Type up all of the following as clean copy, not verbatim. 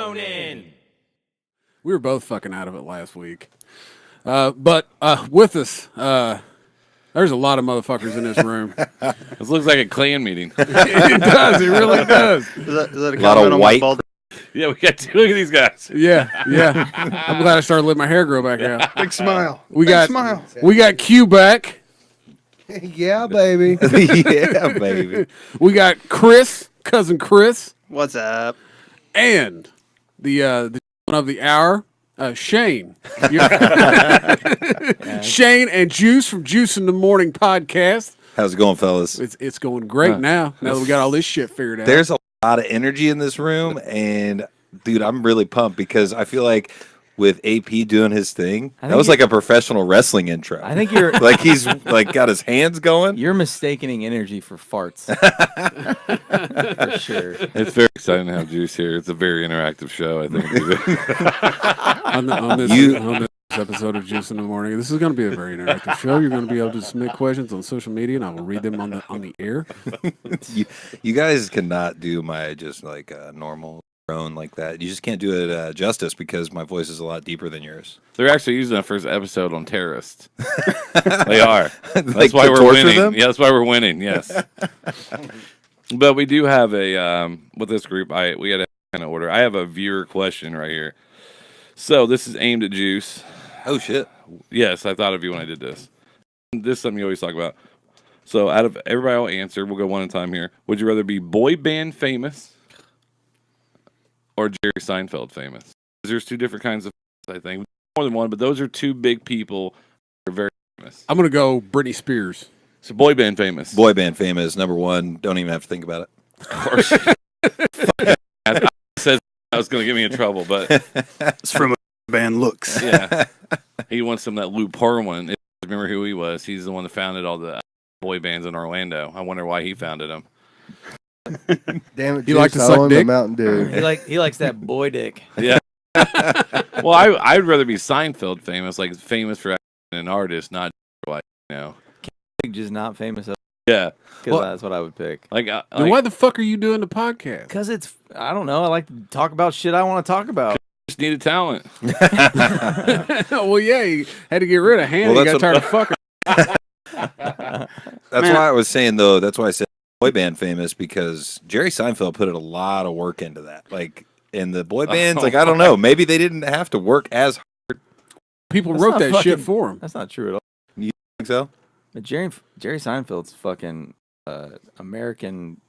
moaning. We were both fucking out of it last week. But with us, there's a lot of motherfuckers in this room. This looks like a clan meeting. It does. It really does. Is that A a lot of comment on white. my bald? Yeah, we got look at these guys. Yeah. I'm glad I started letting my hair grow back out. Big smile. We Big got smile. We got Q back. Yeah, baby. Yeah, baby. We got Chris, cousin Chris, What's up? and the one of the hour, Shane. Shane and Juice from Juice in the Morning podcast. How's it going, fellas? It's going great now that we got all this shit figured out. There's a lot of energy in this room, and dude, I'm really pumped because I feel like with AP doing his thing, that was like a professional wrestling intro. I think you're like he's like got his hands going. You're mistaking energy for farts. For sure. It's very exciting to have Juice here. It's a very interactive show, I think. on this episode of Juice in the Morning. This is going to be a very interactive show. You're going to be able to submit questions on social media, and I will read them on the air. You guys cannot do my just like normal drone like that. You just can't do it justice because my voice is a lot deeper than yours. They're actually using our first episode on terrorists. They are. That's Like why to we're torture winning. them? Yeah, that's why we're winning. Yes. But we do have a with this group. We had a kind of order. I have a viewer question right here. So this is aimed at Juice. Oh shit! Yes, I thought of you when I did this. This is something you always talk about. So out of everybody will answer. We'll go one at a time here. Would you rather be boy band famous or Jerry Seinfeld famous? There's two different kinds of I think. More than one, but those are two big people that are very famous. I'm going to go Britney Spears. So boy band famous. Boy band famous, number one. Don't even have to think about it. Of course. I said I was going to get me in trouble, but It's from a band Looks. yeah. He wants some of that Lou Pearl one. Remember who he was? He's the one that founded all the boy bands in Orlando. I wonder why he founded them. Damn it, You like to Juice, I suck want dick? the Mountain Dew. He likes that boy dick. Yeah. Well, I'd rather be Seinfeld famous, like famous for an artist, not like Just not famous. yeah, Because that's what I would pick. like, Then why the fuck are you doing the podcast? Because I don't know. I like to talk about shit I want to talk about. just need a talent. Well, yeah, you had to get rid of Hannah. Well, You got that's tired of fucking. That's why I was saying though. That's why I said boy band famous because Jerry Seinfeld put a lot of work into that. Like in the boy bands, like I don't know, maybe they didn't have to work as hard. People That's wrote not that shit fucking- for him. That's not true at all. You think so? But Jerry Seinfeld's fucking American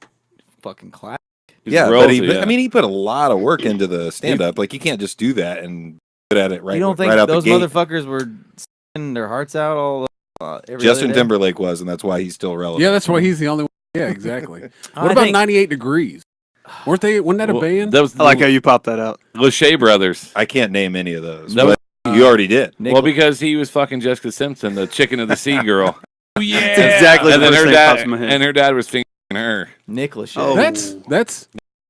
fucking class. He's Yeah, royalty, but yeah. I mean, he put a lot of work into the stand up. Like you can't just do that and good at it right. You don't think right out those the gate. motherfuckers were singing their hearts out all every Justin other day? Timberlake was, and that's why he's still relevant. Yeah, that's why he's the only one. Yeah, exactly. What I about think- 98 Degrees? Wasn't that a Well, band? That was I like how you popped that out. Lachey Brothers. I can't name any of those. That was- but you already did. Nick- Well, because he was fucking Jessica Simpson, the chicken of the sea girl. Oh, yeah. That's exactly And the then first her thing that pops dad, in my head. and her dad was fingering her. Nick Lachey. Oh. That's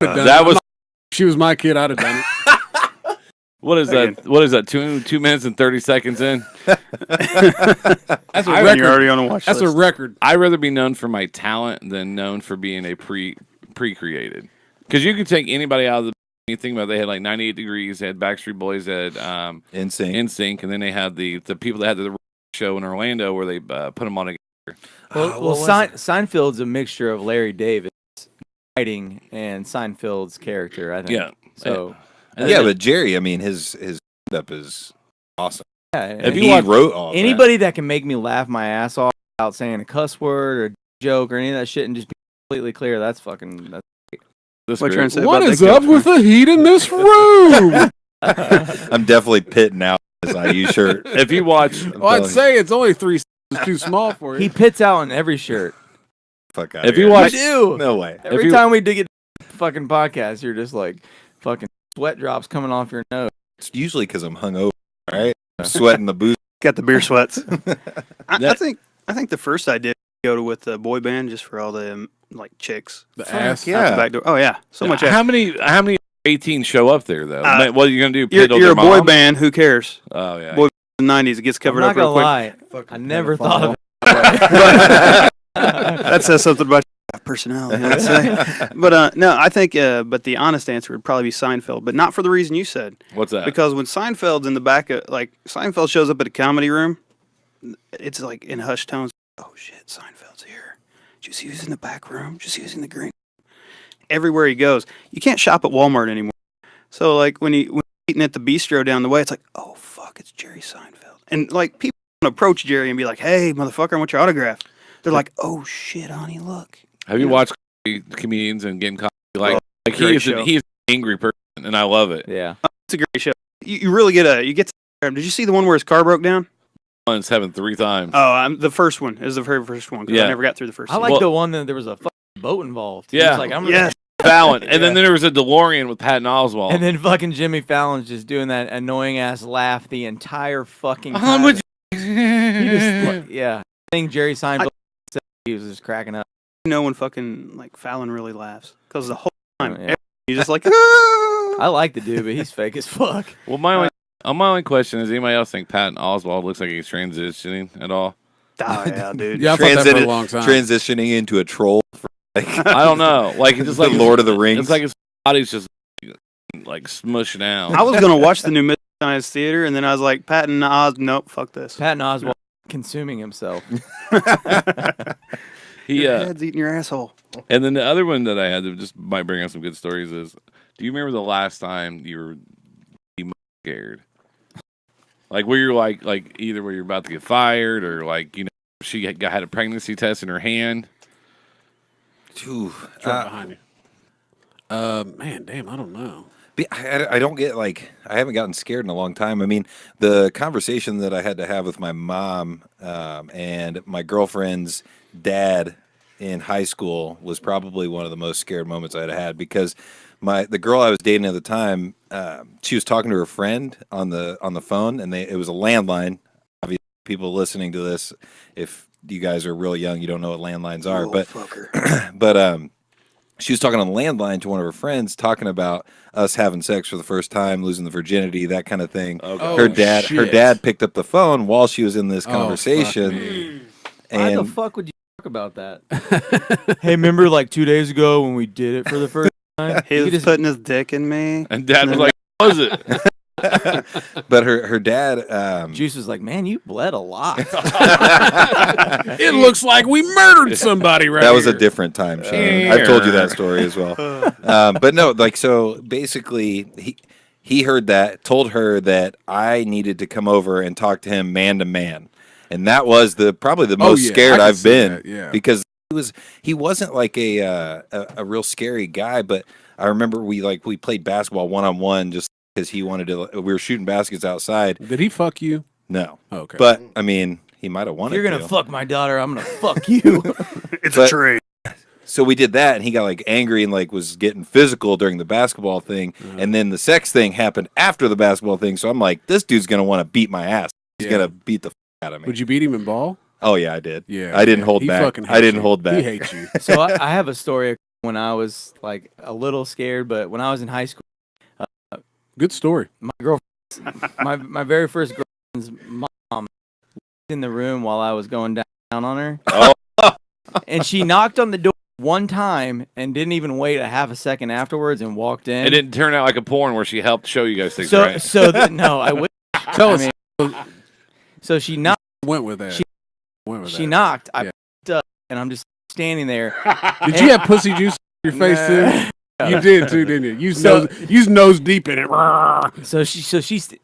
That was If she was my kid, I'd have done it. what is that? What is that? 2 minutes and 30 seconds in. That's a You're record. already on a watch That's a list. record. I'd rather be known for my talent than known for being a pre-created. Because you could take anybody out of the. You think about it, they had like 98 Degrees, they had Backstreet Boys, they had Insane. NSYNC, and then they had the people that had the show in Orlando where they put them on together. Well, Seinfeld's a mixture of Larry Davis writing and Seinfeld's character, I think. Yeah. So And Yeah, then- but Jerry, I mean, his stand-up is awesome. yeah, If you He watch- wrote all of that. anybody that can make me laugh my ass off without saying a cuss word or joke or any of that shit and just be completely clear, that's this What great. you're trying to say What about is that up guy? with the heat in this room? I'm definitely pitting out his IU shirt. If you watch, Well, I'd say it's only 3 sizes too small for he you. pits out in every shirt. Fuck out if here. you watch, do. No way. Every you- time we dig it fucking podcast, you're just like fucking sweat drops coming off your nose. It's usually because I'm hungover, all right? I'm sweating the booth. Got the beer sweats. I That- think the first idea go to with the boy band just for all the like chicks. The Fuck ass. yeah. Out the back door. Oh yeah, so much. how many 18 show up there though? What are you gonna do? You're Piddle a their boy mom? band. Who cares? Oh yeah. Boy- In the '90s, it gets I'm covered not up real gonna quick. lie. I never thought of it. That says something about. personality, I'd say. But no, I think. But the honest answer would probably be Seinfeld, but not for the reason you said. What's that? Because when Seinfeld's in the back of, like, Seinfeld shows up at a comedy room, it's like in hushed tones. Oh shit, Seinfeld's here. Did you see who's in the back room? Did you see who's in the green? Everywhere he goes, you can't shop at Walmart anymore. So like when he's eating at the bistro down the way, it's like, oh fuck, it's Jerry Seinfeld. And like people approach Jerry and be like, hey motherfucker, I want your autograph. They're like, oh shit, honey, look. Have you watched comedians and getting coffee? Like he's an angry person, and I love it. Yeah, it's a great show. You really get to. Did you see the one where his car broke down? Once, happened 3 times. Oh, the first one is the very first one. Yeah, I never got through the first. I like the one that there was a fucking boat involved. Yeah, like I'm gonna Fallon, and then there was a DeLorean with Patton Oswalt, and then fucking Jimmy Fallon's just doing that annoying ass laugh the entire fucking time. I think Jerry Seinfeld said he was just cracking up. No one fucking like Fallon really laughs because the whole time he's just like. I like the dude, but he's fake as fuck. Well, my only question is: anybody else think Patton Oswalt looks like he's transitioning at all? Oh yeah, dude. Yeah, I thought that for a long time. Transitioning into a troll. I don't know. Like it's just like Lord of the Rings. It's like his body's just like smushing out. I was gonna watch the new Mystery Science Theater, and then I was like, Patton nope, fuck this. Patton Oswalt consuming himself. Your dad's eating your asshole. And then the other one that I had that just might bring up some good stories is: do you remember the last time you were scared? Like where you're like either where you're about to get fired or like she had a pregnancy test in her hand. Behind you. Man, damn, I don't know. I don't get I haven't gotten scared in a long time. I mean, the conversation that I had to have with my mom and my girlfriend's dad in high school was probably one of the most scared moments I'd had because the girl I was dating at the time, she was talking to her friend on the phone, and it was a landline. Obviously, people listening to this, if you guys are real young, you don't know what landlines are, but she was talking on the landline to one of her friends, talking about us having sex for the first time, losing the virginity, that kind of thing. Okay. Her dad picked up the phone while she was in this conversation. Why the fuck would you talk about that? Hey, remember like 2 days ago when we did it for the first time? He was putting his dick in me, and Dad was like, "What was it?" But her dad, Juice was like, "Man, you bled a lot." It looks like we murdered somebody right That was here. a different time, Shane. I've told you that story as well. But no, so basically, he heard that, told her that I needed to come over and talk to him man to man, and that was probably the most scared I've been. Because he wasn't like a real scary guy, but I remember we played basketball 1-on-1 just because he wanted to. We were shooting baskets outside. Did he fuck you? No. Okay. But I mean, he might have wanted. If you're gonna fuck my daughter, I'm gonna fuck you. It's a trade. So we did that, and he got angry and was getting physical during the basketball thing, and then the sex thing happened after the basketball thing. So I'm like, this dude's gonna want to beat my ass. He's gonna beat the out of me. Would you beat him in ball? Oh yeah, I did. Yeah, I didn't hold he back. fucking hates I didn't you. hold back. He hates you. So I have a story when I was a little scared, but when I was in high school, Good story. my girlfriend, my very first girlfriend's mom was in the room while I was going down on her. And she knocked on the door one time and didn't even wait a half a second afterwards and walked in. It didn't turn out like a porn where she helped show you guys things, So right? no, I would Tell us. So she knocked. Went with that. She knocked. I picked up, and I'm just standing there. Did you have pussy juice in your face too? You did too, didn't you? You nose deep in it. So she's.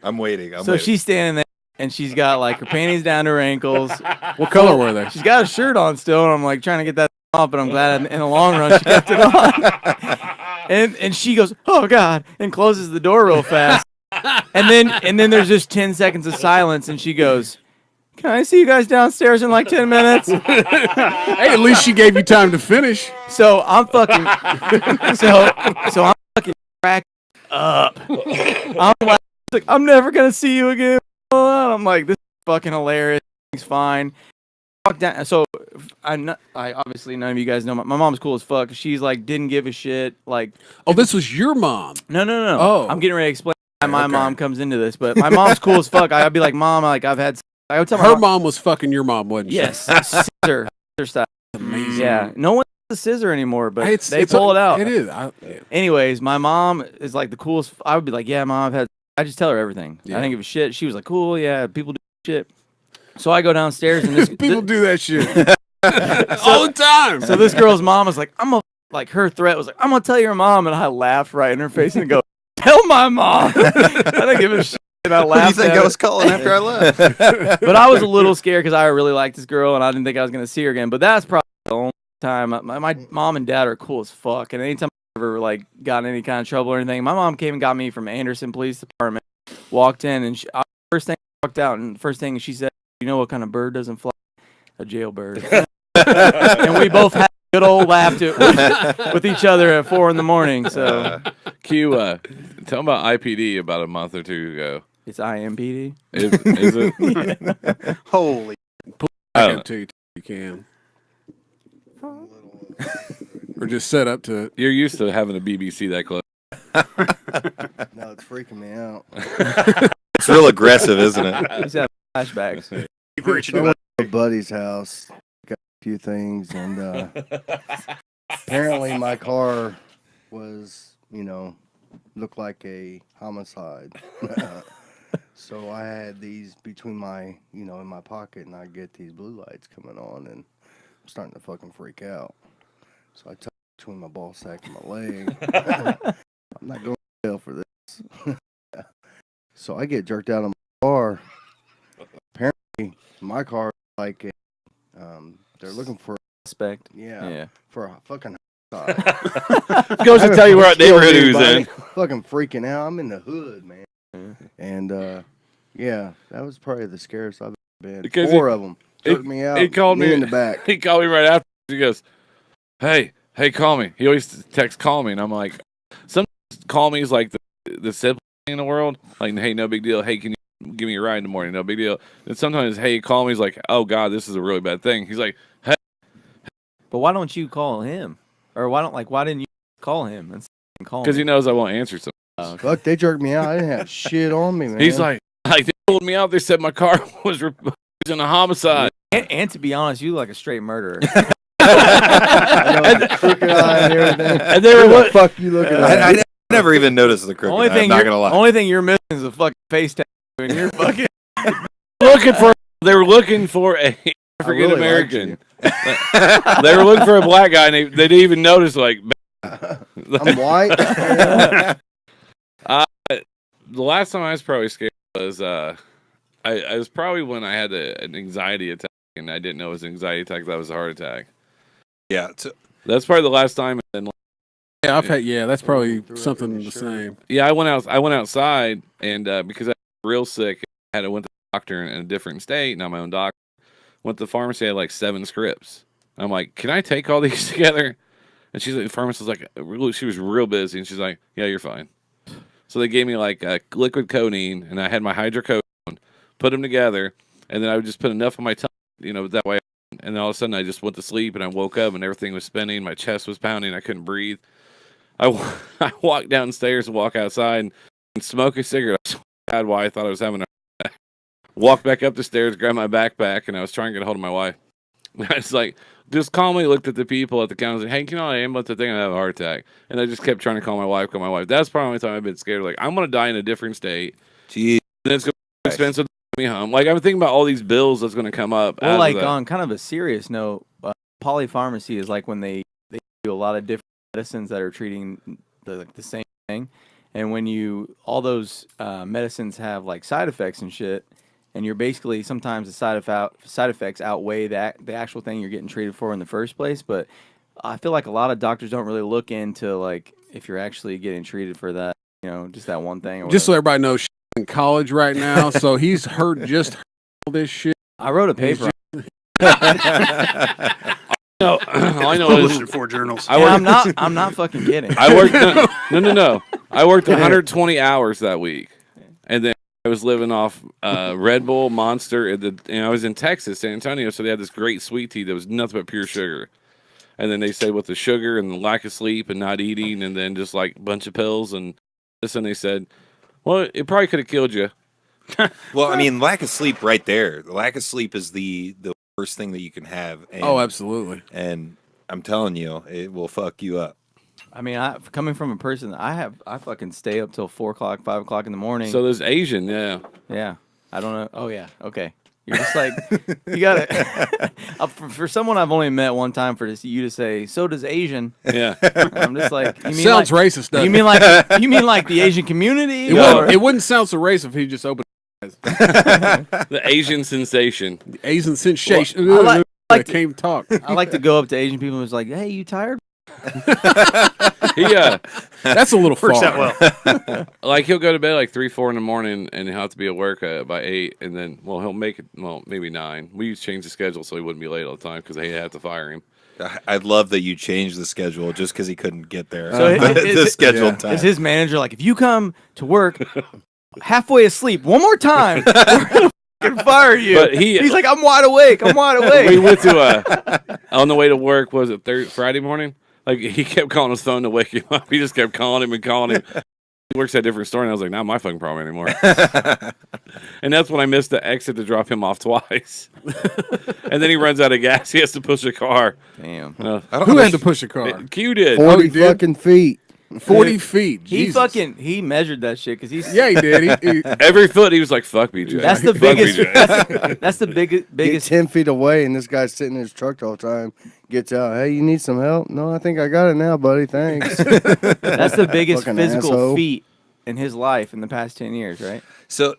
I'm waiting. She's standing there, and she's got her panties down to her ankles. What color were they? She's got a shirt on still, and I'm trying to get that off, but I'm glad in the long run she kept it on. And she goes, "Oh God," and closes the door real fast. And then there's just 10 seconds of silence, and she goes, "Can I see you guys downstairs in 10 minutes?" Hey, at least she gave you time to finish. So I'm fucking so I'm fucking cracked up. I'm like, I'm never gonna see you again. I'm like, this is fucking hilarious. It's fine. Walk down. So I obviously none of you guys know my mom's cool as fuck. She's didn't give a shit. Oh, this was your mom. No. Oh. I'm getting ready to explain why my mom comes into this, but my mom's cool as fuck. I'd be like, Mom, I would tell her mom was fucking your mom, wasn't she? Yes, sister style. Amazing. Yeah, no one the scissor anymore, but It's- they it's pull it out. It is. Anyways, my mom is like the coolest. I would be like, yeah, mom, I just tell her everything. Yeah. I didn't give a shit. She was like, cool, yeah, people do shit. So I go downstairs and this People do that shit all the time. So this girl's mom was like, like her threat was like, I'm gonna tell your mom, and I laughed right in her face and go, tell my mom. I didn't give a shit. And I What do you laughed. think at I her. was calling after I left? But I was a little scared because I really liked this girl and I didn't think I was gonna see her again. But that's probably the only time. My mom and dad are cool as fuck, and anytime I ever like got in any kind of trouble or anything, my mom came and got me from Anderson Police Department. Walked in and first thing I walked out, and first thing she said, "You know what kind of bird doesn't fly? A jailbird." And we both had a good old laugh with each other at 4 a.m. So Q, tell them about IPD about a month or two ago. it's IMPD. Is it? Holy. I I don't can tell you can. Or just set up to. You're used to having a BBC that close. No, it's freaking me out. It's real aggressive, isn't it? He's having flashbacks. I went to a buddy's house, got a few things, and apparently my car was, looked like a homicide. So I had these between my, in my pocket, and I get these blue lights coming on, and I'm starting to fucking freak out. So I tuck it between my ball sack and my leg. I'm not going to jail for this. So I get jerked out of my car. Apparently, my car is like they're looking for Suspect. yeah for a fucking Goes to tell you what neighborhood he was in. fucking freaking out. I'm in the hood, man. And yeah, that was probably the scariest I've ever been. Because 4 of them took me out. He called me in the back. He called me right after. He goes, "Hey, call me." He always texts "call me," and I'm like, sometimes "call me" is like the simplest thing in the world. Like, hey, no big deal. Hey, can you give me a ride in the morning? No big deal. And sometimes, hey, call me is like, oh god, this is a really bad thing. He's like, hey, But why don't you call him? Or why didn't you call him and call him? because he knows I won't answer something. Fuck, they jerked me out. I didn't have shit on me, man. He's like they pulled me out. They said my car was in a homicide. And to be honest, you look like a straight murderer. I know, crooked eye and everything. And they were Who the what? fuck you looking at? I never even noticed the crooked eye, I'm not gonna lie. Only thing you're missing is a fucking face tattoo, and you're fucking. They were looking for a African really American. They were looking for a black guy, and they didn't even notice. Like, I'm white. the last time I was probably scared was I was probably when I had an anxiety attack, and I didn't know it was an anxiety attack. That was a heart attack. Yeah, That's probably the last time. And Yeah, I've had. Yeah, that's probably Threw it something in the your shirt. same. yeah, I went outside, and because I was real sick, I went to the doctor in a different state, not my own doctor. Went to the pharmacy, I had like 7 scripts. I'm like, can I take all these together? And the pharmacist was like, she was real busy, and she's like, yeah, you're fine. So they gave me like liquid codeine, and I had my hydrocodone, put them together, and then I would just put enough on my tongue, that way. And then all of a sudden, I just went to sleep, and I woke up, and everything was spinning. My chest was pounding. I couldn't breathe. I walked downstairs and walk outside and smoke a cigarette. I swear to God, why I thought I was having a walked back up the stairs, grabbed my backpack, and I was trying to get a hold of my wife. I was like, just calmly looked at the people at the counter and said, hey, can you know I am about to think I have a heart attack? And I just kept trying to call my wife. That's probably the only time I've been scared. Like, I'm going to die in a different state. Gee, And it's going to be expensive to me home. Like, I'm thinking about all these bills that's going to come up. Well, out like of that. on kind of a serious note, polypharmacy is like when they do a lot of different medicines that are treating the same thing, and when all those medicines have like side effects and shit, and you're basically sometimes the side effects outweigh the actual thing you're getting treated for in the first place. But I feel like a lot of doctors don't really look into like if you're actually getting treated for that, just that one thing. Or Just so whatever. everybody knows, she's in college right now, so he's heard all this shit. I wrote a paper. No, all I know Published is in 4 journals. I'm not fucking kidding. I worked. No. I worked 120 hours that week, and then I was living off Red Bull, Monster, and I was in Texas, San Antonio, so they had this great sweet tea that was nothing but pure sugar. And then they said with the sugar and the lack of sleep and not eating, and then just like a bunch of pills and this, and they said, well, it probably could have killed you. well, I mean, lack of sleep right there. The lack of sleep is the worst thing that you can have. And, Oh, absolutely. And I'm telling you, it will fuck you up. I mean, coming from a person, I fucking stay up till 4 o'clock, 5 o'clock in the morning. So there's Asian, yeah. Yeah. I don't know. Oh, yeah. Okay. You're just like, you got to, for someone I've only met one time for you to say, so does Asian. Yeah. I'm just like, you mean Sounds like, racist, doesn't you mean like the Asian community? it wouldn't sound so racist if he just opened The Asian sensation. the Asian sensation. Well, I like to- can't talk. I like to go up to Asian people and was like, hey, you tired? That's a little far. Works out well. Like he'll go to bed like 3, 4 in the morning, and he'll have to be at work by 8, and then he'll make it maybe 9. We used to change the schedule so he wouldn't be late all the time because they had to fire him. I love that you changed the schedule just because he couldn't get there. So the scheduled time. Is his manager like, if you come to work halfway asleep one more time, we're gonna fucking fire you? But he's like, I'm wide awake. I'm wide awake. We went to on the way to work. Was it Friday morning? Like he kept calling his phone to wake him up. He just kept calling him and calling him. He works at a different store, and I was like, not my fucking problem anymore. And that's when I missed the exit to drop him off twice. And then he runs out of gas. He has to push a car. Damn. Who had to push a car? Q did. 40 he did? fucking feet. 40 feet. Jesus. He measured that shit because he's Yeah, he did. He Every foot, he was like, fuck BJ. that's the Fuck biggest BJ. that's the Get biggest 10 feet away, and this guy's sitting in his truck the whole time. Gets out. Hey, you need some help? No, I think I got it now, buddy. Thanks. that's the biggest Fucking physical asshole. feat in his life in the past 10 years, right? So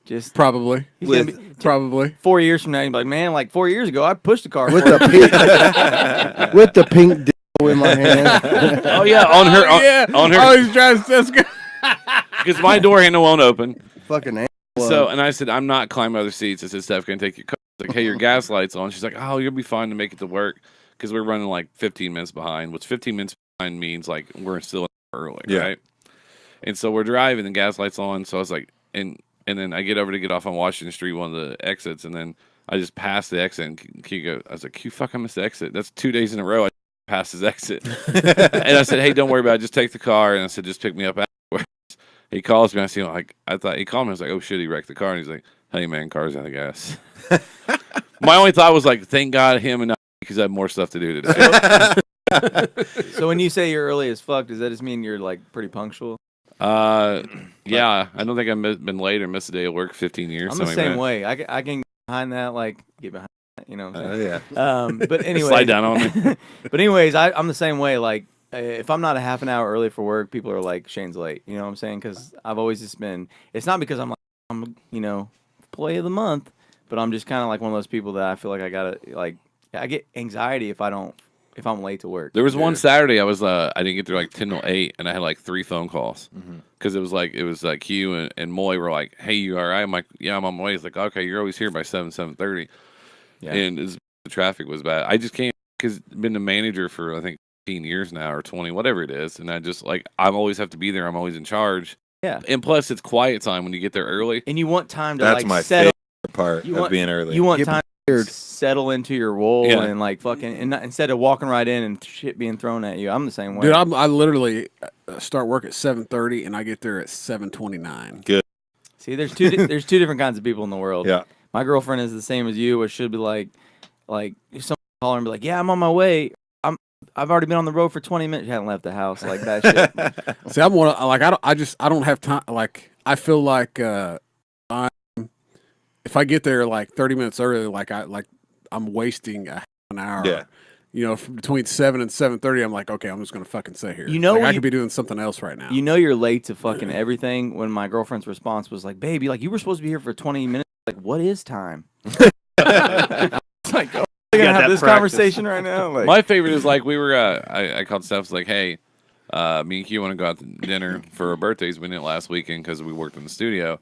Just probably. he's gonna with- be, Probably. 4 years from now, he'd be like, man, like 4 years ago, I pushed a car with for the pink, with the pink dildo in my hand. Oh, yeah. On her. On her. Oh, he's trying to. Because my door handle won't open. Fucking animal. So, and I said, I'm not climbing other seats. I said, Steph, can I take your car? I was like, hey, your gas light's on. She's like, oh, you'll be fine to make it to work. Because we're running like 15 minutes behind, which 15 minutes behind means like we're still early, Yeah. right? And so we're driving, and gas light's on. So I was like, and then I get off on Washington Street, one of the exits, and then I just passed the exit. And Q goes, I was like, Q, fuck, I missed the exit. That's 2 days in a row I passed his exit. And I said, hey, don't worry about it. Just take the car. And I said, just pick me up afterwards. He calls me. I see him like, I thought he called me. I was like, oh shit, he wrecked the car. And he's like, hey man, car's out of gas. My only thought was like, thank God him and not because I have more stuff to do today. So when you say you're early as fuck, does that just mean you're like pretty punctual? Yeah, I don't think I've been late or missed a day of work 15 years. I'm the something same like way. I can get behind that, like get behind that, you know. What I'm saying? yeah. But anyway, Slide down on me. But anyways, I'm the same way. Like if I'm not a half an hour early for work, people are like, Shane's late. You know what I'm saying? Because I've always just been. It's not because I'm employee of the month, but I'm just kind of like one of those people that I feel like I gotta like. I get anxiety if I'm late to work. There was one Saturday I didn't get there like 10 till 8, and I had like 3 phone calls because it was like Hugh and Moy were like, hey, you all right? I'm like, yeah, I'm on my way. He's like, okay, you're always here by 7:30. Yeah. And the traffic was bad. I just can't because I've been a manager for I think 15 years now or 20, whatever it is, and I just like I always have to be there. I'm always in charge. Yeah. And plus, it's quiet time when you get there early. And you want time to That's like my settle. favorite part You of want- being early. You want Get time to settle into your role Yeah. and like fucking and not, instead of walking right in and shit being thrown at you. I'm the same way. Dude, I literally start work at 7:30 and I get there at 7:29. See, there's two different kinds of people in the world. Yeah. My girlfriend is the same as you, or she'll be like if someone call her and be like, yeah, I'm on my way. I've already been on the road for 20 minutes. You haven't left the house like that shit. See, I'm one of, like I don't have time. Like I feel like if I get there like 30 minutes early, I'm wasting a half an hour. Yeah. You know, between 7 and 7:30, I'm like, okay, I'm just gonna fucking sit here. You know like, when I you- could be doing something else right now. You know you're late to fucking everything when my girlfriend's response was like, baby, like you were supposed to be here for 20 minutes. Like, what is time? It's like, oh, we're gonna got have that this practice. conversation right now. Like, My favorite is like we were. I called Steph. Was like, hey, me and Q want to go out to dinner for our birthdays. We did it last weekend because we worked in the studio.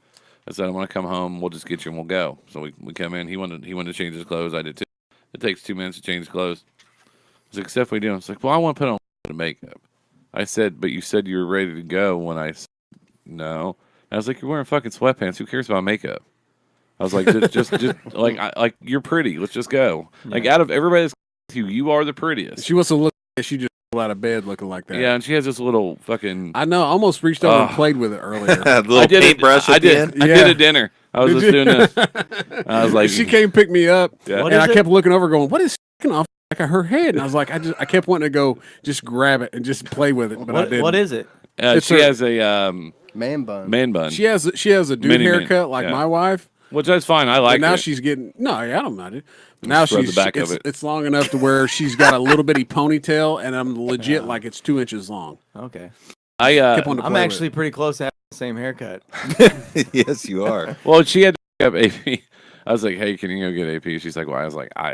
I said I want to come home. We'll just get you and we'll go. So we come in. He wanted to change his clothes. I did too. It takes 2 minutes to change his clothes. I was like, Steph, what are you doing? I was like, well, I want to put on makeup. I said, but you said you were ready to go when I said no. And I was like, you're wearing fucking sweatpants. Who cares about makeup? I was like, just like you're pretty. Let's just go. Like out of everybody that's you are the prettiest. She wants to look. She just fell out of bed looking like that. Yeah, and she has this little fucking. I know. I almost reached over and played with it earlier. The little paintbrush at the end. I did a dinner. I was Did just you? doing this. I was like, She came pick me up, Yeah. What and is I it? kept looking over, going, "What is f***ing off back of her head, and I was like, I kept wanting to go just grab it and just play with it, but I didn't. What is it? She has a Man bun. man bun, She has a dude Mini man, haircut like yeah. my wife. which that's fine. I like But now it. she's getting I don't mind it. But now Spread she's the back of it. it's long enough to where she's got a little bitty ponytail, and I'm legit like it's 2 inches long. Okay. Kept wanting to I'm play actually pretty close to having the same haircut. Yes, you are. Well, she had to pick up AP. I was like, "Hey, can you go get AP?" She's like, "Why?" I was like, "I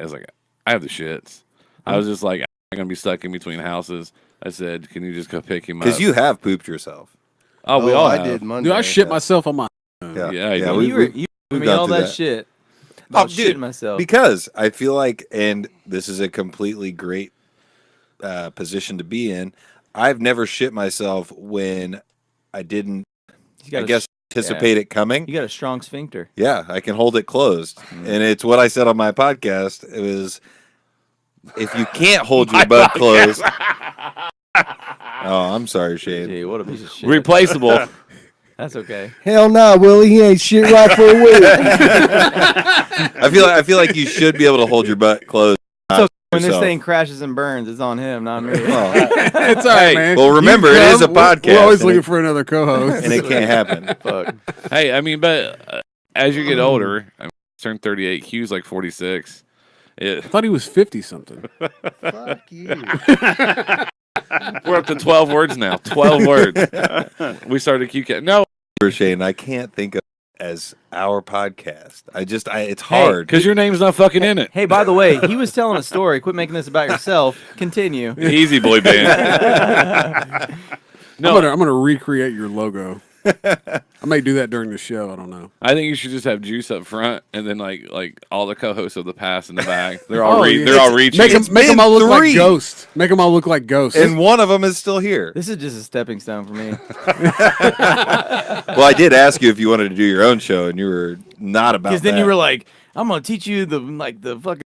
have the shits." I was just like, "I'm gonna be stuck in between houses." I said, "Can you just go pick him up?" Because you have pooped yourself. Oh, we all I have. did with. Monday. Dude, I shit myself on my. Yeah, Yeah, yeah. we- you were we've me gone all through that shit. Oh, About dude, shitting myself. because I feel like, and this is a completely great position to be in. I've never shit myself when I didn't, You got I a guess, anticipate it coming. You got a strong sphincter. Yeah, I can hold it closed. And it's what I said on my podcast. It was, if you can't hold your butt closed. Oh, I'm sorry, Shane. Gee, what a piece of shit. Replaceable. That's okay. Hell no, Willie. He ain't shit right for a week. I feel like you should be able to hold your butt closed. So when this yourself. thing crashes and burns, it's on him, not me. Oh, It's all right, man. well, remember, You it is a come, we're podcast, always and looking it- for another co-host. and it can't happen. Fuck. Hey, I mean, but as you get older, I turned 38. Q's like 46. I thought he was 50 something. Fuck you. We're up to 12 words now. 12 words. We started Q. No, Shane, I can't think of it as our podcast. It's hard. because your name's not fucking in it. Hey, by the way, he was telling a story. Quit making this about yourself. Continue. Easy boy band. No, I'm gonna recreate your logo. I may do that during the show. I don't know. I think you should just have Juice up front, and then like all the co-hosts of the past in the back. They're all yeah. they're all reaching. Make It's them been all look 3. like ghosts. Make them all look like ghosts. And one of them is still here. This is just a stepping stone for me. Well, I did ask you if you wanted to do your own show, and you were not about Because that. then you were like, "I'm gonna teach you the fucking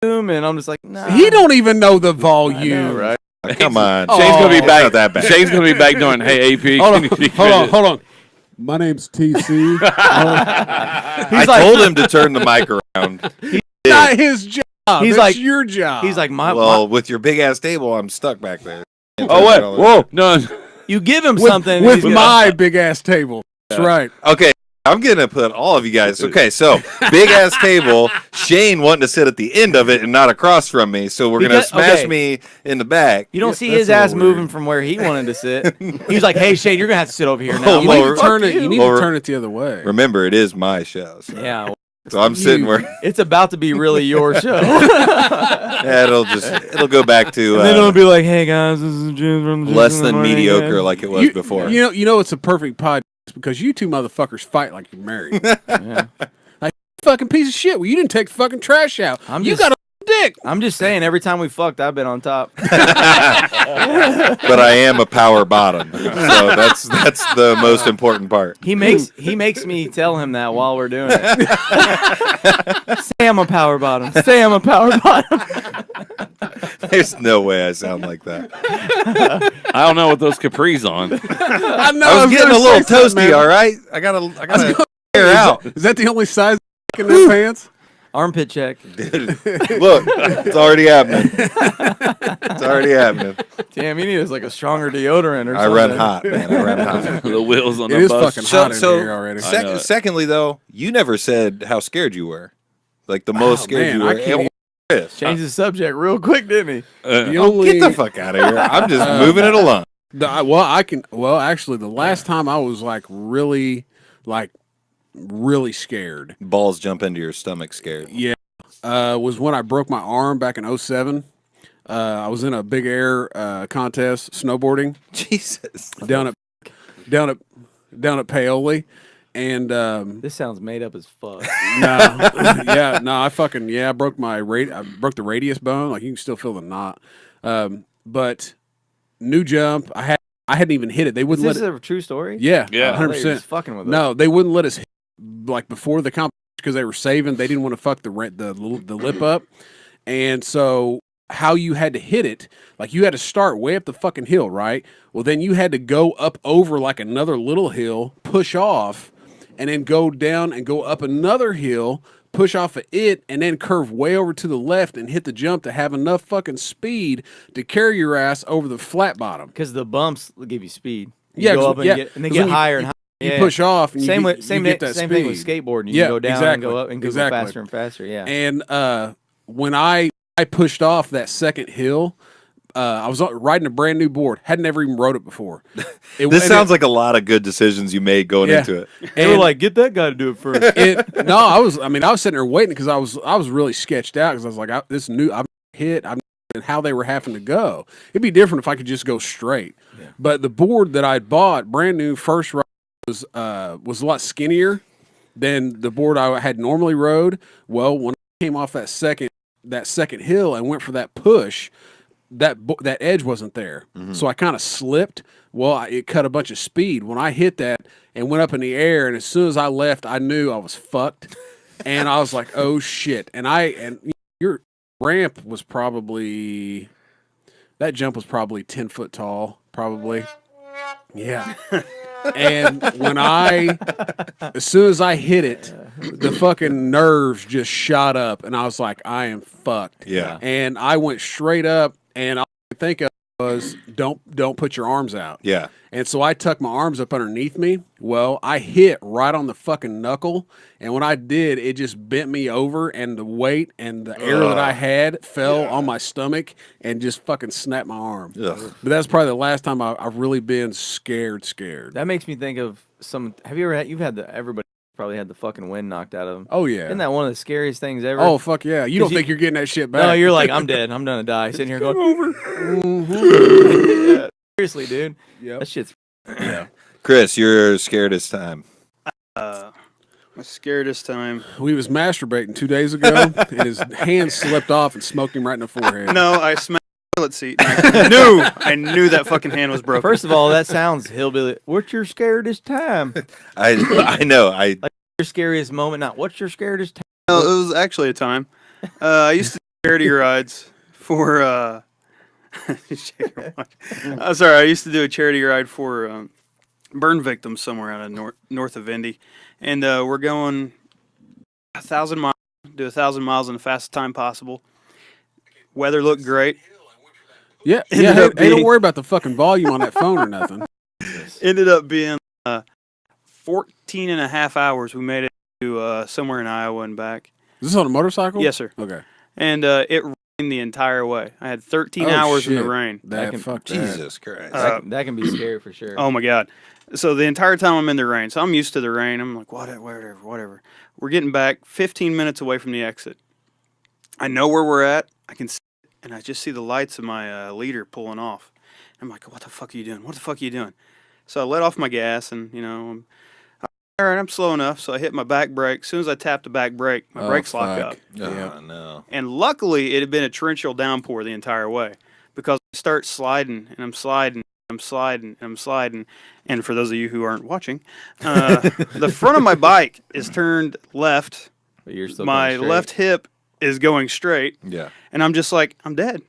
room," and I'm just like, "Nah." he don't even know the I volume. know, right? Come on. Shane's gonna be It's back. not that bad. Shane's gonna be back doing, "Hey AP, Hold can you hold on. My name's TC. I told him to turn the mic around. Not his job. He's It's like- your job. He's like, Well, with your big ass table, I'm stuck back there. Oh wait, whoa, no. you give him with, something and with he's gonna- my big ass table. That's right. Okay, I'm gonna put all of you guys. Okay, so big ass table. Shane wanting to sit at the end of it and not across from me, so we're gonna Because- smash okay. me in the back. You don't see that's his a ass little weird. moving from where he wanted to sit. He was like, "Hey Shane, you're gonna have to sit over here now." Oh, I'm well, like, re- "Fuck Turn it. You need Well, to turn it the other way. Remember, it is my show, so, Yeah, so I'm sitting where it's about to be really your show. it'll go back to And then it'll be like, "Hey guys, this is Jim from Juice less in the than Morning, mediocre guys." like it was You before. You know it's a perfect podcast because you two motherfuckers fight like you're married. Yeah. Fucking piece of shit. Well, you didn't take the fucking trash out. I'm You just- got a dick. I'm just saying, every time we fucked, I've been on top. But I am a power bottom, so that's the most important part. He makes me tell him that while we're doing it. Say I'm a power bottom. Say I'm a power bottom. There's no way I sound like that. I don't know what those capris on. I know. I was getting a gonna little say something, toasty. man. All right, I gotta air out. Is that the only size in them pants? Armpit check. Look, it's already happening. It's already happening. Damn, you need like a stronger deodorant or I something. run hot, man. I run hot. The wheels on It the is bus. fucking hot in here already. I know it. Secondly, though, you never said how scared you were. Like the most scared man, you I were. can't And Chris, Change the subject real quick, didn't he? The only get the fuck out of here. I'm just moving it along. Actually, the last time I was really scared. Balls jump into your stomach scared. Yeah. Was when I broke my arm back in 2007. I was in a big air contest snowboarding Jesus. down at Paoli, and This sounds made up as fuck. I broke I broke the radius bone. Like you can still feel the knot. But new jump, I hadn't even hit it. They Is wouldn't this let it. a true story? Yeah, Yeah. I thought you were 100%. just fucking with us. No, they wouldn't let us hit, like before the competition because they were saving. They didn't want to fuck the lip up, and so how you had to hit it, like you had to start way up the fucking hill, right? Well, then you had to go up over like another little hill, push off, and then go down and go up another hill, push off of it, and then curve way over to the left and hit the jump to have enough fucking speed to carry your ass over the flat bottom. Because the bumps will give you speed. You Yeah, go 'cause- up and, yeah, and they 'cause get when you- higher and higher. You Yeah. push off, and Same you with get, same you get that same speed. thing with skateboarding. You Yeah, can go down exactly. and go up and go Exactly. faster and faster. Yeah. And when I pushed off that second hill, I was riding a brand new board. Had never even rode it before. This sounds like a lot of good decisions you made going into it. They were like, "Get that guy to do it first." I was sitting there waiting because I was really sketched out because I was like, this new I've hit. And how they were having to go. It'd be different if I could just go straight. Yeah. But the board that I'd bought, brand new first ride, was a lot skinnier than the board I had normally rode. Well, when I came off that second hill and went for that push, that edge wasn't there. Mm-hmm. So I kind of slipped. Well, it cut a bunch of speed. When I hit that and went up in the air, and as soon as I left, I knew I was fucked. And I was like, oh shit. And your ramp was probably, that jump was probably 10 foot tall, probably. Yeah. And as soon as I hit it, the fucking nerves just shot up, and I was like, I am fucked. Yeah. And I went straight up, and all I could think of was, don't put your arms out. Yeah. And so I tucked my arms up underneath me. Well, I hit right on the fucking knuckle, and when I did, it just bent me over, and the weight and the air that I had fell on my stomach and just fucking snapped my arm. Ugh. But that's probably the last time I've really been scared. That makes me think of have you ever had, everybody probably had the fucking wind knocked out of them. Oh, yeah. Isn't that one of the scariest things ever? Oh, fuck yeah. You don't think you're getting that shit back. No, you're like, I'm dead. I'm gonna die. Sitting here going, over. Yeah, seriously, dude. Yep. That shit's. Yeah. Chris, your scaredest time. My scaredest time. We was masturbating 2 days ago, and his hand slipped off and smoked him right in the forehead. No, I smacked the toilet seat. And I knew that fucking hand was broken. First of all, that sounds hillbilly. What's your scaredest time? I know. Like your scariest moment, not what's your scaredest time. No, it was actually a time. I used to do charity rides for. Sorry, I used to do a charity ride for burn victims somewhere out of north of Indy, and we're going 1,000 miles. Do 1,000 miles in the fastest time possible. Weather looked great. Yeah. Ended up Hey, don't being- worry about the fucking volume on that phone or nothing. Ended up being 14 and a half hours. We made it to somewhere in Iowa and back. Is this on a motorcycle? Yes, sir. Okay. And it rained the entire way. I had 13 hours in the shit. rain. Jesus Christ. That can be scary for sure. Oh my God. So the entire time I'm in the rain. So I'm used to the rain. I'm like, whatever. We're getting back 15 minutes away from the exit. I know where we're at. I can see it, and I just see the lights of my leader pulling off. I'm like, what the fuck are you doing? What the fuck are you doing? So I let off my gas, and, I'm all right, I'm slow enough. So I hit my back brake. As soon as I tapped the back brake, my brakes lock up. Oh, no. And luckily, it had been a torrential downpour the entire way, because I start sliding, and I'm sliding, and I'm sliding, and I'm sliding. And for those of you who aren't watching, the front of my bike is turned left. But you're still My going straight. left hip is going straight. Yeah. And I'm just like, I'm dead.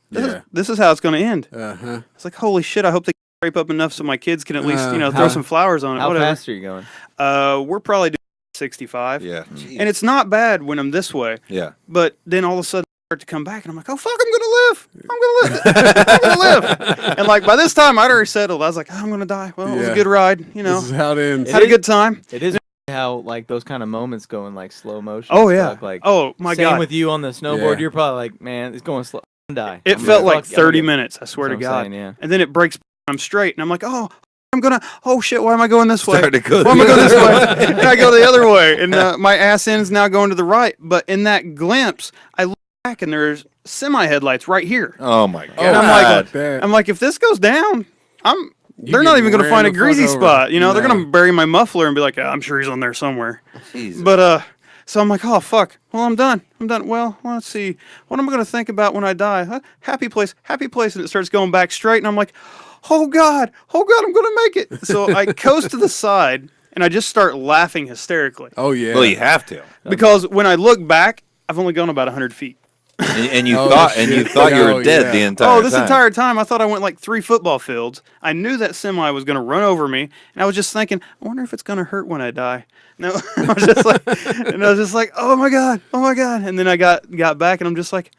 Yeah. This is how it's going to end. Uh-huh. It's like, holy shit, I hope they scrape up enough so my kids can at least, throw How- some flowers on it. How Whatever. fast are you going? We're probably doing 65. Yeah. And it's not bad when I'm this way. Yeah. But then all of a sudden, I start to come back, and I'm like, oh, fuck, I'm going to live. I'm going to live. And like, by this time, I'd already settled. I was like, oh, I'm going to die. Well, it was a Yeah. good ride. This is how it ends. Had a good time. It is how like those kind of moments go in like slow motion. Oh, yeah. Like Oh, my same God. with you on the snowboard. Yeah. You're probably like, man, it's going slow. I'm gonna die. It I'm felt gonna- like fuck, I'm 30 gonna- minutes, I swear to That's what I'm God. saying, yeah. And then it breaks, I'm straight, and I'm like, oh, oh shit, why am I going this way? Starting to go Why am I the going this other way? And I go the other way, and my ass end's now going to the right. But in that glimpse, I look back, and there's semi headlights right here. Oh, my God. And I'm like, that. if this goes down, they're get not even going to ran find a the fuck greasy over. spot. They're No. going to bury my muffler and be like, I'm sure he's on there somewhere. Jesus. But so I'm like, oh fuck. Well, I'm done. Well, let's see. What am I going to think about when I die? Huh? Happy place. And it starts going back straight, and I'm like, oh God, I'm going to make it. So I coast to the side, and I just start laughing hysterically Oh, yeah. Well, you have to. because when I look back, I've only gone about 100 feet. And you Oh, thought shit. you thought you Oh, were dead yeah. the entire This time. entire time, I thought I went like 3 football fields. I knew that semi was going to run over me, and I was just thinking, I wonder if it's going to hurt when I die. No, I was just like, oh my god, and then I got back, and I'm just like,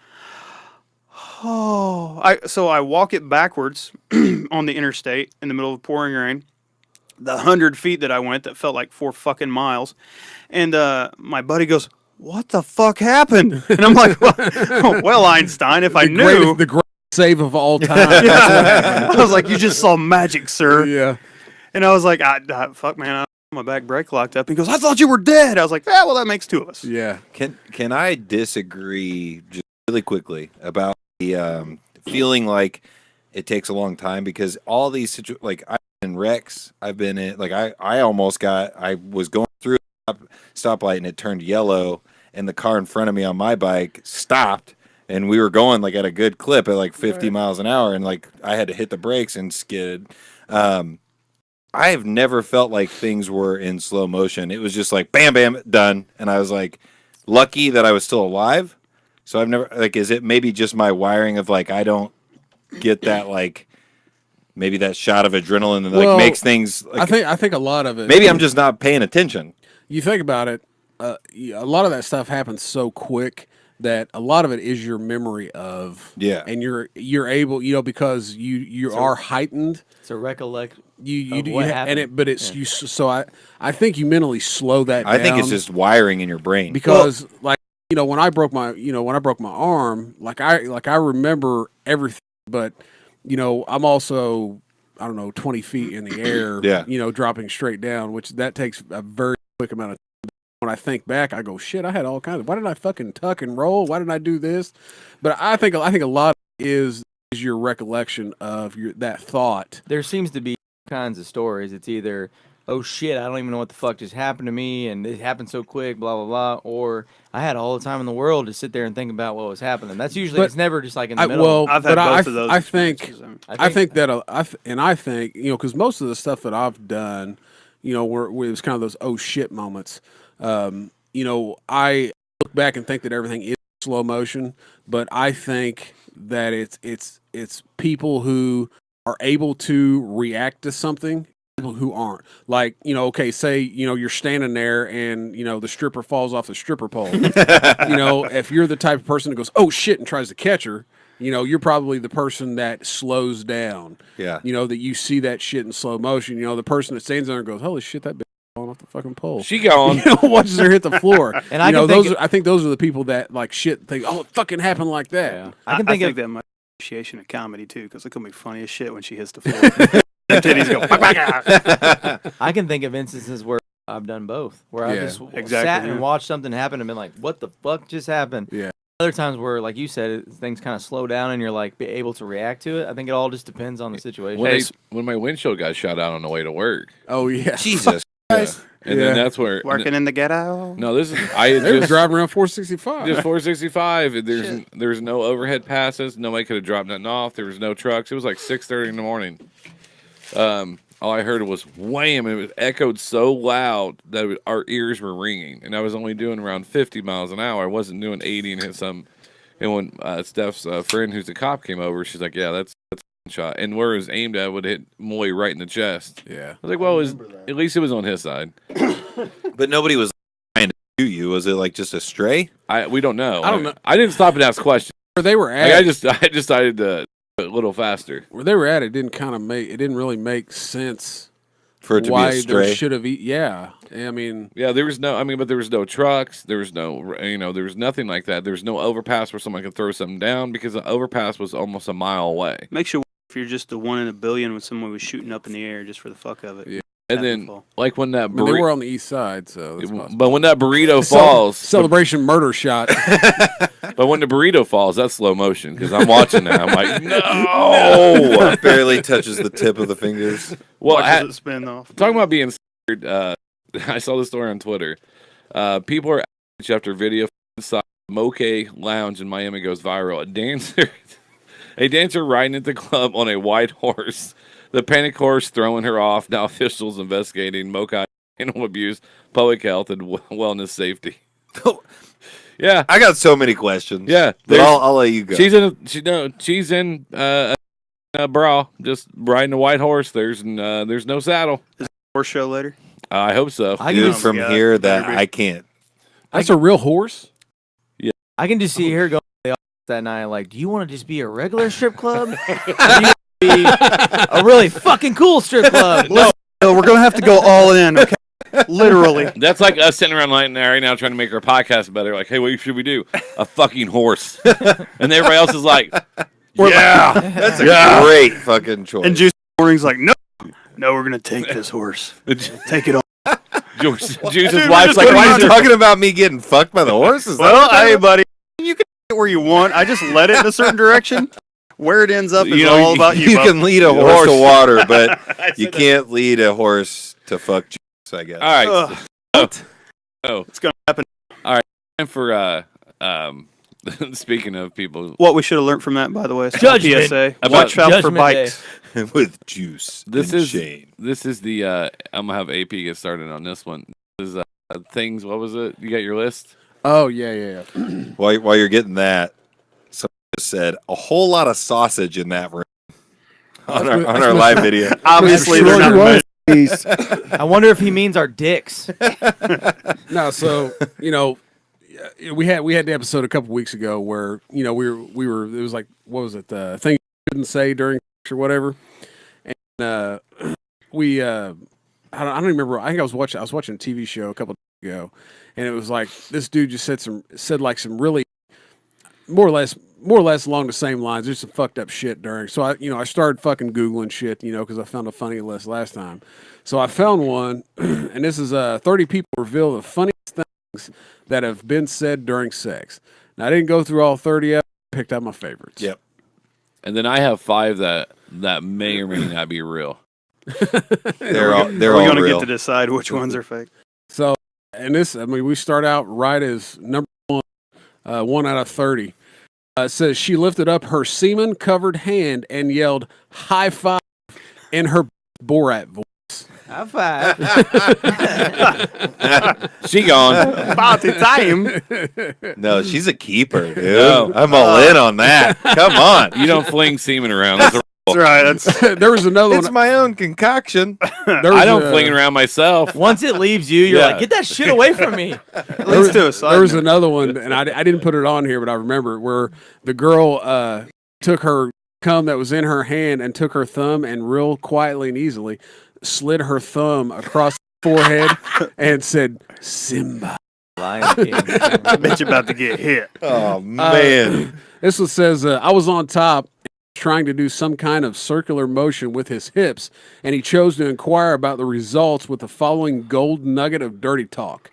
oh. So I walk it backwards on the interstate in the middle of pouring rain. The 100 feet that I went, that felt like 4 fucking miles, and my buddy goes, what the fuck happened? And I'm like, well Einstein, if I knew. The greatest save of all time. I was like, you just saw magic, sir. Yeah. And I was like, fuck, man, my back brake locked up. He goes, I thought you were dead. I was like, well, that makes 2 of us. Yeah. Can I disagree just really quickly about the feeling like it takes a long time, because all these like I've been in wrecks, I've been in like I was going through a stoplight and it turned yellow, and the car in front of me on my bike stopped, and we were going like at a good clip at like 50 miles an hour, and like I had to hit the brakes and skid. I've never felt like things were in slow motion. It was just like bam, bam, done, and I was like lucky that I was still alive. So I've never like, is it maybe just my wiring of like I don't get that, like maybe that shot of adrenaline that like makes things like, I think a lot of it, maybe I'm just not paying attention. You think about it, a lot of that stuff happens so quick that a lot of it is your memory of, and you're able, because you are heightened. It's a recollect. You do, but it's you. So I think you mentally slow that down. I think it's just wiring in your brain, because when I broke my arm, like I remember everything, but I'm also, I don't know, 20 feet in the air, dropping straight down, which that takes a very quick amount of time. When I think back, I go, shit, I had all kinds of, why did I fucking tuck and roll? Why didn't I do this? But I think a lot of it is your recollection of that thought. There seems to be kinds of stories. It's either, oh shit, I don't even know what the fuck just happened to me, and it happened so quick, blah blah blah, or I had all the time in the world to sit there and think about what was happening. That's usually, it's never just like in the middle. Well, I've had both of those. I think because most of the stuff that I've done, where it was kind of those oh shit moments. I look back and think that everything is slow motion, but I think that it's people who are able to react to something, people who aren't. Like, okay, say, you're standing there and, the stripper falls off the stripper pole. If you're the type of person that goes, oh shit, and tries to catch her, you're probably the person that slows down. Yeah. That you see that shit in slow motion. The person that stands there and goes, holy shit, that bitch falling off the fucking pole. She gone. Watches her hit the floor. And I think those are the people that like shit think, oh, it fucking happened like that. Yeah. I think that might be appreciation of comedy too, because it could be funny as shit when she hits the floor. The titties go. I can think of instances where I've done both, where I've just Exactly, sat and watched something happen and been like, what the fuck just happened? Yeah. Other times where, like you said, things kind of slow down and you're like be able to react to it. I think it all just depends on the situation. When my windshield got shot out on the way to work. Oh yeah. Jesus. And then that's where Working in the ghetto. No, this is I had They were just driving around 465. just 465. There's no overhead passes. Nobody could have dropped nothing off. There was no trucks. It was like 6:30 in the morning. All I heard was wham, and it was echoed so loud that our ears were ringing. And I was only doing around 50 miles an hour. I wasn't doing 80 and hit some. And when Steph's friend, who's a cop, came over, she's like, "Yeah, that's a shot." And where it was aimed at would hit Moy right in the chest. Yeah. I was like, "Well, at least it was on his side." But nobody was trying to shoot you. Was it like just a stray? We don't know. I don't know. I didn't stop and ask questions. Where they were at, I decided to go a little faster. where they were at, it didn't really make sense For it to why be a there stray? should have. Yeah. I mean, Yeah, there was no. I mean, but there was no trucks. There was no. There was nothing like that. There was no overpass where someone could throw something down because the overpass was almost a mile away. Makes you wonder if you're just the 1 in a billion when someone was shooting up in the air just for the fuck of it. Yeah. And then, like when that, I mean, they were on the east side, so that's possible. but when that burrito falls, Celebration murder shot. but when the burrito falls, that's slow motion because I'm watching that. I'm like, no. Barely touches the tip of the fingers. Well, Watches it spin off. talking about being scared, I saw the story on Twitter. People are after video inside Moke Lounge in Miami goes viral. A dancer riding at the club on a white horse. The panic horse throwing her off. Now officials investigating Mokai animal abuse, public health, and wellness safety. Yeah, I got so many questions. yeah. But I'll let you go. She's in a bra, just riding a white horse. There's no saddle. Horse show later. I hope so. I can Dude, just, from God. here that I can't. That's a real horse? I can just see her going that night. Like, do you want to just be a regular strip club? Or do you want to be a really fucking cool strip club? No, So we're gonna have to go all in. Okay, literally. that's like us sitting around right now trying to make our podcast better. Like, hey, what should we do? A fucking horse. And everybody else is like, yeah, That's a great fucking choice. And Juice Morning's like, no, we're gonna take this horse. Take it on. Juice's Dude, wife's like, What why are is you there talking about me getting fucked by the horses? Well, hey, buddy, you can get it where you want. I just led it in a certain direction. Where it ends up is all about you. You bub. can lead a horse to water, but you can't lead a horse to fuck juice, I guess. All right. Ugh, Oh, it's gonna happen. time for speaking of people, What we should have learned from that, by the way, is Judgment. PSA. About Watch out for Judgment bikes. With juice This and is- Shane. this is the I'm gonna have AP get started on this one. This is things. What was it? You got your list? Oh, yeah. While you're getting that, someone just said a whole lot of sausage in that room on our live video. Obviously, they're Sure not was. Peace. I wonder if he means our dicks. No, so we had the episode a couple weeks ago where we were it was like, what was it, the thing you shouldn't say during or whatever, and we I don't remember. I think I was watching a TV show a couple days ago, and it was like this dude just said like some really more or less along the same lines. There's some fucked up shit during. So I started fucking Googling shit, because I found a funny list last time. So I found one, and this is 30 people reveal the funniest things that have been said during sex. Now I didn't go through all 30 of them. I picked out my favorites. Yep. And then I have 5 that may or may not be real. They're all We're real. gonna get to decide which ones are fake. So, and this, we start out right as number 1, 1 out of 30. It says she lifted up her semen-covered hand and yelled "high five" in her Borat voice. High five. She gone. About the time. No, she's a keeper, dude. No. I'm all in on that. Come on. You don't fling semen around. That's a That's right. That's There was another It's one. my own concoction. There was I don't a- fling it around myself. Once it leaves you, you're Yeah. like, get that shit away from me. leads to a side. There was note. another one, and I didn't put it on here, but I remember where the girl took her cum that was in her hand and took her thumb and real quietly and easily slid her thumb across the forehead and said, "Simba." Lion King. I bet you about to get hit. Oh, man. This one says, I was on top trying to do some kind of circular motion with his hips, and he chose to inquire about the results with the following gold nugget of dirty talk.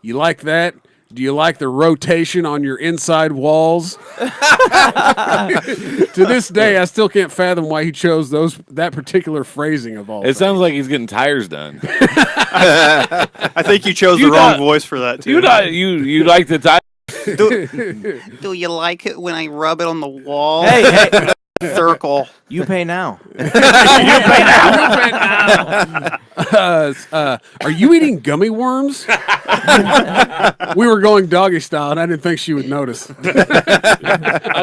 You like that? Do you like the rotation on your inside walls? To this day, I still can't fathom why he chose that particular phrasing of all. It sounds like he's getting tires done. I think you chose You the wrong got- voice for that too. You like the tires? Do you like it when I rub it on the wall? Hey, Circle. you pay now. Are you eating gummy worms? We were going doggy style, and I didn't think she would notice. I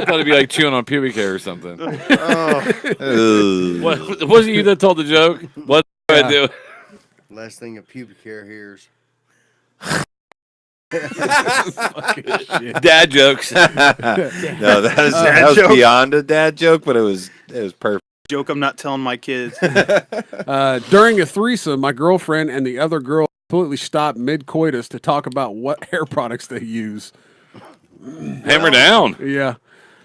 thought it'd be like chewing on pubic hair or something. Ugh. What was it you that told the joke? What do I do? Last thing a pubic hair hears. Dad jokes. No, that was joke. beyond a dad joke, but it was perfect. Joke I'm not telling my kids. During a threesome, my girlfriend and the other girl completely stopped mid-coitus to talk about what hair products they use. Hammer down. Yeah.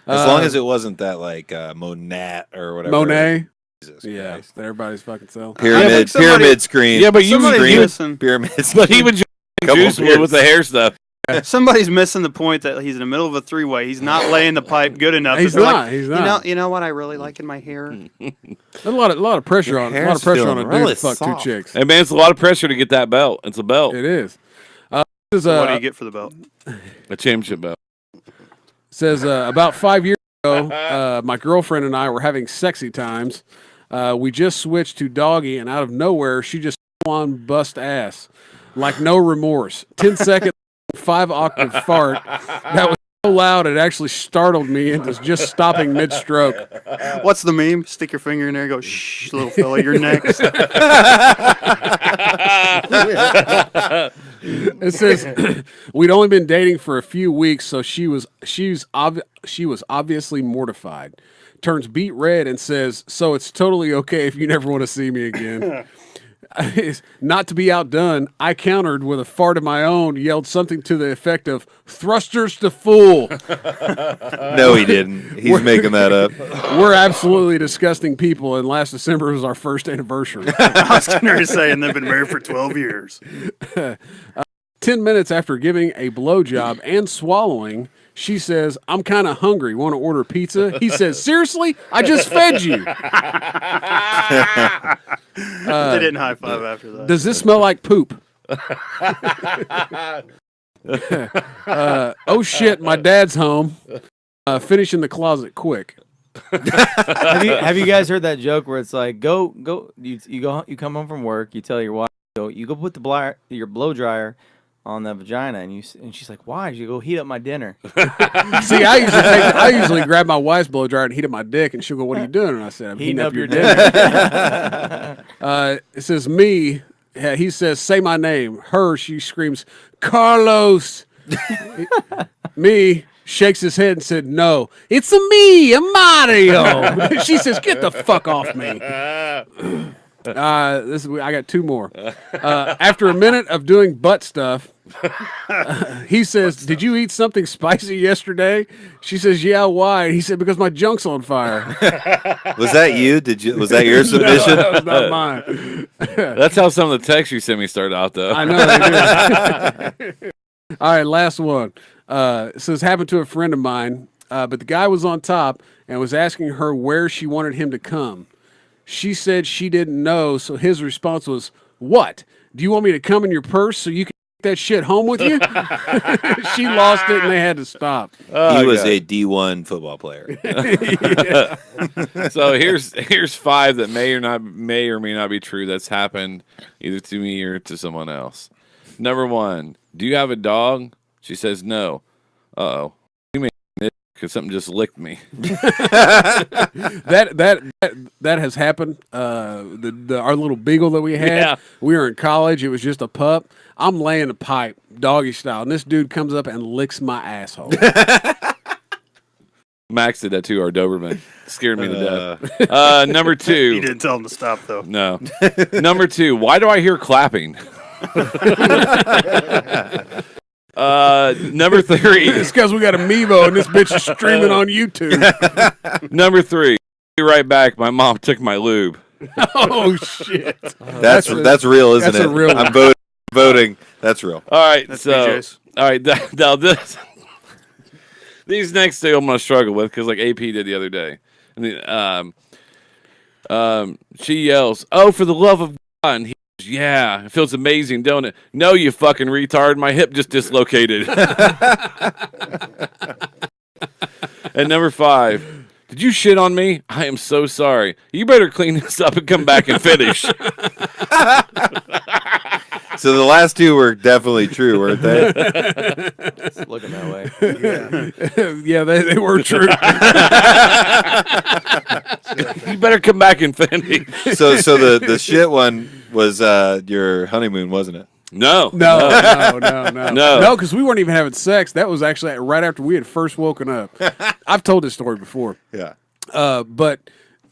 As long as it wasn't that like Monat or whatever. Monet. Jesus Yeah, Christ. everybody's fucking self. Pyramid, somebody- pyramid screen. Yeah, but you Somebody's scream. missing, pyramid. But he would Couple juice beers. with the hair stuff. somebody's missing the point that he's in the middle of a three-way. He's not laying the pipe good enough. He's to be not. like, He's not. You know what I really like in my hair? There's a lot of pressure on. A lot hair's of pressure on a feeling dude really to fuck soft. 2 chicks. Hey man, it's a lot of pressure to get that belt. It's a belt, It is. This is, What do you get for the belt? a championship belt. says about 5 years ago, my girlfriend and I were having sexy times. We just switched to doggy, and out of nowhere, she just full on bust ass, like no remorse. 10 seconds, 5-octave fart that was so loud it actually startled me into just stopping mid-stroke. What's the meme? Stick your finger in there and go, shh, little fella, you're next. It says we'd only been dating for a few weeks, so she was obviously mortified. Turns beet red and says, "So it's totally okay if you never want to see me again." Not to be outdone, I countered with a fart of my own, yelled something to the effect of "thrusters to fool." No, he didn't. He's making that up. We're absolutely disgusting people, and last December was our first anniversary. I was going to say, and they've been married for 12 years. 10 minutes after giving a blowjob and swallowing, she says, "I'm kind of hungry. Want to order pizza?" He says, "Seriously? I just fed you." They didn't high five after that. Does this smell like poop? Oh shit, my dad's home. Finish in the closet quick. Have you guys heard that joke where it's like, you come home from work, you tell your wife, you go put your blow dryer on the vagina, and she's like, "Why?" You go, "Heat up my dinner." See, I usually grab my wife's blow dryer and heat up my dick, and she'll go, "What are you doing?" And I said, "I'm heating up your dinner." It says me. He says, "Say my name." Her, she screams, "Carlos." Me shakes his head and said, "No, it's a Mario." She says, "Get the fuck off me." I got two more. After a minute of doing butt stuff, he says, "Did you eat something spicy yesterday?" She says, "Yeah, why?" He said, "Because my junk's on fire." Was that you? Was that your submission? That was not mine. That's how some of the texts you sent me started out, though. I know they do. All right, last one. It says, happened to a friend of mine, but the guy was on top and was asking her where she wanted him to come. She said she didn't know, so his response was, "What? Do you want me to come in your purse so you can take that shit home with you?" She lost it and they had to stop. He was a D1 football player. So here's 5 that may or may not be true. That's happened either to me or to someone else. Number 1, do you have a dog? She says no. Uh-oh. You mean this because something just licked me. That has happened. Our little beagle that we had, we were in college. It was just a pup. I'm laying a pipe, doggy style, and this dude comes up and licks my asshole. Max did that too, our Doberman. Scared me to death. Number 2. He didn't tell him to stop, though. No. Number 2, why do I hear clapping? Number 3. It's because we got a Mevo and this bitch is streaming on YouTube. Number 3, be right back. My mom took my lube. Oh shit! That's real, isn't that's it? A real one. I'm voting. That's real. All right, That's so BJ's. all right. Now these next 2 I'm gonna struggle with because like AP did the other day. And she yells, "Oh, for the love of God!" And he goes, "Yeah, it feels amazing, don't it?" "No, you fucking retard. My hip just dislocated." And number 5, did you shit on me? I am so sorry. You better clean this up and come back and finish. So the last 2 were definitely true, weren't they? It's looking that way. Yeah, they were true. You better come back and finish. So the shit one was your honeymoon, wasn't it? No. No, because we weren't even having sex. That was actually right after we had first woken up. I've told this story before. Yeah. But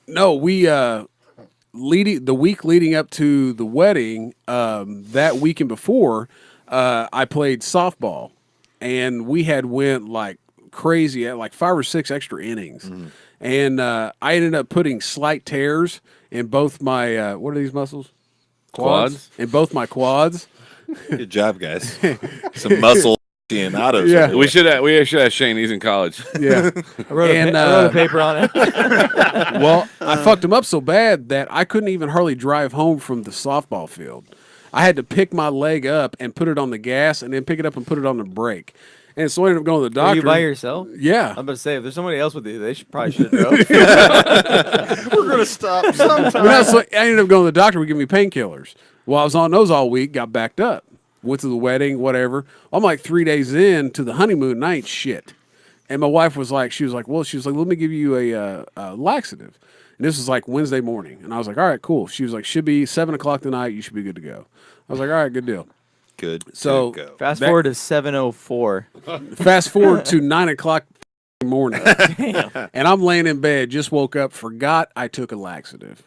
no, we the week leading up to the wedding, that weekend before, I played softball, and we had went like crazy at like 5 or 6 extra innings, and I ended up putting slight tears in both my what are these muscles? Quads? In both my quads. Good job, guys. Some muscle and autos. Yeah. We should have Shane. He's in college. Yeah. I wrote a paper on it. Well, I fucked him up so bad that I couldn't even hardly drive home from the softball field. I had to pick my leg up and put it on the gas and then pick it up and put it on the brake. And so I ended up going to the doctor. Were you by yourself? Yeah. I'm about to say, if there's somebody else with you, they probably should go. We're going to stop sometime. So I ended up going to the doctor. Would give me painkillers. Well, I was on those all week, got backed up. went to the wedding, whatever. I'm like 3 days in to the honeymoon, and I ain't shit. And my wife was like, let me give you a laxative. And this was like Wednesday morning. And I was like, all right, cool. She was like, should be 7 o'clock tonight. You should be good to go. I was like, all right, good deal. Good. So to go. Fast forward to 7:04. Fast forward to 9 o'clock morning. And I'm laying in bed, just woke up, forgot I took a laxative.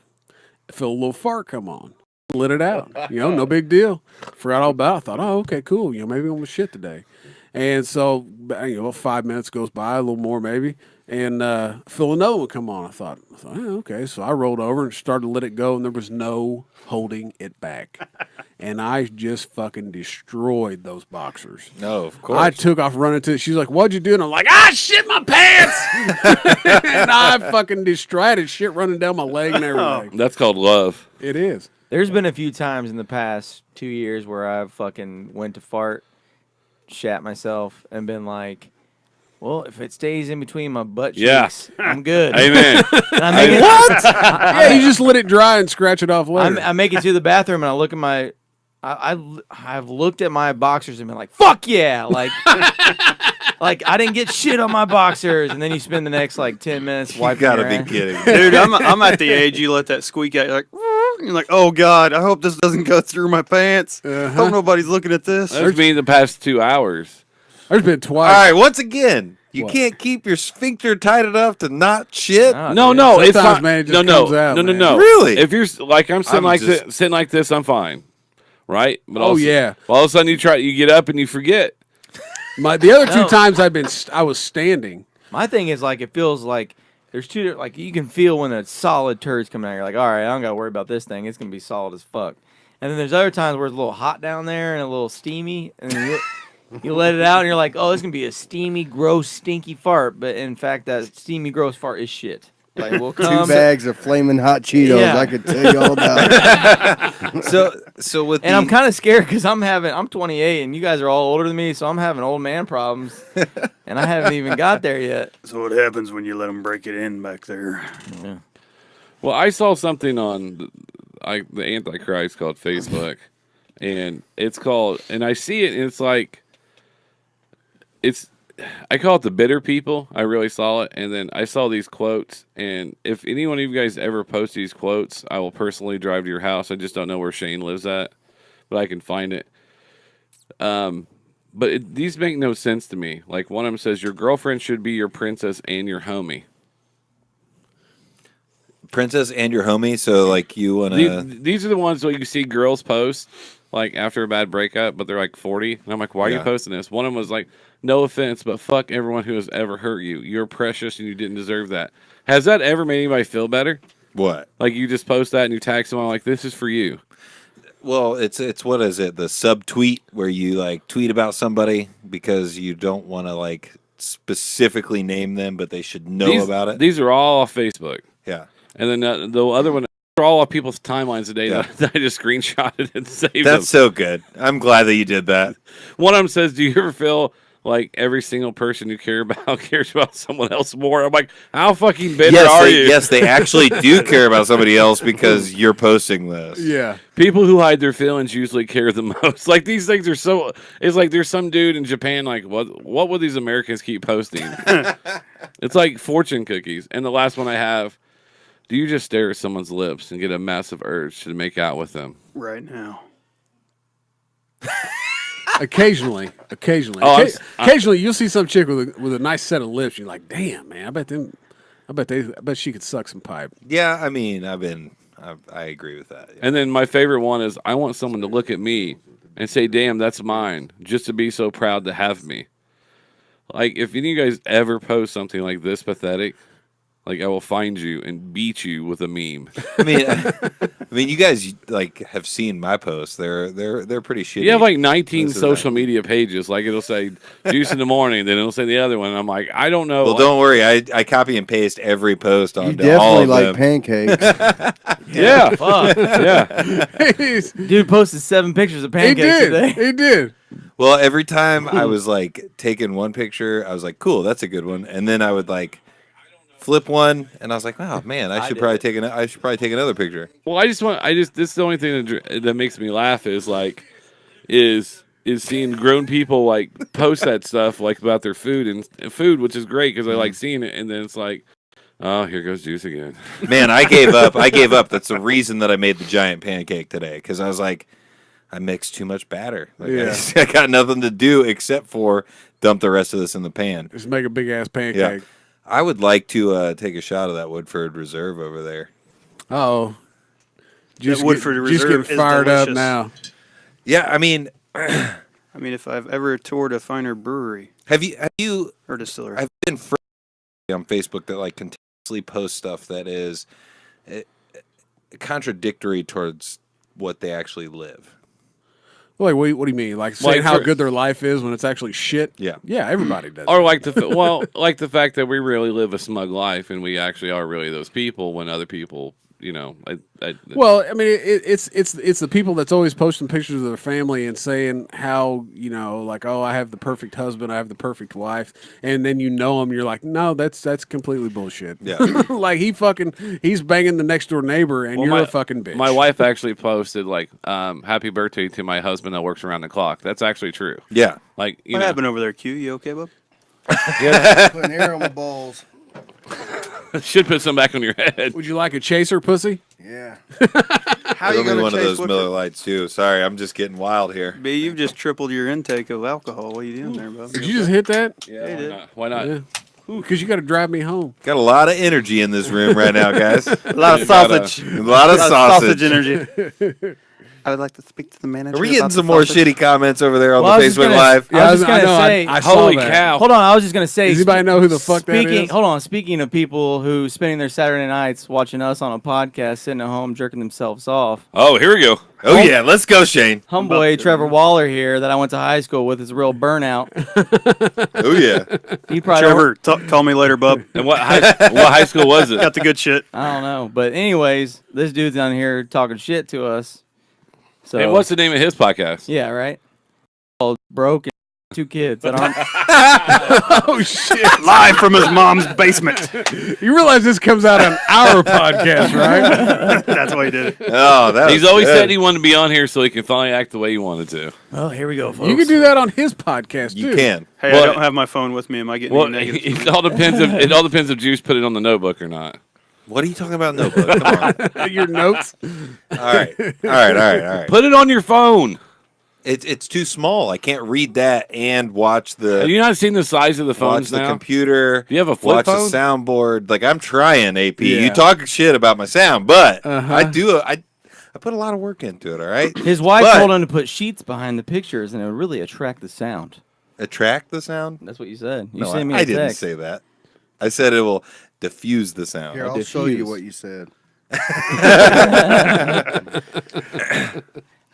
I feel a little fart come on. Let it out. No big deal. Forgot all about it. I thought, oh, okay, cool. Maybe I'm going to shit today. And so, 5 minutes goes by, a little more maybe, and feel another one come on. I thought, okay. So I rolled over and started to let it go, and there was no holding it back. And I just fucking destroyed those boxers. No, of course. I took off running to it. She's like, what'd you do? And I'm like, shit my pants. And I fucking destroyed shit running down my leg and everything. That's called love. It is. There's been a few times in the past 2 years where I've fucking went to fart, shat myself, and been like, well, if it stays in between my butt cheeks, I'm good. Amen. And I make What? Yeah, you just let it dry and scratch it off later. I make it to the bathroom and I look at my, I've looked at my boxers and been like, fuck yeah, like I didn't get shit on my boxers, and then you spend the next 10 minutes You wiping. gotta your be ass. kidding. Dude, I'm at the age you let that squeak out. You're like, oh God, I hope this doesn't go through my pants. Hope nobody's looking at this. That's me the past 2 hours. There's been All twice. right, once again, you What? can't keep your sphincter tight enough to not shit. Oh, No, dude. no, it's Sometimes, not. man, it just no, comes out, man. no. Really? If you're like I'm sitting I'm sitting like this, I'm fine, right? But Oh, also, yeah. All of a sudden, you get up and you forget. The other two No. times I was standing. My thing is it feels like there's two you can feel when a solid turd's coming out. You're like, all right, I don't gotta worry about this thing. It's gonna be solid as fuck. And then there's other times where it's a little hot down there and a little steamy, and then you let it out and you're like, oh, it's gonna be a steamy, gross, stinky fart. But in fact, that steamy, gross fart is shit. Like we'll 2 come. bags of flaming hot Cheetos. Yeah. I could tell you all about it. So with And I'm kind of scared because I'm 28 and you guys are all older than me, so I'm having old man problems, and I haven't even got there yet. So what happens when you let them break it in back there? Yeah. Well, I saw something on the Antichrist called Facebook, and it's called, and I see it, and it's like, I call it the bitter people. I really saw it, and then I saw these quotes, and if any one of you guys ever post these quotes, I will personally drive to your house. I just don't know where Shane lives at, but I can find it. But these make no sense to me. Like one of them says, your girlfriend should be your princess and your homie. princess and your homie. So like you wanna. These are the ones that you see girls post like after a bad breakup, but they're like 40, and I'm like, why are you posting this? One of them was like, no offense, but fuck everyone who has ever hurt you. You're precious and you didn't deserve that. Has that ever made anybody feel better? What? Like you just post that and you tag someone like, this is for you. Well, it's what is it? The subtweet where you like tweet about somebody because you don't want to like specifically name them, but they should know about it. These are all off Facebook. Yeah. And then the other one, they're all off people's timelines today Yeah. that I just screenshotted and saved them. That's so good. I'm glad that you did that. One of them says, do you ever feel like every single person you care about cares about someone else more? I'm like, how fucking bitter are you? Yes, they actually do care about somebody else because you're posting this. Yeah. People who hide their feelings usually care the most. Like these things are so. It's like there's some dude in Japan. Like what would these Americans keep posting? It's like fortune cookies. And the last one I have. Do you just stare at someone's lips and get a massive urge to make out with them? Right now. Occasionally. Oh, Occasionally, you'll see some chick with a nice set of lips. You're like, damn, man. I bet she could suck some pipe. Yeah, I mean, I agree with that. Yeah. And then my favorite one is I want someone to look at me and say, damn, that's mine, just to be so proud to have me. Like, if any of you guys ever post something like this pathetic, like I will find you and beat you with a meme. I mean, you guys like have seen my posts. They're pretty shitty. You have like 19 This is social media pages. Like it'll say juice in the morning, then it'll say the other one. And I'm like, I don't know. Well, like, don't worry. I copy and paste every post You onto all definitely of like them. pancakes. Yeah, Fuck. yeah. Dude posted 7 pictures of pancakes today. He did. Well, every time I was like taking one picture, I was like, cool, that's a good one. And then I would like flip one, and I was like, oh man, I should probably take another picture. Well, this is the only thing that makes me laugh is is seeing grown people like post that stuff like about their food and food, which is great because I like seeing it. And then it's like, oh, here goes Juice again. Man, I gave up. That's the reason that I made the giant pancake today, because I was like, I mixed too much batter. Like, I got nothing to do except for dump the rest of this in the pan. Just make a big ass pancake. Yeah. I would like to take a shot of that Woodford Reserve over there. Oh, just Woodford Reserve getting is fired up delicious. now. Yeah, I mean, if I've ever toured a finer brewery have you? or distillery, I've been friends on Facebook that like continuously post stuff that is contradictory towards what they actually live. Like, what do you mean? Like saying Like how for- good their life is when it's actually shit? Yeah. Yeah, everybody does. Or like like the fact that we really live a smug life and we actually are really those people when other people, Well, I mean, it's the people that's always posting pictures of their family and saying how, like, oh, I have the perfect husband, I have the perfect wife, and then them, you're like, no, that's completely bullshit. Yeah. Like he's banging the next door neighbor, and you're a fucking bitch. My wife actually posted like, "Happy birthday to my husband that works around the clock." That's actually true. Yeah. Like, what happened over there, Q? You okay, bub? Putting hair on my balls. should put some back on your head. Would you like a chaser, pussy? Yeah. How are you Throw going me to one of chase those Woodford? Miller Lights too. Sorry, I'm just getting wild here. B, you've just tripled your intake of alcohol. What are you doing there, bub? Did you just hit that? Yeah, why not? Yeah. Because you got to drive me home. Got a lot of energy in this room right now, guys. A lot of sausage. A lot of sausage. energy. I would like to speak to the manager. Are we about getting the some more sausage. shitty comments over there on Well, I the was just Facebook gonna- Live? I was just I gonna know, say, I saw holy that. cow. Hold on, I was just gonna say. Does anybody know who the fuck that speaking, is? Hold on. Speaking of people who spending their Saturday nights watching us on a podcast, sitting at home jerking themselves off, Oh, here we go. Oh yeah, let's go, Shane. homeboy Trevor Waller here that I went to high school with is a real burnout. Oh yeah. He probably Trevor, call me later, bub. And what high school was it? Got the good shit. I don't know, but anyways, this dude's down here talking shit to us. So And what's the name of his podcast? yeah, right? Called Broke and 2 kids that aren't. Oh, shit. Live from his mom's basement. You realize this comes out on our podcast, right? That's why he did it. Oh, that He's was always good. said he wanted to be on here so he can finally act the way he wanted to. Oh, here we go, folks. You can do that on his podcast, too. You can. Hey, Well, I don't have my phone with me. Am I getting Well, any negatives? it all depends if Juice put it on the notebook or not. What are you talking about, notebook? Come on. Your notes. All right. Put it on your phone. It's too small. I can't read that and watch the Have you not seen the size of the watch phones the now? computer. Do you have a flip watch phone? the soundboard. Like I'm trying, AP. Yeah. You talk shit about my sound, but Uh-huh. I put a lot of work into it. All right. His wife But- told him to put sheets behind the pictures, and it would really attract the sound. Attract the sound. That's what you said. You No, sent me a I didn't text. say that. I said it will diffuse the sound. Here, I'll show you what you said.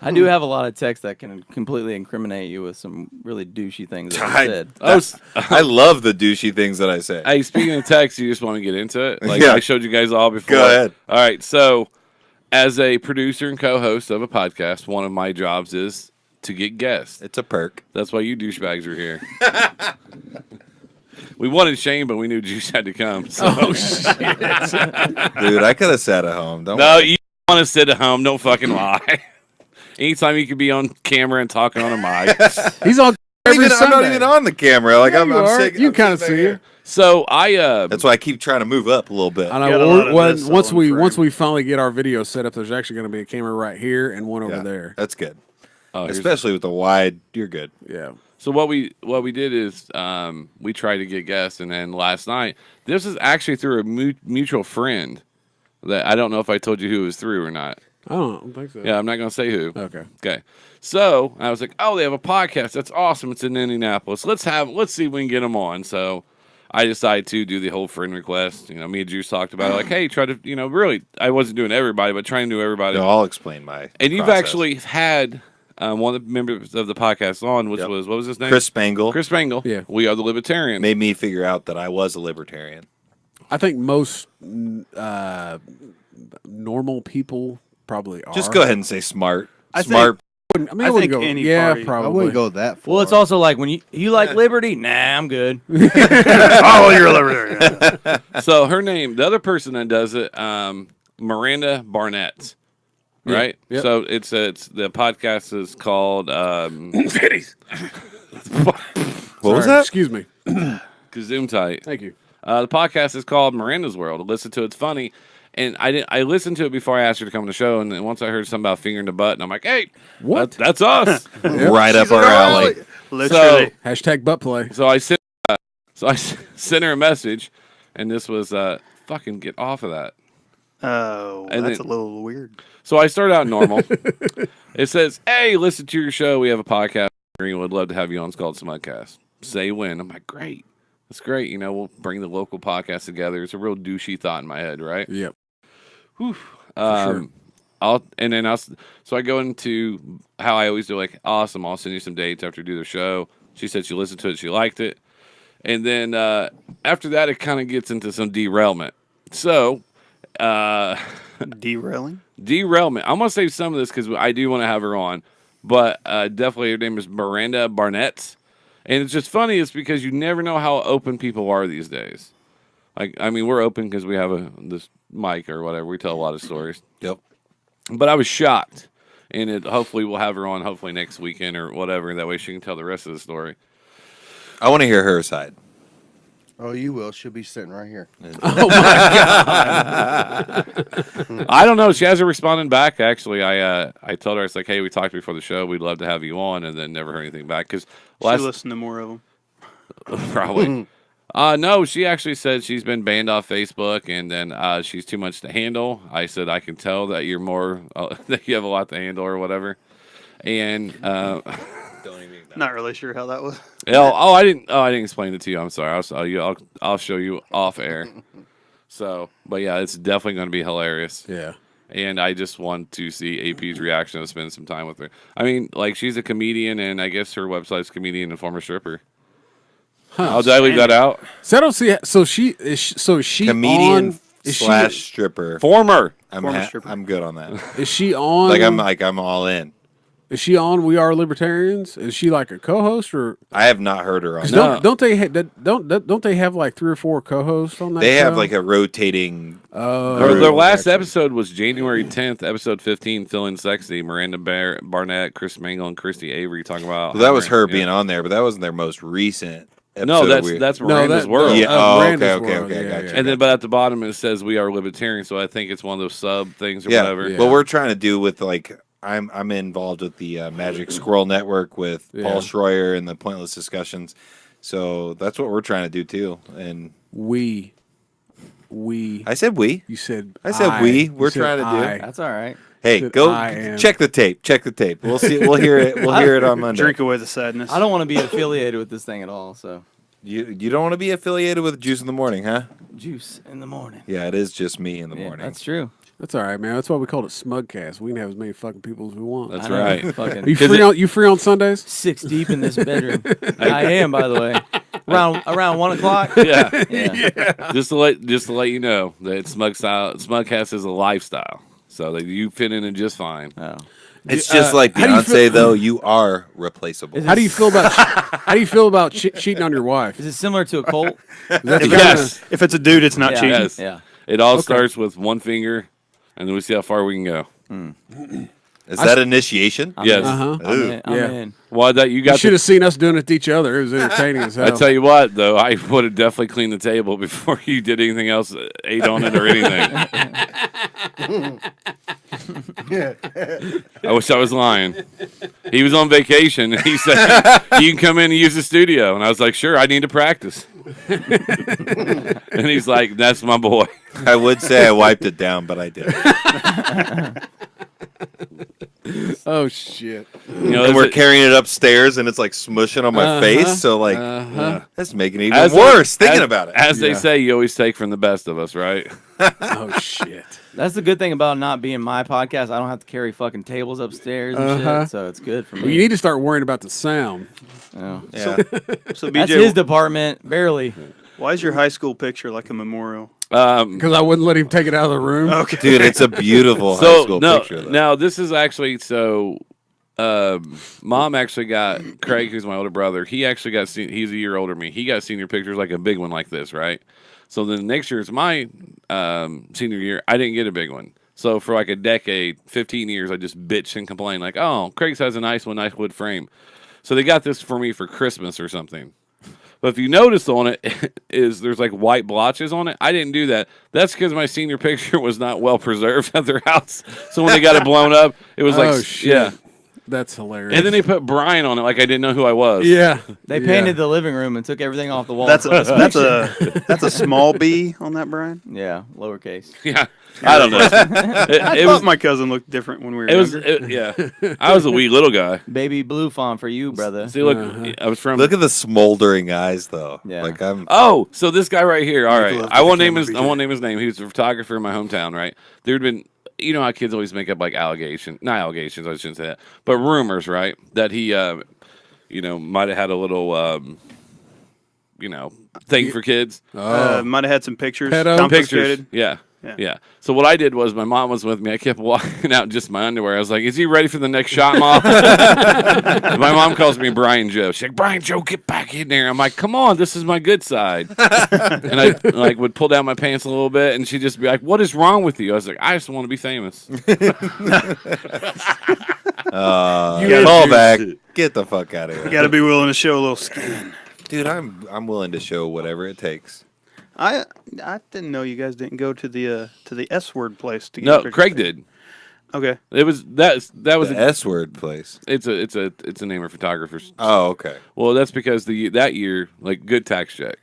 I do have a lot of texts that can completely incriminate you with some really douchey things that I- you said. I love the douchey things that I say. Hey, speaking of text, you just want to get into it? Like Yeah. I showed you guys all before. Go ahead. All right. So, as a producer and co-host of a podcast, one of my jobs is to get guests. It's a perk. That's why you douchebags are here. We wanted Shane, but we knew Juice had to come. So. Oh, shit. Dude, I could have sat at home. Don't No, worry. you want to sit at home. Don't fucking lie. Anytime you could be on camera and talking on a mic. He's on every I'm not Sunday. even on the camera. Like Yeah, I'm you are. sick. You I'm kind of sitting see there. it. So I That's why I keep trying to move up a little bit. I Got a know. lot of this Once all in we frame. finally get our video set up, there's actually going to be a camera right here and one over Yeah, there. That's good. oh, here's- Especially with the wide, you're good. Yeah. So what we did is we tried to get guests, and then last night this is actually through a mutual friend that I don't know if I told you who it was through or not. I don't think so. Yeah, I'm not gonna say who. Okay. Okay. So I was like, oh, they have a podcast. That's awesome. It's in Indianapolis. Let's see if we can get them on. So I decided to do the whole friend request. You know, me and Juice talked about it. Like, hey, try to, really, I wasn't doing everybody, but trying to do everybody. No, I'll explain my. And you've process. actually had one of the members of the podcast on, which Yep. was, what was his name? Chris Spangle Chris Spangle. Yeah. We are the Libertarians. made me figure out that I was a libertarian. I think most normal people probably are. Just go ahead and say smart. I Smart. I mean, I I wouldn't think go. any Yeah, party- I probably. wouldn't go that far. Well, it's also like when you like liberty. Nah, I'm good. Oh, you're a libertarian. So her name, the other person that does it, Miranda Barnett. right? Yep. So it's the podcast is called What was Sorry, that? Excuse me. Zoom tight. Thank you. The podcast is called Miranda's World. Listen to it. It's funny. And I listened to it before I asked her to come on the show, and then once I heard something about fingering the butt, and I'm like, hey, What? That's us. Right up our alley. Literally. Hashtag butt play. So I sent her a message, and this was fucking get off of that. Oh, And that's then- a little weird. So I started out normal. It says, hey, listen to your show. We have a podcast. We would love to have you on. It's called Smugcast. Say when. I'm like, great. That's great. You know, we'll bring the local podcast together. It's a real douchey thought in my head, right? Yep. Whew. sure. So I go into how I always do, like, awesome, I'll send you some dates after you do the show. She said she listened to it, she liked it. And then after that, it kind of gets into some derailment. So, Derailing? derailment. I'm going to save some of this because I do want to have her on. But definitely her name is Miranda Barnett. And it's just funny, it's because you never know how open people are these days. Like, I mean, we're open because we have this mic or whatever. We tell a lot of stories. Yep. But I was shocked. And hopefully we'll have her on hopefully next weekend or whatever. That way she can tell the rest of the story. I want to hear her side. Oh, you will. She'll be sitting right here. I don't know. She hasn't responded back, actually. I told her, it's like, hey, we talked before the show. We'd love to have you on. And then never heard anything back. Because Should listen to more of them. probably. No, she actually said she's been banned off Facebook, and then she's too much to handle. I said I can tell that you're more that you have a lot to handle or whatever. And Not really sure how that was. I didn't explain it to you. I'm sorry. I'll show you off air. So, but yeah, it's definitely going to be hilarious. Yeah. And I just want to see AP's reaction to spend some time with her. I mean, like, she's a comedian, and I guess her website's comedian and former stripper. Huh. Did I leave that out? So I don't see. So she is. She Comedian on, is slash She, stripper. Former. Former stripper. I'm good on that. is she on? I'm all in. Is she on? We Are Libertarians. Is she like a co-host or? I have not heard her on. No. Don't they don't they have like 3 or 4 co-hosts on that? They have show? like a rotating. Their last actually. episode was January 10th, episode 15, Feeling Sexy. Miranda Barnett, Chris Mangle, and Christy Avery talking about. Well, that was her yeah. being on there, but that wasn't their most recent. No, episode. that's Miranda's World. Yeah. Oh, Miranda's okay, World. okay, Yeah, gotcha. yeah. And then, but at the bottom it says we are libertarian, so I think it's one of those sub things or Yeah. whatever. Yeah. What we're trying to do with like I'm involved with the Magic Squirrel Network with Yeah. Paul Schroyer and the Pointless Discussions. So that's what we're trying to do too. And we. I said we. You said. I said we. We're You said trying to do. I. That's all right. Hey, Said go I am. check the tape. Check the tape. We'll see. We'll hear it. We'll hear it on Monday. Drink away the sadness. I don't want to be affiliated with this thing at all. So You don't want to be affiliated with Juice in the Morning, huh? juice in the morning. Yeah, it is just me in the Yeah, morning. that's true. That's all right, man. That's why we called it Smugcast. We can have as many fucking people as we want. That's I know, right. Fucking Are you free on? You free on Sundays? 6 deep in this bedroom. I am, by the way. Around 1 o'clock. Yeah. Yeah. Just to let you know that Smugcast is a lifestyle, so that you fit in it just fine. Oh. It's just like how do you Beyonce, feel- though. You are replaceable. Is How do you feel about? How do you feel about cheating on your wife? Is it similar to a cult? That's Yes. If it's a dude, it's not Yeah. cheating. Yes. Yeah. It all starts with one finger, and then we see how far we can go. Is that initiation? I'm Yes. in. Uh-huh. I'm in. I'm Yeah. in. Well, that you You got. should have seen us doing it to each other. It was entertaining as hell. I tell you what, though, I would have definitely cleaned the table before you did anything else, ate on it or anything. I wish I was lying. He was on vacation, and he said, "You can come in and use the studio." And I was like, "Sure, I need to practice." And he's like, "That's my boy." I would say I wiped it down, but I didn't. Oh shit! You know, And is we're it- carrying it upstairs, and it's like smushing on my face. So like, that's making it even as worse they- thinking as- about it. As they Yeah. say, you always take from the best of us, right? Oh shit! That's the good thing about not being my podcast. I don't have to carry fucking tables upstairs and shit, so it's good for me. Well, you need to start worrying about the sound. Oh. Yeah. So That's BJ, his department, barely. why is your high school picture like a memorial? Because I wouldn't let him take it out of the room. Okay. Dude, it's a beautiful high So school no, picture. Though. now this is actually so. Mom actually got Craig, who's my older brother. He actually got he's a year older than me. He got senior pictures, like a big one like this, right? So then next year is my senior year. I didn't get a big one. So for like a decade, 15 years, I just bitched and complained like, oh, Craig's has a nice wood frame. So they got this for me for Christmas or something. But if you notice on it, there's like white blotches on it. I didn't do that. That's because my senior picture was not well preserved at their house. So when they got it blown up, it was like, shit. yeah. That's hilarious. And then they put Brian on it like I didn't know who I was. Yeah. They painted the living room and took everything off the wall. That's a small B on that, Brian. yeah, lowercase. Yeah. I don't know. I thought my cousin looked different when we were younger. Yeah. I was a wee little guy. Baby blue font for you, brother. See, look, I was from. Look at the smoldering eyes, though. Yeah. Like I'm. Oh, so this guy right here. All right, love I won't the name camera, his. I BJ. won't name his name. He was a photographer in my hometown. Right. There'd been, you know, how kids always make up like not allegations. I shouldn't say that, but rumors, right? That he, you know, might have had a little, you know, thing for kids. Might have had some pictures Pedo? confiscated. Yeah. Yeah. Yeah. So what I did was my mom was with me. I kept walking out in just my underwear. I was like, "Is he ready for the next shot, Mom?" My mom calls me Brian Joe. She's like, "Brian Joe, get back in there." I'm like, "Come on, this is my good side." And I like would pull down my pants a little bit, and she'd just be like, "What is wrong with you?" I was like, "I just want to be famous." Call back. Get the fuck out of here. You got to be willing to show a little skin. Dude, I'm willing to show whatever it takes. I didn't know you guys didn't go to the S word place to get No, pictures Craig taken. did. Okay. It was that was The S word place. it's a name of photographers. Oh, okay. Well, that's because that year, like, good tax check.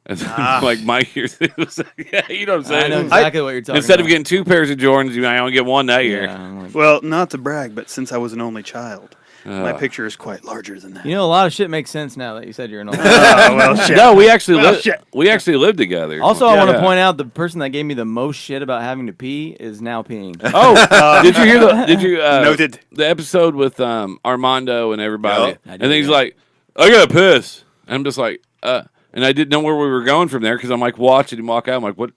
And like my years, it was, yeah, you know what I'm saying. I know exactly what you're talking Instead about. of getting 2 pairs of Jordans, I only get one that year. Yeah, I'm like, Well, not to brag, but since I was an only child, my picture is quite larger than that. you know, a lot of shit makes sense now that you said you're an old. Well, shit. No, we actually Well, lived. shit. We actually lived together. Also, I Yeah. want to point out the person that gave me the most shit about having to pee is now peeing. Oh, did you hear the? Did you Noted. the episode with Armando and everybody? Yep. I And did, then he's yeah. like, "I gotta piss," and I'm just like, and I didn't know where we were going from there because I'm like watching him walk out. I'm like, "What?"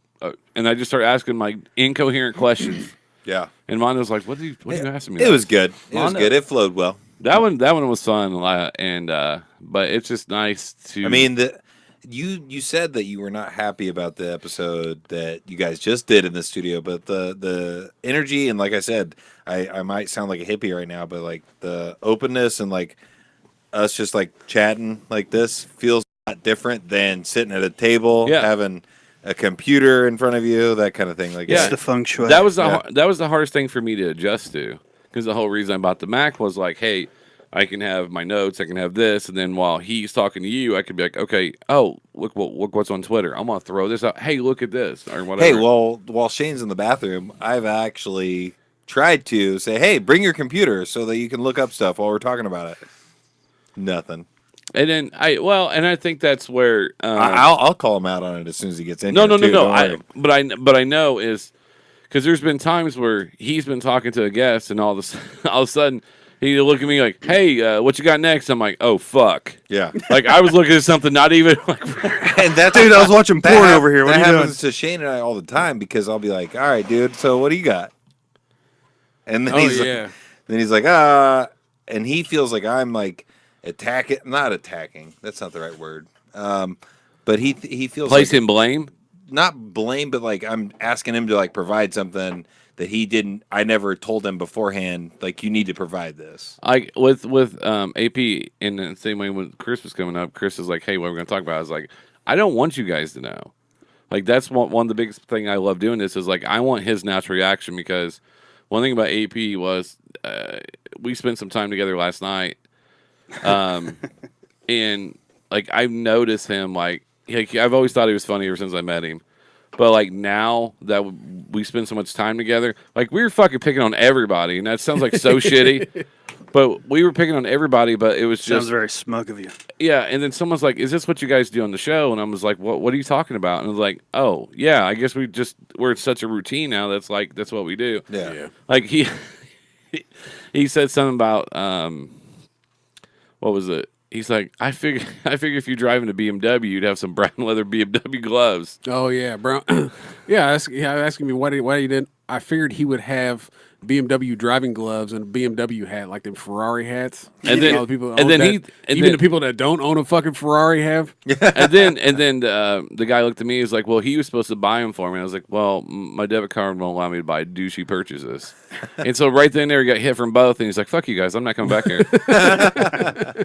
And I just started asking like incoherent questions. Yeah. And Mondo's like, "What are you asking me?" It about?" was good. It was Mondo- good. It flowed well. That one was fun, and but it's just nice to. I mean, you said that you were not happy about the episode that you guys just did in the studio, but the energy and like I said, I might sound like a hippie right now, but like the openness and like us just like chatting like this feels a lot different than sitting at a table Yeah. having a computer in front of you, that kind of thing. Like Yeah. It's the feng shui. that was the Yeah. that was the hardest thing for me to adjust to, because the whole reason I bought the Mac was like, hey, I can have my notes, I can have this, and then while he's talking to you, I could be like, okay, oh, look what's on Twitter. I'm gonna throw this out. Hey, look at this or whatever. Hey, well, while Shane's in the bathroom, I've actually tried to say, hey, bring your computer so that you can look up stuff while we're talking about it. Nothing. And then I think that's where I'll call him out on it as soon as he gets in. no, here, too, don't worry. But I know is because there's been times where he's been talking to a guest, and all of a sudden he look at me like, "Hey, what you got next?" I'm like, "Oh fuck!" Yeah. Like I was looking at something not even like. And that's Dude, I was watching porn over here. What that are you doing? happens to Shane and I all the time because I'll be like, all right, dude, so what do you got? And then he's like, and he feels like I'm like not attacking. That's not the right word. But he feels Placing blame. not blame, but like I'm asking him to like provide something that I never told him beforehand. Like, you need to provide this. I with AP in the same way when Chris was coming up. Chris is like, "Hey, what we're gonna talk about?" I was like, "I don't want you guys to know." Like that's one of the biggest thing I love doing this is like I want his natural reaction, because one thing about AP was we spent some time together last night, and like I've noticed him like I've always thought he was funny ever since I met him. But, like, now that we spend so much time together, like, we were fucking picking on everybody, and that sounds like so shitty. But we were picking on everybody, but it was just... Sounds very smug of you. Yeah, and then someone's like, is this what you guys do on the show? And I was like, what are you talking about? And I was like, oh, yeah, I guess we're such a routine now that's like, that's what we do. Yeah. Like, he said something about, what was it? He's like, I figure if you're driving a BMW, you'd have some brown leather BMW gloves. Oh yeah, bro. Asking me why you didn't I figured he would have BMW driving gloves and a BMW hat, like them Ferrari hats. And then- all the people and own then that- he- and even then- the people that don't own a fucking Ferrari have. and then the guy looked at me. He was like, "Well, he was supposed to buy them for me." I was like, "Well, my debit card won't allow me to buy douchey purchases." And so right then there, he got hit from both, and he's like, "Fuck you guys, I'm not coming back here."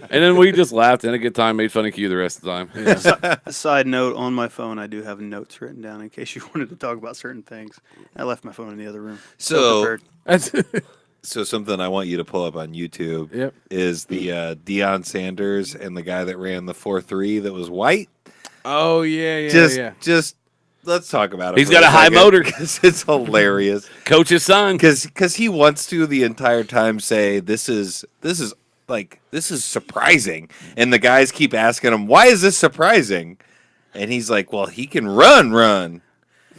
And then we just laughed and had a good time, made fun of Q the rest of the time. Yeah. Side note, on my phone, I do have notes written down in case you wanted to talk about certain things. I left my phone in the other room. So- prepared. That's So something I want you to pull up on YouTube Yep. is the Deion Sanders and the guy that ran the 4.3 that was white. oh yeah, Just let's talk about it. He's for got a high second, motor. 'cause it's hilarious. Coach's son. Because he wants to the entire time say this is surprising, and the guys keep asking him, why is this surprising? And he's like, well, he can run.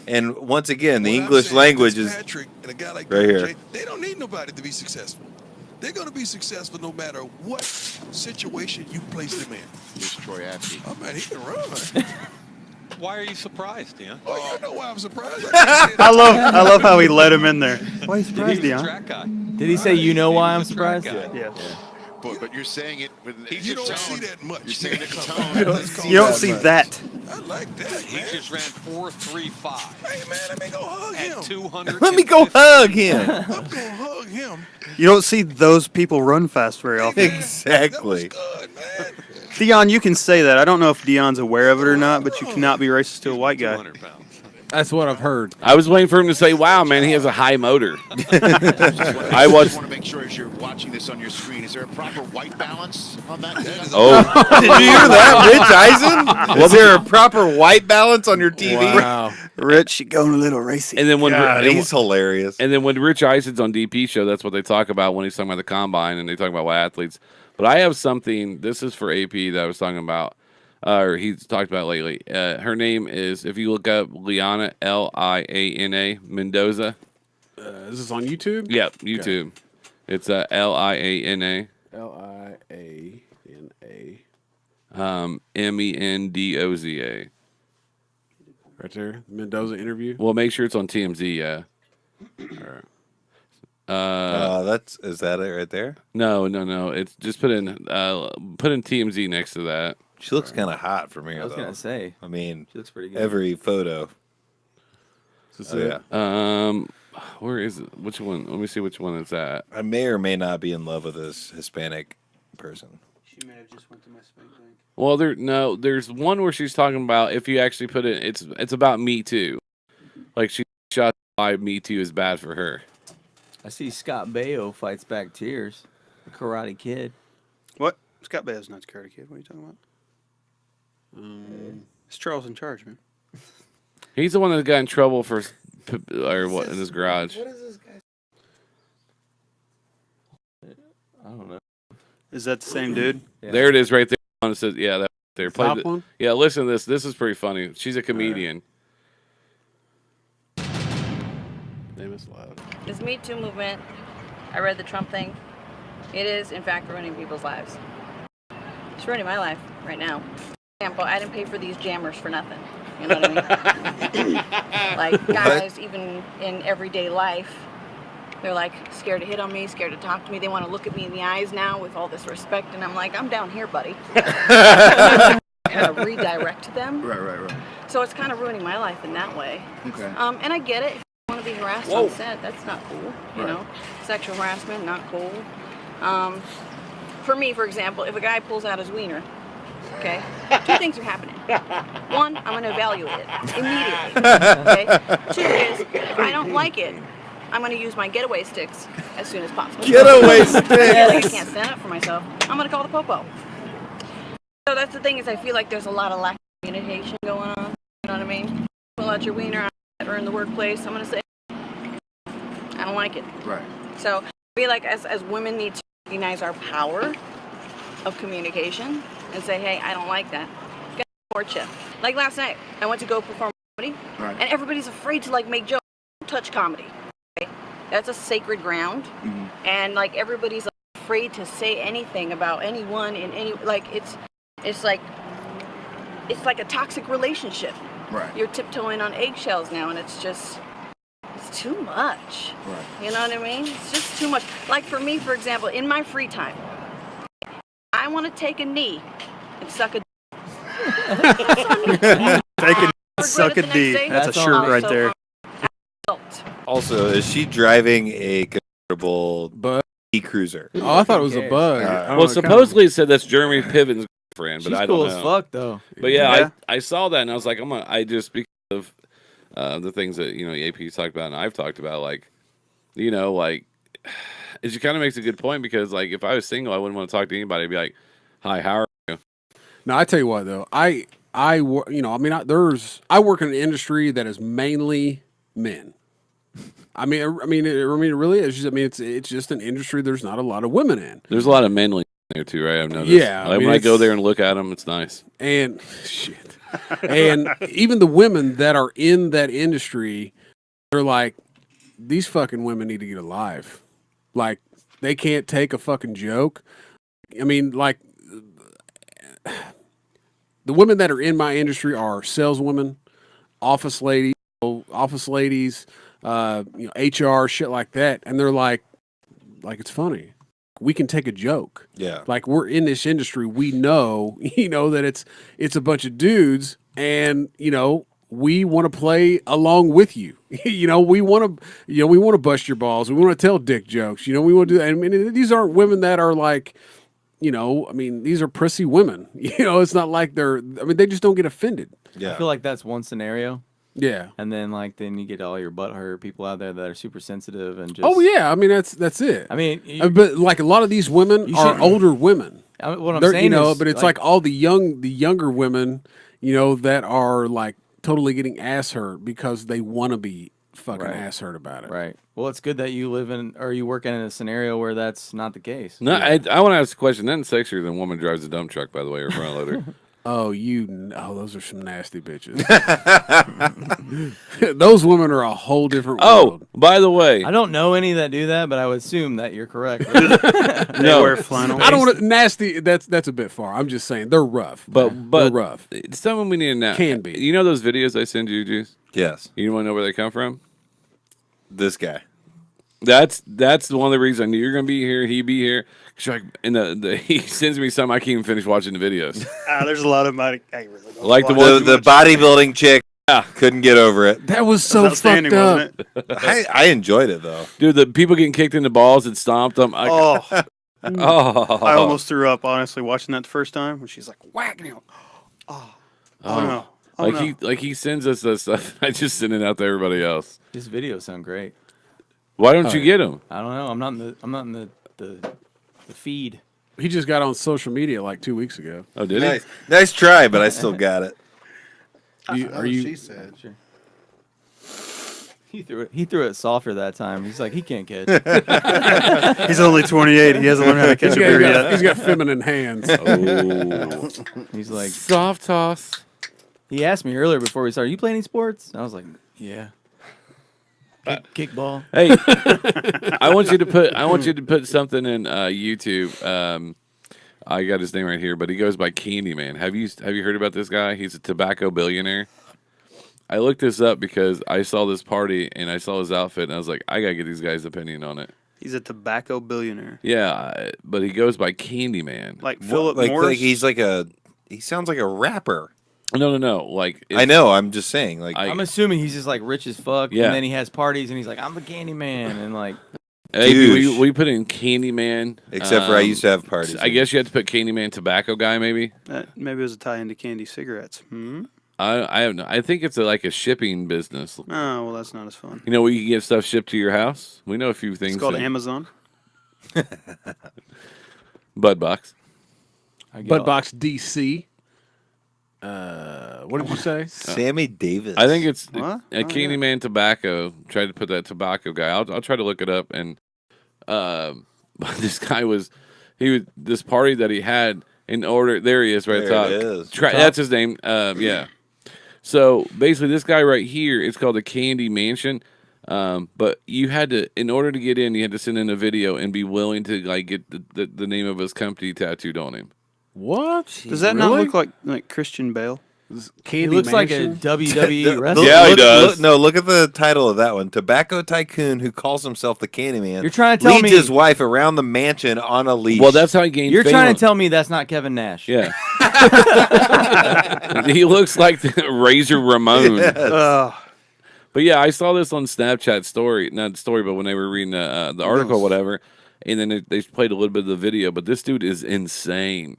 And once again, the English language is Patrick and a guy like right here. They don't need nobody to be successful. They're going to be successful no matter what situation you place them in. Here's Troy Apke. Oh man, he can run. Why are you surprised, Deion? Oh, you know why I'm surprised? I love how he let him in there. Why are you surprised, He's a Dion? track guy. Did he say, you know why I'm surprised? Yeah. But you're saying it with You don't see that much. You're saying it Come tone. on, let's call You don't it. see that. I like that, He man. just ran 4.35 Hey man, let me go hug at him. 200. Let me go hug him. I'm gonna hug him. You don't see those people run fast very often. That was Exactly. good, man. Dion, you can say that. I don't know if Dion's aware of it or not, but you cannot be racist to a white guy. 200 pounds. That's what I've heard. I was waiting for him to say, "Wow, man, he has a high motor." I I watched- want to make sure as you're watching this on your screen, is there a proper white balance on that? Oh, Did you hear that, Rich Eisen? Was there a proper white balance on your TV? Wow. Rich, you're going a little racy. and then when God, and he's hilarious. And then when Rich Eisen's on DP show, that's what they talk about when he's talking about the combine and they talk about white athletes. But I have something. This is for AP that I was talking about, or he's talked about lately. Her name is, if you look up Liana, Liana Mendoza. Is this on YouTube? Yep, YouTube. It's Liana Liana. Mendoza. Right there, Mendoza interview. Well, make sure it's on TMZ. Yeah. Is that it right there? No. It's just put in TMZ next to that. She looks kind of hot from here, I was though. gonna say, I mean, she looks pretty good. every photo. Is this Oh, it? yeah. Where is it? Which one? Let me see which one it's at. I may or may not be in love with this Hispanic person. She may have just went to my spank bank. Well, there's one where she's talking about if you actually put it, it's about Me Too. Like she shot why Me Too is bad for her. I see Scott Baio fights back tears. Karate Kid. What? Scott Baio's not Karate Kid. What are you talking about? It's Charles in charge, man. He's the one that got in trouble for or what in his garage. I don't know. Is that the same dude? Yeah. There it is, right there. It says, yeah, that there. Play Top the- one? Yeah, listen to this. This is pretty funny. She's a comedian. Damn, it's loud. This Me Too movement, I read the Trump thing. It is, in fact, ruining people's lives. It's ruining my life right now. For example, I didn't pay for these jammers for nothing. You know what I mean? Like, guys, even in everyday life, they're like scared to hit on me, scared to talk to me. They want to look at me in the eyes now with all this respect. And I'm like, I'm down here, buddy. Redirect them. Right. So it's kind of ruining my life in that way. Okay. And I get it. If you want to be harassed on set, that's not cool. You know, sexual harassment, not cool. For me, for example, if a guy pulls out his wiener, okay, two things are happening. One, I'm going to evaluate it immediately. Okay. Two is, if I don't like it, I'm going to use my getaway sticks as soon as possible. Getaway I feel like I sticks. can't stand up for myself. I'm going to call the popo. So that's the thing is I feel like there's a lot of lack of communication going on. You know what I mean? Pull out your wiener or in the workplace, I'm going to say, I don't like it. Right. So I feel like as women need to recognize our power of communication and say, hey, I don't like that. Gotta support you. Like last night, I went to go perform comedy, Right. and everybody's afraid to like make jokes. Don't touch comedy. Okay? That's a sacred ground, and like everybody's like, afraid to say anything about anyone in any like it's like a toxic relationship. Right. You're tiptoeing on eggshells now, and it's too much. Right. You know what I mean? It's just too much. Like for me, for example, in my free time, I want to take a knee and suck a. Take a Regret suck it a the D. next day. That's a That's shirt all. right So there. Also, is she driving a convertible But cruiser? I thought it was a cares? bug. All right. I don't Well, know, kinda- supposedly it said that's Jeremy Piven's girlfriend, but She's I cool don't as know. fuck though. But yeah, Yeah. I saw that and I was like, I just because of the things that AP's talked about and I've talked about, like, like it just kind of makes a good point because like if I was single, I wouldn't want to talk to anybody. I'd be like, hi, how are you? No, I tell you what though, I work in an industry that is mainly men. It really is. It's just an industry. There's not a lot of women in. There's a lot of men there too, right? I've noticed. Yeah, like, when I go there and look at them, it's nice. And shit. And even the women that are in that industry, they're like, these fucking women need to get alive. Like, they can't take a fucking joke. I mean, like, the women that are in my industry are saleswomen, office ladies, HR, shit like that. And they're like it's funny. We can take a joke. Yeah. Like, we're in this industry. We know, that it's a bunch of dudes and, we want to play along with you. We want to bust your balls. We want to tell dick jokes. We want to do that. I mean, these aren't women that are like, these are prissy women. It's not like they just don't get offended. Yeah. I feel like that's one scenario, Yeah. and then you get all your butthurt people out there that are super sensitive and just. Oh yeah. I mean, that's it. I mean, But like a lot of these women You are should- older women. what I'm They're, saying is, but it's like all the younger women, that are like totally getting ass hurt because they want to be fucking Right. ass hurt about it. right. Well, it's good that you you work in a scenario where that's not the case. No, I want to ask a question. Nothing sexier than a woman drives a dump truck, by the way, or front loader. Oh, those are some nasty bitches. Those women are a whole different world. By the way, I don't know any that do that, but I would assume that you're correct. They wear flannel. I don't want to nasty. That's a bit far. I'm just saying they're rough. but they're rough. it's something we need to know. Can be. You know those videos I send you, Juice? Yes. You want to know where they come from? This guy. That's one of the reasons I knew you're gonna be here. He be here. 'Cause you're like, and he sends me some. I can't even finish watching the videos. There's a lot of money. I really don't Like the watch one- The bodybuilding chick couldn't get over it. That was it. so It was outstanding, fucked up. wasn't it? I enjoyed it though. Dude, the people getting kicked in the balls and stomped them. Oh, Oh, I almost threw up, honestly, watching that the first time when she's like, whack me. Oh no. Oh, like no. he sends us that stuff. I just send it out to everybody else. His videos sound great. Why don't you get them? I don't know. I'm not in the feed. He just got on social media like 2 weeks ago. Oh, did Nice try, but I still got it. She said. Sure. He threw it softer that time. He's like, he can't catch. He's only 28. He hasn't learned how to catch a beer yet. He's got feminine hands. Oh, He's like, soft toss. he asked me earlier before we started, you play any sports? I was like, yeah. Kickball. Hey, I want you to put something in YouTube. I got his name right here, but he goes by Candyman. Have you heard about this guy? He's a tobacco billionaire. I looked this up because I saw this party and I saw his outfit and I was like, I gotta get these guys' opinion on it. He's a tobacco billionaire. Yeah, but he goes by Candyman. Like Philip Like Morris. he sounds like a rapper. No. Like I know. I'm just saying. Like I'm assuming he's just like rich as fuck. Yeah. And then he has parties and he's like, I'm the candy man. And like, Hey, Douche. we put in Candyman. except for I used to have parties. I guess you had to put Candyman tobacco guy, maybe. Maybe it was a tie into candy cigarettes. I have no. I think it's like a shipping business. Oh, well, that's not as fun. You know where you can get stuff shipped to your house. We know a few things. It's called that- Amazon. Bud Box. Budbox DC. What did you say? Sammy Davis. I think it's What? a Candyman Tobacco. Tried to put that tobacco guy. I'll try to look it up. And this guy was this party that he had in order. There he is, right There at the it top. is. That's his name. Yeah. So basically, this guy right here, it's called the Candy Mansion. But you had to, in order to get in, you had to send in a video and be willing to like get the name of his company tattooed on him. What? Does that not look like Christian Bale? He looks like a WWE wrestler. Yeah, he does. Look at the title of that one. Tobacco tycoon who calls himself the Candyman. You're trying to tell leads me his wife around the mansion on a leash. Well, that's how he gained You're fame. trying to tell me that's not Kevin Nash. Yeah. He looks like the Razor Ramon. But yeah, I saw this on Snapchat story, not story, but when they were reading the article or whatever, and then they played a little bit of the video. But this dude is insane,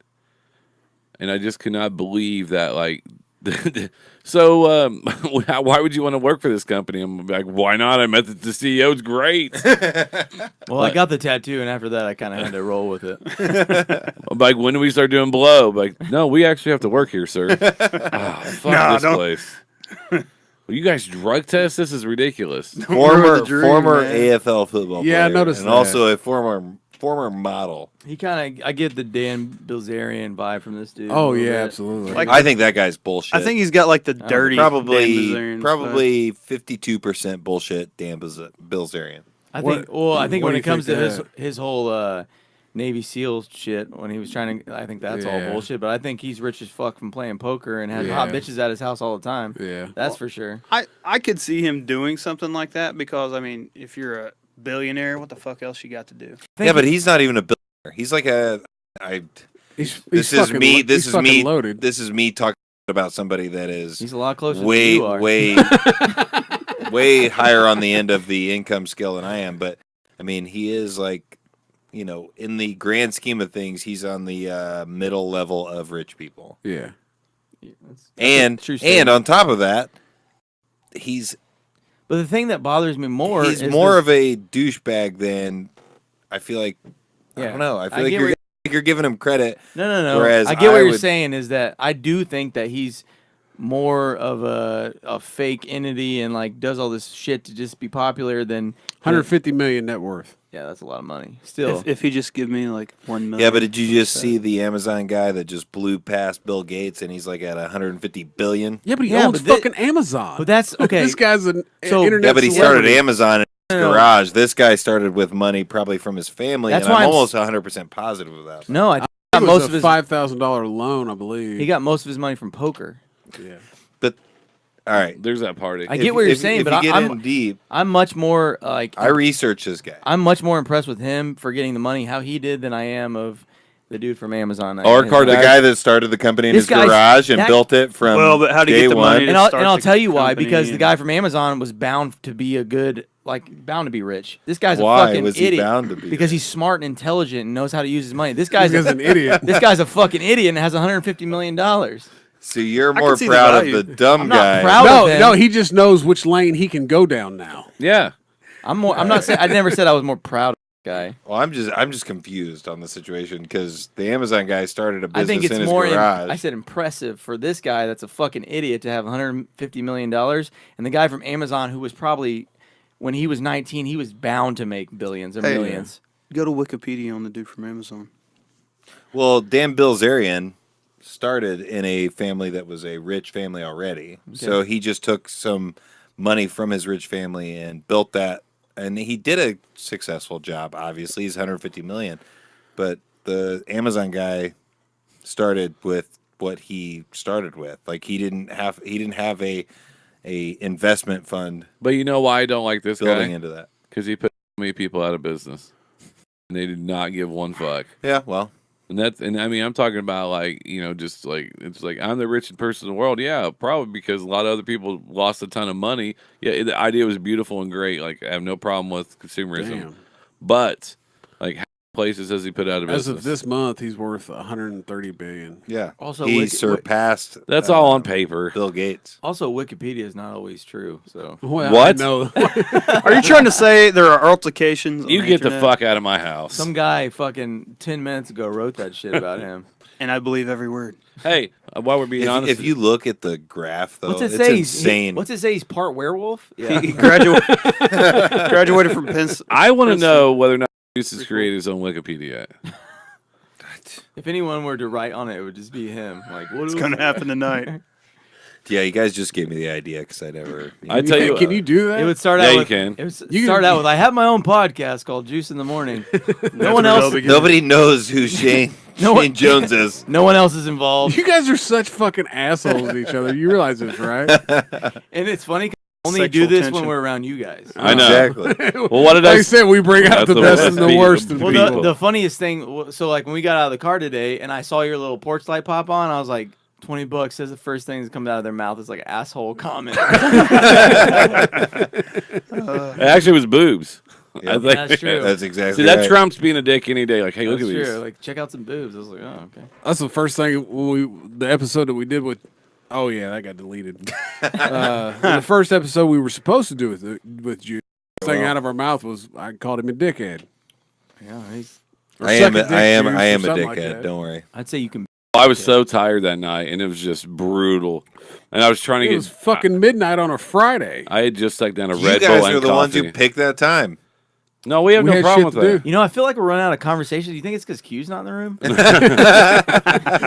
and I just could not believe that. Like, so why would you want to work for this company? I'm like, why not? I met the CEO. It's great. Well, I got the tattoo, and after that, I kind of had to roll with it. I'm like, when do we start doing blow? I'm like, no, we actually have to work here, sir. Fuck this place. Well, you guys drug test? This is ridiculous. former man. AFL football player. Yeah, I noticed and that. also a former model. He kind of, I get the Dan Bilzerian vibe from this dude. Oh a little yeah, bit. absolutely. Like- I think that guy's bullshit. I think he's got like the dirty probably Dan Bilzerian probably 52% bullshit. Dan Bilzerian. I What- think. Well, I think what when do it you comes to think his whole Navy SEALs shit, when he was trying to, I think that's all Yeah. bullshit. But I think he's rich as fuck from playing poker and has hot Yeah. bitches at his house all the time. Yeah. That's for sure. I could see him doing something like that because I mean, if you're a billionaire, what the fuck else you got to do? Yeah, but he's not even a billionaire. He's like He's this is fucking me. lo- This he's is fucking me. loaded. This is me talking about somebody that is He's a lot closer way, than you are. way, way higher on the end of the income scale than I am. But I mean, he is like, you know, in the grand scheme of things, he's on the middle level of rich people. Yeah. That's And a true statement. on top of that, he's But the thing that bothers me more he's is more this- of a douchebag than I feel like. I Yeah. don't know. I feel I like get what you're giving him credit. No. Whereas I get what I you're would- saying is that I do think that he's more of a fake entity and like does all this shit to just be popular than 150 million net worth. Yeah, that's a lot of money. Still, If he just give me like 1 million. Yeah, but did you just see the Amazon guy that just blew past Bill Gates and he's like at 150 billion? Yeah, but he Yeah, owns but thi- fucking Amazon. but that's okay. This guy's an So- internet Yeah, but he started celebrity. Amazon in his No. garage. This guy started with money probably from his family, That's and why I'm I'm almost 100% positive of that. No, I It got was most a of his. $5,000 loan, I believe. He got most of his money from poker. yeah. But all right, There's that party. I get what you're saying, if but you get in I'm deep, much more like I researched this guy. I'm much more impressed with him for getting the money how he did than I am of the dude from Amazon. Or The Kardashian. guy that started the company in This his guy's- garage and that- built it from Well, but how do you day get the one. money to and I'll start the tell you why company because the and- guy from Amazon was bound to be a good bound to be rich. This guy's Why a fucking was he idiot bound to be because rich? he's smart and intelligent and knows how to use his money. This guy's He's an idiot. This guy's a fucking idiot and has $150 million. So you're I more can see the proud of value. the dumb I'm not guy. proud No, of him. no, he just knows which lane he can go down now. Yeah. I'm not saying I never said I was more proud of this guy. Well, I'm just confused on the situation because the Amazon guy started a I business think it's in his more. garage. I said impressive for this guy that's a fucking idiot to have $150 million, and the guy from Amazon who was probably when he was 19, he was bound to make billions or Hey. millions. Go to Wikipedia on the dude from Amazon. Well, Dan Bilzerian started in a family that was a rich family already. So he just took some money from his rich family and built that. And he did a successful job, obviously. He's 150 million. But the Amazon guy started with what he started with. Like he didn't have a investment fund But you know why I don't like this building guy? into that. Because he put so many people out of business. And they did not give one fuck. Yeah, well, And I mean, I'm talking about like, you know, just like, it's like, I'm the richest person in the world. Yeah, probably because a lot of other people lost a ton of money. Yeah, the idea was beautiful and great. Like, I have no problem with consumerism. Damn. But, like, how many places has he put out of As business? of this month, he's worth 130 billion. yeah. Also, he Wiki- surpassed That's all on paper. Bill Gates. Also, Wikipedia is not always true. So Well, What? I know. Are you trying to say there are altercations? on You get the internet? fuck out of my house. some guy fucking 10 minutes ago wrote that shit about him. And I believe every word. Hey, while we're being honest, If you look at the graph, though, What's it it's say? insane. What's it say? He's part werewolf. Yeah. He graduated from Penn. I want to Princeton. know whether or not Jesus created his own Wikipedia. If anyone were to write on it, it would just be him. Like, what It's is going to happen tonight. Yeah, you guys just gave me the idea because I never. I tell you, Can you do that? It would start Yeah, out you with, can. It would You start can- out with I have my own podcast called Juice in the Morning. No one else. Nobody knows who Shane Shane Jones is. No one else is involved. You guys are such fucking assholes with each other. You realize this, right? And it's funny 'cause we only Sexual do this tension. when we're around you guys. I know. Exactly. Well, what did Like I I said, we bring out That's the best and the people. worst in Well, people. the funniest thing, so like when we got out of the car today and I saw your little porch light pop on, I was like, $20 says the first thing that comes out of their mouth is like asshole comment. It actually was boobs. Yeah. I think That's true. That's exactly See, that right. trumps being a dick any day. Like, hey, look That's at these. true. Like, check out some boobs. I was like, oh, okay. That's the first thing the episode that we did with. Oh yeah, that got deleted. The first episode we were supposed to do with Jude. The thing out of our mouth was I called him a dickhead. Yeah, Or I am suck a dick, I am Juice, I or am a something like dickhead. that. Don't worry. I'd say you can. I was so tired that night, and it was just brutal. And I was trying to It get. was fucking midnight on a Friday. I had just sucked down a You Red guys Bull are and the ones coffee. who picked that time. No, we have We no had problem with shit to that. You know, I feel like we're running out of conversation. Do you think it's because Q's not in the room?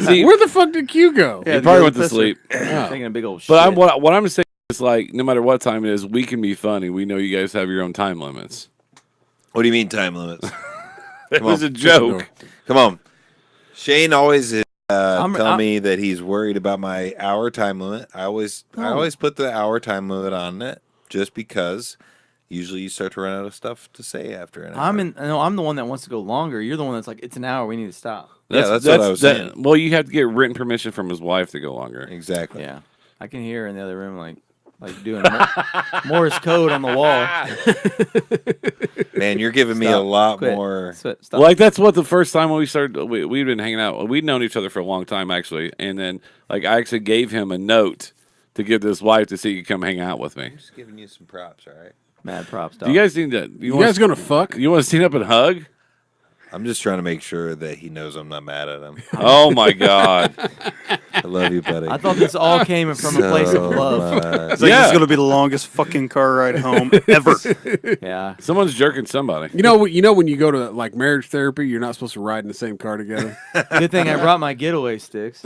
See, Where the fuck did Q go? he probably went to sleep. Taking a big old shit. But what I'm saying is, like, no matter what time it is, we can be funny. We know you guys have your own time limits. What do you mean time limits? It was a door. joke. Come on. Shane always is telling I'm- me that he's worried about my hour time limit. I always put the hour time limit on it just because usually you start to run out of stuff to say after an hour. I'm the one that wants to go longer. You're the one that's like, it's an hour. We need to stop. Yeah, that's what I was saying. Well, you have to get written permission from his wife to go longer. Exactly. Yeah, I can hear her in the other room like doing Morse code on the wall. Man, you're giving me a Stop. lot Quit. more. Stop. Like, that's what the first time when we started, we'd been hanging out. We'd known each other for a long time, actually. And then, like, I actually gave him a note to give to his wife to see he could come hang out with me. I'm just giving you some props, all right? Mad props. Do you guys need that? You guys gonna fuck? You want to stand up and hug? I'm just trying to make sure that he knows I'm not mad at him. Oh, my God. I love you, buddy. I thought this all came from a place of So love. much. It's like, Yeah. this is gonna be the longest fucking car ride home ever. Yeah. Someone's jerking somebody. You know when you go to like marriage therapy, you're not supposed to ride in the same car together. Good thing I brought my getaway sticks.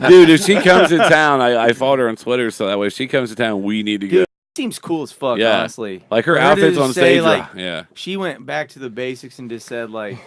Dude, if she comes to town, I followed her on Twitter, so that way if she comes to town, we need to go. Dude, seems cool as fuck, Yeah. honestly. Like, her For to outfits just on say, stage, like, yeah. she went back to the basics and just said, like,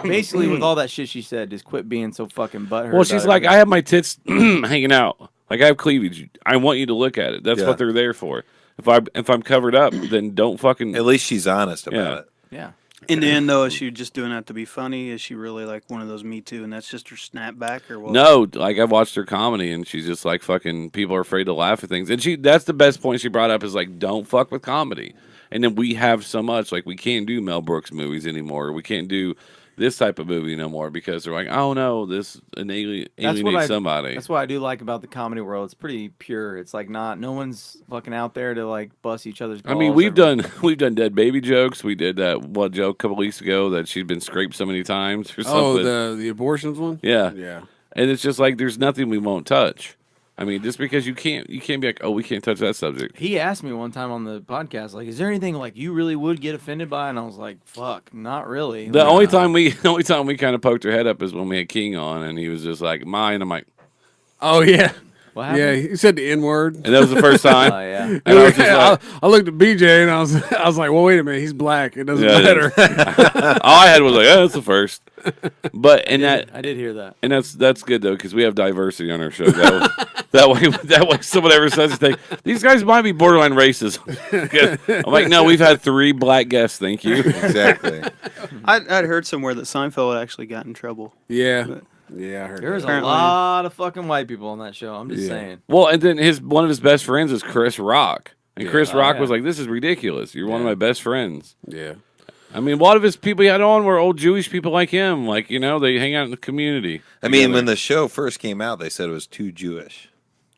basically with all that shit she said, just quit being so fucking butthurt. Well, she's about like, everything. I have my tits hanging out. Like, I have cleavage. I want you to look at it. That's Yeah. what they're there for. If I'm covered up, then don't fucking. At least she's honest about Yeah. it. Yeah. In the end, though, is she just doing that to be funny? Is she really like one of those Me Too, and that's just her snapback, or what? No, like, I've watched her comedy, and she's just like, fucking, people are afraid to laugh at things. And that's the best point she brought up is like, don't fuck with comedy. And then we have so much, like, we can't do Mel Brooks movies anymore. We can't do this type of movie no more because they're like, oh no, this alienates somebody. That's what I do like about the comedy world. It's pretty pure. It's like no one's fucking out there to like bust each other's balls. I mean, we've done dead baby jokes. We did that joke a couple weeks ago that she'd been scraped so many times or something. Oh, the abortions one? Yeah. Yeah. And it's just like there's nothing we won't touch. I mean, just because you can't be like, oh, we can't touch that subject. He asked me one time on the podcast, like, is there anything like you really would get offended by? And I was like, fuck, not really. The Like, only time we kind of poked her head up is when we had King on, and he was just like, mine. I'm like, Oh yeah. what happened? Yeah, he said the N word. and that was the first time. Yeah. And I was just like, I looked at BJ and I was like, well, wait a minute, he's black. It doesn't Yeah, matter. all I had was like, oh, that's the first. But and I did hear that. And that's good though because we have diversity on our show. That way, someone ever says anything, these guys might be borderline racist. I'm like, no, we've had 3 black guests. Thank you. Exactly. I'd heard somewhere that Seinfeld actually got in trouble. Yeah. Yeah, I heard There was that. a Apparently. lot of fucking white people on that show. I'm just Yeah. saying. Well, and then one of his best friends is Chris Rock, and Chris Oh, Rock yeah. was like, "This is ridiculous. You're one of my best friends." Yeah. I mean, a lot of his people he had on were old Jewish people like him. Like, they hang out in the community. I mean, together. when the show first came out, they said it was too Jewish.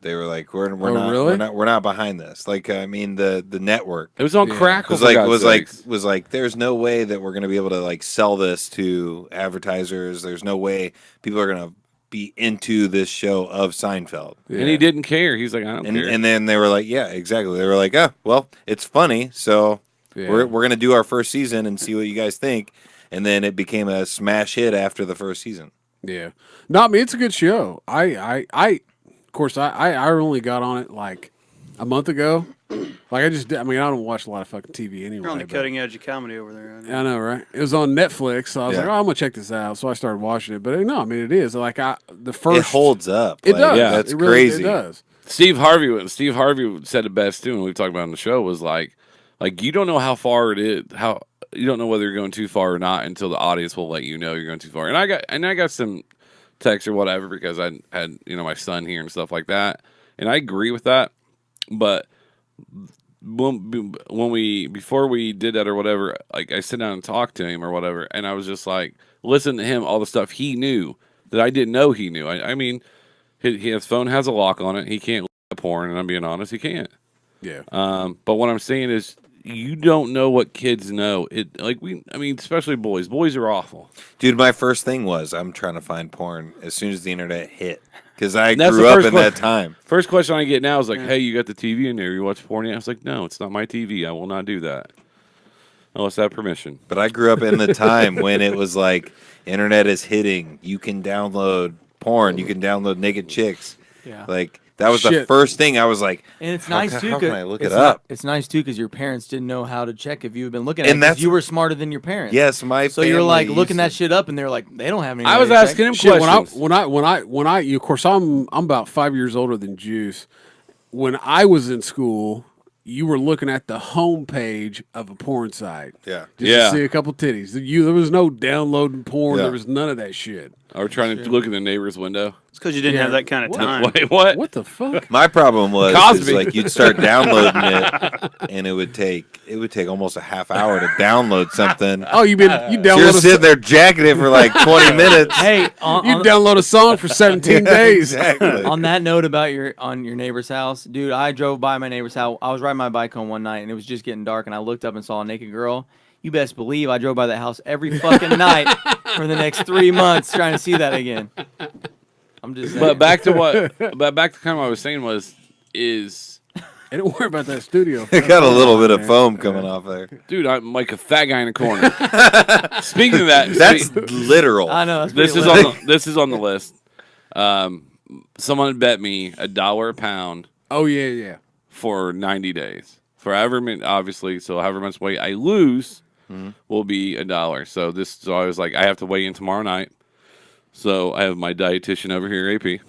They were like, "We're Oh, not, really? we're not behind this." Like, I mean, the network it was on Yeah. Crackle. was for like God's sakes. was like, "There's no way that we're going to be able to like sell this to advertisers. There's no way people are going to be into this show of Seinfeld." And he didn't care. He's like, I don't care. And then they were like, "Yeah, exactly." They were like, "Oh, well, it's funny, so Yeah. we're going to do our first season and see what you guys think." And then it became a smash hit after the first season. Yeah. No, I mean, it's a good show. Of course, I only got on it like a month ago. Like I mean, I don't watch a lot of fucking TV anyway. You're on the but- cutting edge of comedy over there. I know, right? It was on Netflix, so I was Yeah. like, "Oh, I'm gonna check this out." So I started watching it, but no, I mean, it is like the It first. holds up. It Like, does. Yeah. That's It really, crazy. It does. Steve Harvey said it best too, and we've talked about it on the show, was like you don't know how far it is, how you don't know whether you're going too far or not until the audience will let you know you're going too far. And I got some texts or whatever because I had my son here and stuff like that, and I agree with that. But before we did that or whatever, like I sit down and talk to him or whatever, and I was just like, listen to him, all the stuff he knew that I didn't know he knew. I mean, his phone has a lock on it. He can't look at porn, and I'm being honest, he can't. Yeah. But what I'm saying is, you don't know what kids know. Especially boys. Boys are awful. Dude, my first thing was I'm trying to find porn as soon as the internet hit because I That's grew the up first in that time. First question I get now is like, hey, you got the TV in there? You watch porn yet? I was like, no, it's not my TV. I will not do that unless I have permission. But I grew up in the time when it was like internet is hitting. You can download porn. You can download naked chicks. Yeah. Like that was the Shit. first thing I was like, And it's how nice ca- too. how 'cause can I look it's it up? It's nice too because your parents didn't know how to check if you had been looking at And it. 'Cause that's- you were smarter than your parents. yes, my So you're like family looking used that to- shit up, and they're like, they don't have any. I was way to asking him Shit, questions. when I, of course, I'm about 5 years older than Juice. When I was in school, you were looking at the home page of a porn site. Yeah. Just Yeah. to see a couple titties. There was no downloading porn. Yeah. There was none of that shit. Or trying to look in the neighbor's window. It's because you didn't have that kind of time. Wait, what? What the fuck? My problem was Cosby. is, like you'd start downloading it, and it would take almost a half hour to download something. Oh, you You're download sitting there jacking it for like 20 minutes. Hey, you on, download a song for 17 days. Exactly. on that note about your neighbor's house, dude, I drove by my neighbor's house. I was riding my bike home one night, and it was just getting dark, and I looked up and saw a naked girl. You best believe I drove by that house every fucking night for the next 3 months trying to see that again. I'm just saying. But back to kind of what I was saying is, Hey, don't worry about that studio. It got a little bit of foam coming off there. dude, I'm like a fat guy in a corner. Speaking of that, That's literal. I know. That's this pretty is lit. this is on the list. Someone bet me $1 a pound Oh, yeah. for 90 days. For however many, obviously, so however much weight I lose will be $1. So I was like, I have to weigh in tomorrow night. So I have my dietitian over here, AP,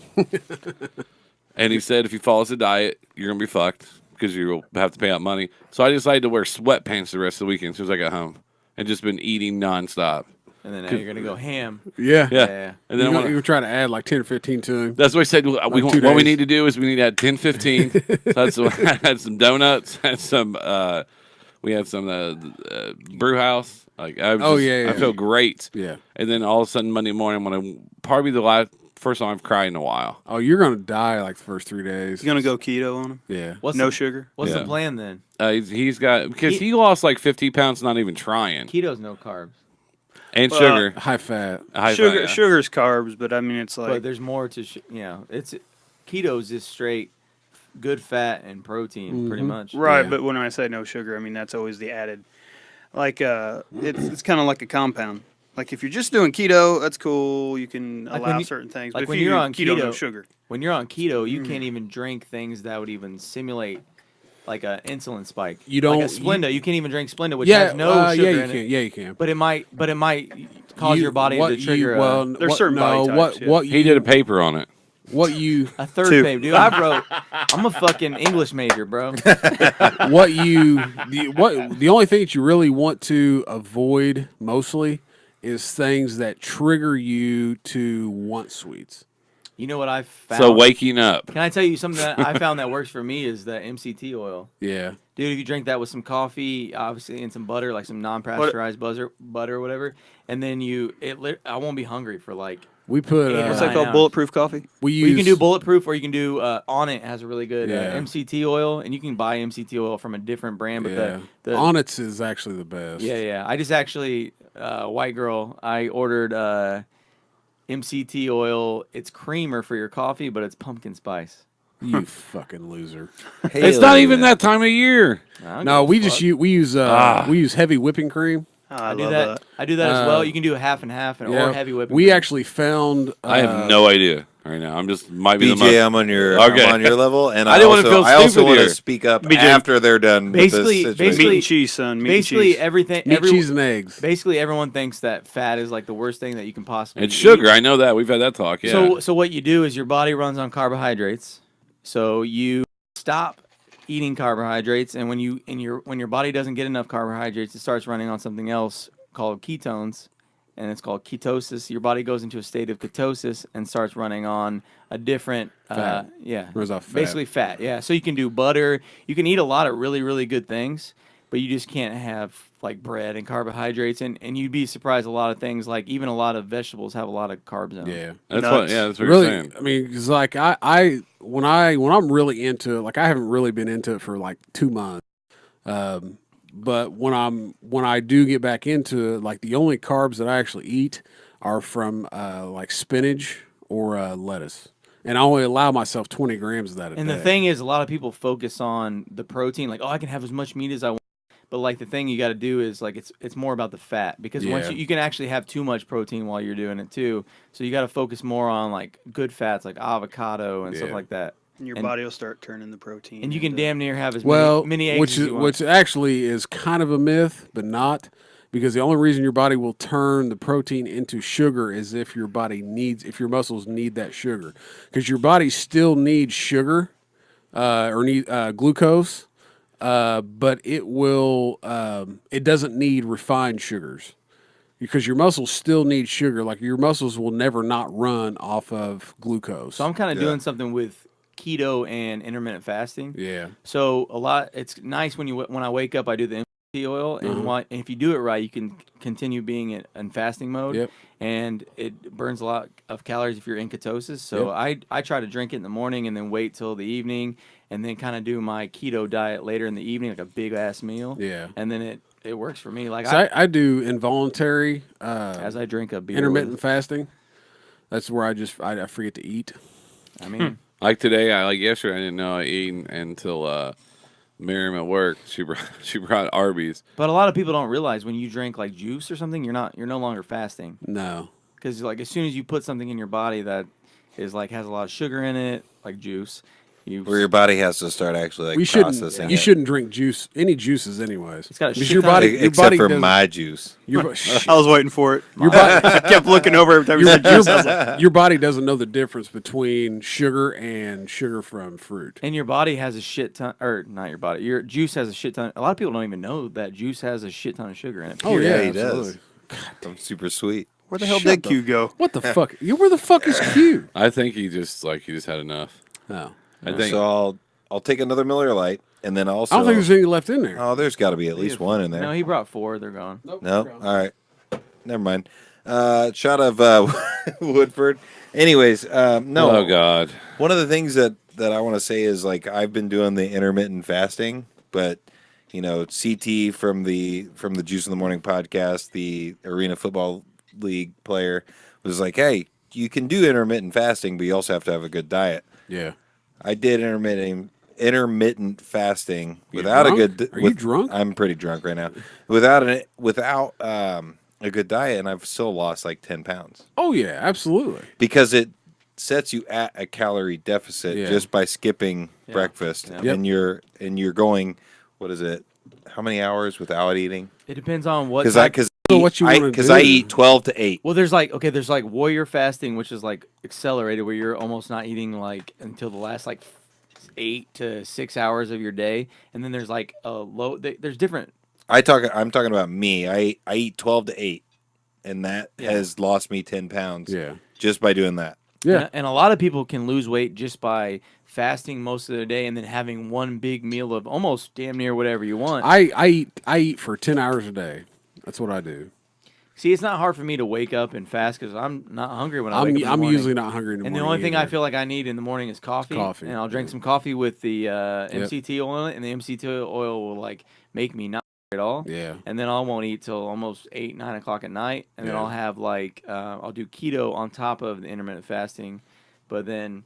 and he said if you follow the diet, you're gonna be fucked because you'll have to pay out money. So I decided to wear sweatpants the rest of the weekend as soon as I got home, and just been eating nonstop. And then now you're gonna go ham. Yeah. Yeah, and then You were trying to add like 10 or 15 to him. that's what I said. What 2 we days. need to do is we need to add 10, 15. So I had some donuts, had some. We had some brew house. Like I feel great. Yeah. And then all of a sudden Monday morning, I'm gonna probably the first time I've cried in a while. Oh, you're going to die like the first 3 days. You're gonna go keto on them. Yeah. What's No the, sugar. What's Yeah. the plan then? He's got because he lost like 50 pounds, not even trying, Keto's no carbs, and Well, sugar. High fat. High Sugar, fat, yeah. sugar's carbs, but I mean it's but like there's more to it's keto's just straight good fat and protein pretty much. right. Yeah. But when I say no sugar, I mean that's always the added. Like it's kind of like a compound. Like if you're just doing keto, that's cool. You can Like allow when you- certain things. like but when if you're you on keto, no keto- sugar. When you're on keto, you can't even drink things that would even simulate like an insulin spike. You don't- like a Splenda. You can't even drink Splenda, which Yeah. has no sugar yeah, you in can. it. Yeah, you can. But it might cause your body to trigger There's certain body types, yeah. What He did a paper on it. what you a third Two. babe, dude. I'm a fucking English major, bro. the only thing that you really want to avoid mostly is things that trigger you to want sweets. You know what I found? So waking up. Can I tell you something that I found that works for me is the MCT oil. Yeah. Dude, if you drink that with some coffee, obviously, and some butter, like some non-pasteurized butter or whatever, and then I won't be hungry for like. We put Eight or What's nine that called? ounce. Bulletproof coffee. we Well, use you can do bulletproof, or you can do On It has a really good Yeah. MCT oil, and you can buy MCT oil from a different brand. But yeah. the Onnit's is actually the best. yeah. I just actually white girl. I ordered MCT oil. It's creamer for your coffee, but it's pumpkin spice. You fucking loser. It's not even that time of year. I don't No, give a we fuck. just use we use heavy whipping cream. I do love that. I do that as well. Uh, You can do a half and half, or Yeah, heavy whipping. we cream. actually found. I have no idea right now. I'm just might be the BJ, most. I'm on your Okay. I'm on your level, and I I didn't wanna also feel I also stupid want to here. speak up BJ, after they're done basically- with this situation. Meat and cheese, son. Meat and Basically, cheese. everything. meat, cheese, and eggs. Basically, everyone thinks that fat is like the worst thing that you can possibly. It's eat. sugar. I know that. We've had that talk. Yeah. So what you do is your body runs on carbohydrates. So you stop eating carbohydrates, and when your body doesn't get enough carbohydrates, it starts running on something else called ketones, and it's called ketosis. Your body goes into a state of ketosis and starts running on a different Fat. Runs off fat. basically fat. Yeah. So you can do butter. You can eat a lot of really, really good things, but you just can't have like bread and carbohydrates, and you'd be surprised a lot of things, like even a lot of vegetables have a lot of carbs in them. Yeah. That's Nuts. what. Yeah, that's what Really, you're saying. I mean, because like when I'm really into it, like I haven't really been into it for like 2 months. But when I do get back into it, like the only carbs that I actually eat are from like spinach or lettuce, and I only allow myself 20 grams of that a And day. the thing is, a lot of people focus on the protein, like, oh, I can have as much meat as I want. But like the thing you got to do is like it's more about the fat, because once Yeah. you can actually have too much protein while you're doing it too. So you got to focus more on like good fats like avocado and stuff Yeah. like that. And your and- body will start turning the protein. And you can into- damn near have as well, many eggs which as is you want. which actually is kind of a myth, but not, because the only reason your body will turn the protein into sugar is if your muscles need that sugar, because your body still needs sugar or need glucose. But it will. It doesn't need refined sugars, because your muscles still need sugar. Like your muscles will never not run off of glucose. So I'm kind of doing something with keto and intermittent fasting. Yeah. So it's nice when I wake up, I do the MCT oil, and and if you do it right, you can continue being in fasting mode. Yep. And it burns a lot of calories if you're in ketosis. So I try to drink it in the morning and then wait till the evening, and then kind of do my keto diet later in the evening, like a big ass meal. Yeah. And then it works for me. Like So I do involuntary as I drink a beer. intermittent fasting. That's where I forget to eat. I mean, Like today, yesterday, I didn't know I ate until Miriam at work. She brought Arby's. but a lot of people don't realize when you drink like juice or something, you're no longer fasting, No. because like as soon as you put something in your body that is like has a lot of sugar in it, like juice, Where your body has to start actually You processing shouldn't. You it. shouldn't drink any juices, anyways. It's got a Because shit your ton of- body, your Except body for doesn't- my juice. Your, I was waiting for it. your body, I kept looking over every time you said juice. I was like, your body doesn't know the difference between sugar and sugar from fruit. and your body has a shit ton, or not your body, your juice has a shit ton. A lot of people don't even know that juice has a shit ton of sugar in it. Oh yeah, he absolutely. does. I'm super sweet. where the hell Shut did Q go? What the fuck? Where the fuck is Q? I think he just had enough. No, I think. So I'll take another Miller Lite, and then also I don't think there's any left in there. oh, there's got to be at least one in there. No, he brought 4. They're gone. No? All right. Never mind. Shot of Woodford. Anyways, no. Oh God. One of the things that I want to say is like I've been doing the intermittent fasting, but CT from the Juice in the Morning podcast, the Arena Football League player, was like, "Hey, you can do intermittent fasting, but you also have to have a good diet." Yeah. I did intermittent fasting You without drunk? a good. Are you drunk? I'm pretty drunk right now. Without a good diet, and I've still lost like 10 pounds Oh yeah, absolutely. because it sets you at a calorie deficit Yeah. just by skipping breakfast, Yeah. and you're going. What is it? How many hours without eating? It depends on what. Because type- So what you wanna I do. eat 12 to 8. Well, there's like warrior fasting, which is like accelerated, where you're almost not eating like until the last like 8 to 6 hours of your day, and then there's like a low. There's different. I'm talking about me. I eat 12 to 8, and that has lost me 10 pounds. Yeah. Just by doing that. Yeah. And a lot of people can lose weight just by fasting most of their day and then having one big meal of almost damn near whatever you want. I eat for 10 hours a day. That's what I do. See, it's not hard for me to wake up and fast because I'm not hungry when I wake up in the I'm morning. usually not hungry in the And morning. the only thing I either. feel like I need in the morning is coffee. Coffee, And I'll drink some coffee with the MCT oil in it, and the MCT oil will like make me not hungry at all. Yeah. And then I won't eat till almost 8, 9 o'clock at night, and then Yeah. I'll have like I'll do keto on top of the intermittent fasting, but then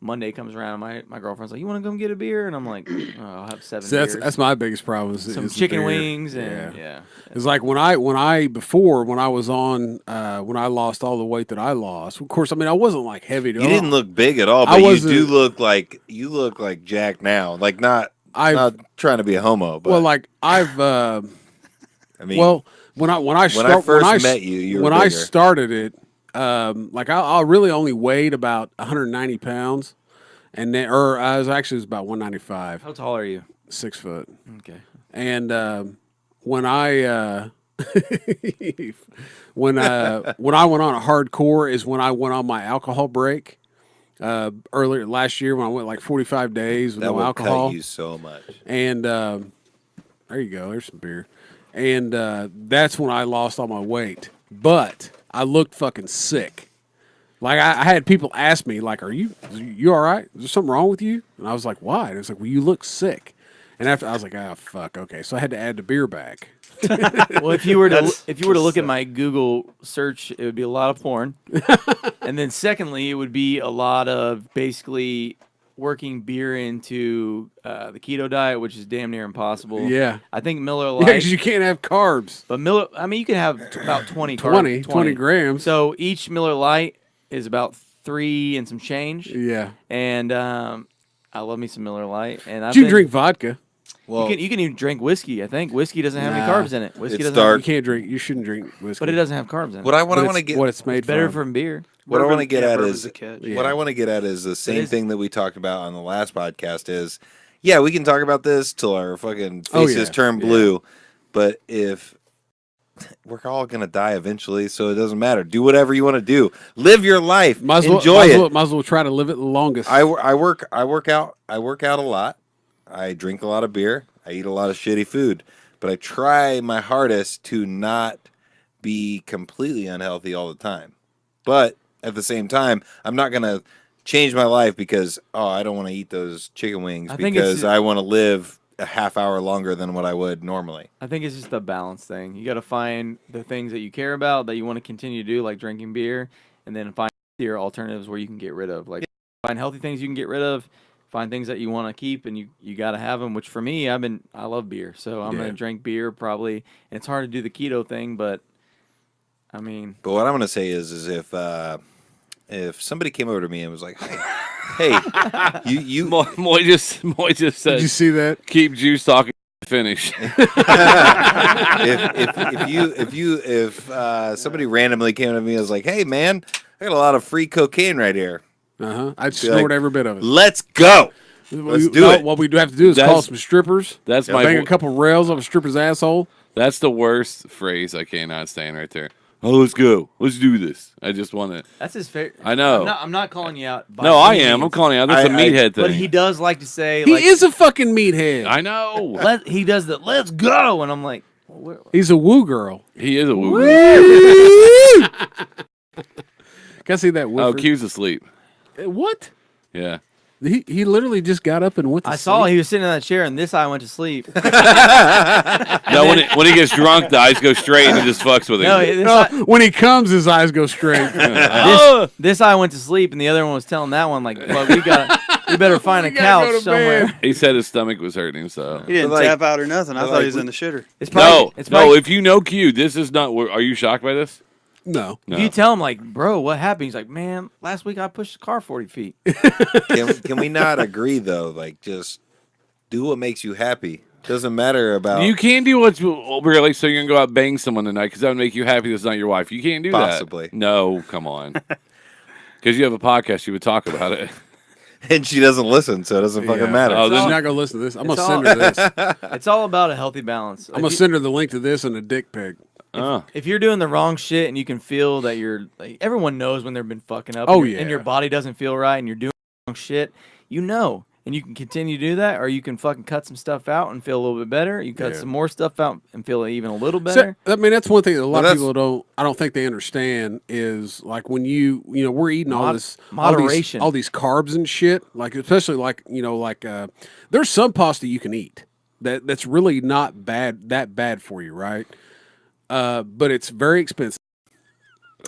Monday comes around, my girlfriend's like, "You want to come get a beer?" And I'm like, oh, "I'll have 7 So beers." that's my biggest problem. Some is the chicken beer. wings and yeah. It's like when I was on when I lost all the weight that I lost. Of course, I mean I wasn't like heavy. You didn't look big at all, but you do look like Jack now. Like not trying to be a homo, but well, like I've. I mean, well, when I first met you, you were when bigger. I started it, like I really only weighed about 190 pounds, and then I was about 195. How tall are you? 6 foot. Okay. And when I when I went on a hardcore is when I went on my alcohol break. Earlier last year when I went like 45 days with no alcohol. Cut you so much. And there you go. There's some beer. And that's when I lost all my weight. But I looked fucking sick. Like I had people ask me, like, "Are you all right? Is there something wrong with you?" And I was like, "Why?" And it's like, "Well, you look sick." And after I was like, "Oh fuck, okay." So I had to add the beer back. Well, if you were to look at my Google search, it would be a lot of porn, and then secondly, it would be a lot of basically working beer into the keto diet, which is damn near impossible. Yeah, I think Miller Lite. Yeah, because you can't have carbs. But I mean, you can have about 20 grams. So each Miller Lite is about 3 and some change. Yeah, and I love me some Miller Lite. And you drink vodka. Well, you can even drink whiskey. I think whiskey doesn't have any carbs in it. Whiskey doesn't. dark. You can't drink. You shouldn't drink whiskey. But it doesn't have carbs in it. What I want to get what it's made better from. from beer. What I want to get at bourbon's is a catch. what I want to get at is the same thing that we talked about on the last podcast. Is we can talk about this till our fucking faces turn blue, but if we're all gonna die eventually, so it doesn't matter. Do whatever you want to do. Live your life. Enjoy it. Might as well try to live it the longest. I work out a lot. I drink a lot of beer. I eat a lot of shitty food, but I try my hardest to not be completely unhealthy all the time. But at the same time, I'm not going to change my life because, I don't want to eat those chicken wings because I want to live a half hour longer than what I would normally. I think it's just a balance thing. You got to find the things that you care about that you want to continue to do, like drinking beer, and then find your alternatives where you can get rid of. Like find healthy things you can get rid of. Find things that you want to keep, and you got to have them. Which for me, I love beer, so I'm gonna drink beer probably. And it's hard to do the keto thing, but I mean. But what I'm gonna say is if somebody came over to me and was like, "Hey, you Moy just said." Did you see that? Keep Juice talking. Finish. if somebody randomly came to me and was like, "Hey, man, I got a lot of free cocaine right here." I'd snort every bit of it. Let's go. Let's do it. What we do have to do is call some strippers. That's bang a couple rails off a stripper's asshole. That's the worst phrase I cannot stand right there. Oh, let's go. Let's do this. I just want to. That's his favorite. I know. I'm not calling you out. No, I am. I'm calling you out. That's a meathead thing. But he does like to say. He is a fucking meathead. I know. He does the let's go, and I'm like, he's a woo girl. He is a woo girl. Can I see that woofer? Oh, Q's asleep. What? Yeah. He literally just got up and went to sleep. I saw he was sitting in that chair, and this eye went to sleep. No, when he gets drunk, the eyes go straight and he just fucks with him. When he comes, his eyes go straight. This eye went to sleep, and the other one was telling that one, like, well, we better find a couch somewhere. He said his stomach was hurting him, so. He didn't tap out or nothing. I thought he was in the shitter. No, if you know Q, this is not. Are you shocked by this? No. If you tell him, like, bro, what happened? He's like, man, last week I pushed the car 40 feet. Can we not agree, though? Like, just do what makes you happy. Doesn't matter about. You can't do what's really, so you're going to go out and bang someone tonight because that would make you happy that's not your wife. You can't do that. Possibly. No, come on. Because you have a podcast, you would talk about it. And she doesn't listen, so it doesn't fucking matter. She's not going to listen to this. I'm going to send her this. It's all about a healthy balance. I'm going to send her the link to this and a dick pic. If you're doing the wrong shit and you can feel that everyone knows when they've been fucking up. And your body doesn't feel right and you're doing the wrong shit, and you can continue to do that, or you can fucking cut some stuff out and feel a little bit better. You cut some more stuff out and feel even a little better. So, I mean, that's one thing that a lot of people I don't think they understand is like when we're eating all this moderation, all these carbs and shit. Like especially there's some pasta you can eat that's really not that bad for you, right? But it's very expensive.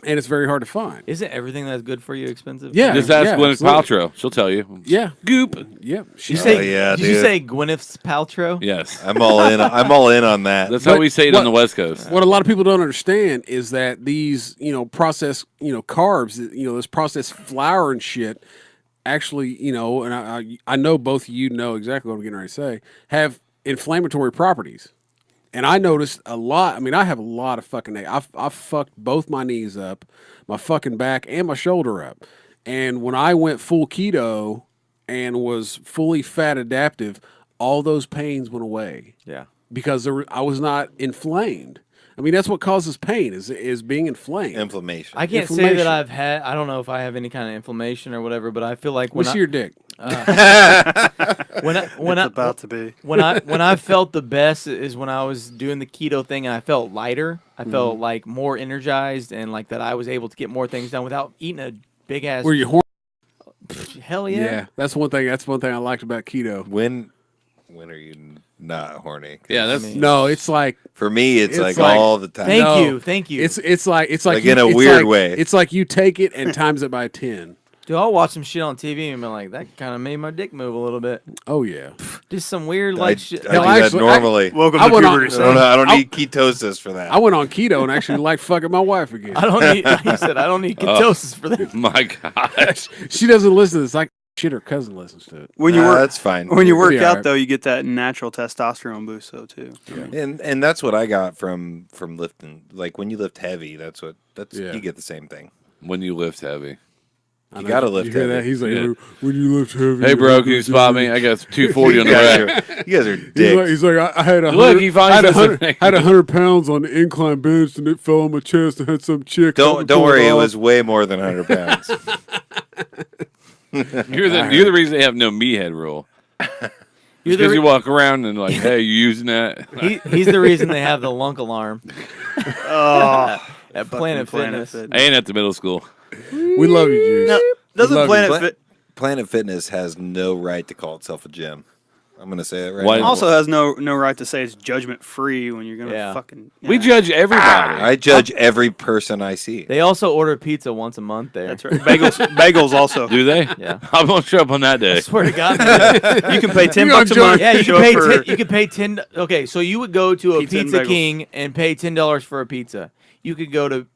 and it's very hard to find. Isn't everything that's good for you expensive? Yeah. Just ask Gwyneth absolutely. Paltrow. She'll tell you. Yeah, Goop. yeah. Did She you said say? yeah, did you dude. say Gwyneth Paltrow? Yes. I'm all in. I'm all in on that. That's how we say it on the West Coast. what a lot of people don't understand is that these, processed, carbs, this processed flour and shit, actually, and I know both of you know exactly what I'm getting ready to say, have inflammatory properties. And I noticed a lot. I mean, I have a lot of fucking. I've fucked both my knees up, my fucking back, and my shoulder up. And when I went full keto and was fully fat adaptive, all those pains went away Yeah. because I was not inflamed. I mean, that's what causes pain is being inflamed. Inflammation. I can't say Inflammation. that I've had. I don't know if I have any kind of inflammation or whatever, but I feel like when What's your dick? when It's about to be. when I felt the best is when I was doing the keto thing and I felt lighter. I felt like more energized and like that I was able to get more things done without eating a big ass. Were you horny? Hell yeah. Yeah, that's one thing. That's one thing I liked about keto. When are you not horny? 'Cause Yeah, that's No, it's like for me. It's It's like like- all the time. Thank No. you. it's like Like in a weird way. It's like you take it and times it by 10. Dude, I'll watch some shit on TV and be like, that kind of made my dick move a little bit. Oh yeah. Just some weird I, like shit. I Hell, do that actually, normally. Welcome I to went on- puberty. I don't, son. I don't need ketosis for that. I went on keto and actually liked fucking my wife again. I don't need. He said I don't need ketosis for that. my gosh. She doesn't listen to this. Like shit, her cousin listens to it. When you Nah, work, that's fine. when you work be out alright. though, you get that natural testosterone boost though too. And that's what I got from lifting. Like when you lift heavy, that's Yeah. you get the same thing. When you lift heavy. I You know. gotta lift You hear heavy. that? He's like, Yeah. when you lift heavy. Hey, bro, can you spot me? I got 240 on the rack. You guys are dicks. He's like, I had a Look, hundred- he finally I had said 100 something. had 100 pounds on the incline bench and it fell on my chest and had some chick. help me Don't pull worry, it off. was way more than 100 pounds. You're the reason they have no meathead rule. You're Because the you walk around and like, hey, you using that? he's the reason they have the lunk alarm Oh, at Planet Fitness. I ain't at the middle school. We love you, Juice. No, doesn't love you. Planet Pla- Fit Planet Fitness has no right to call itself a gym. I'm gonna say it right Why- now. also has no right to say it's judgment free when you're gonna Yeah. fucking. We yeah. judge everybody. I judge every person I see. They also order pizza once a month there. That's right. Bagels also. Do they? Yeah. I'm gonna show up on that day. I swear to God. man. You can pay $10 gonna a join- month. Yeah, you show can pay. up for- You can pay $10. Okay, so you would go to a Pizza and Pizza bagels. King and pay $10 for a pizza. You could go to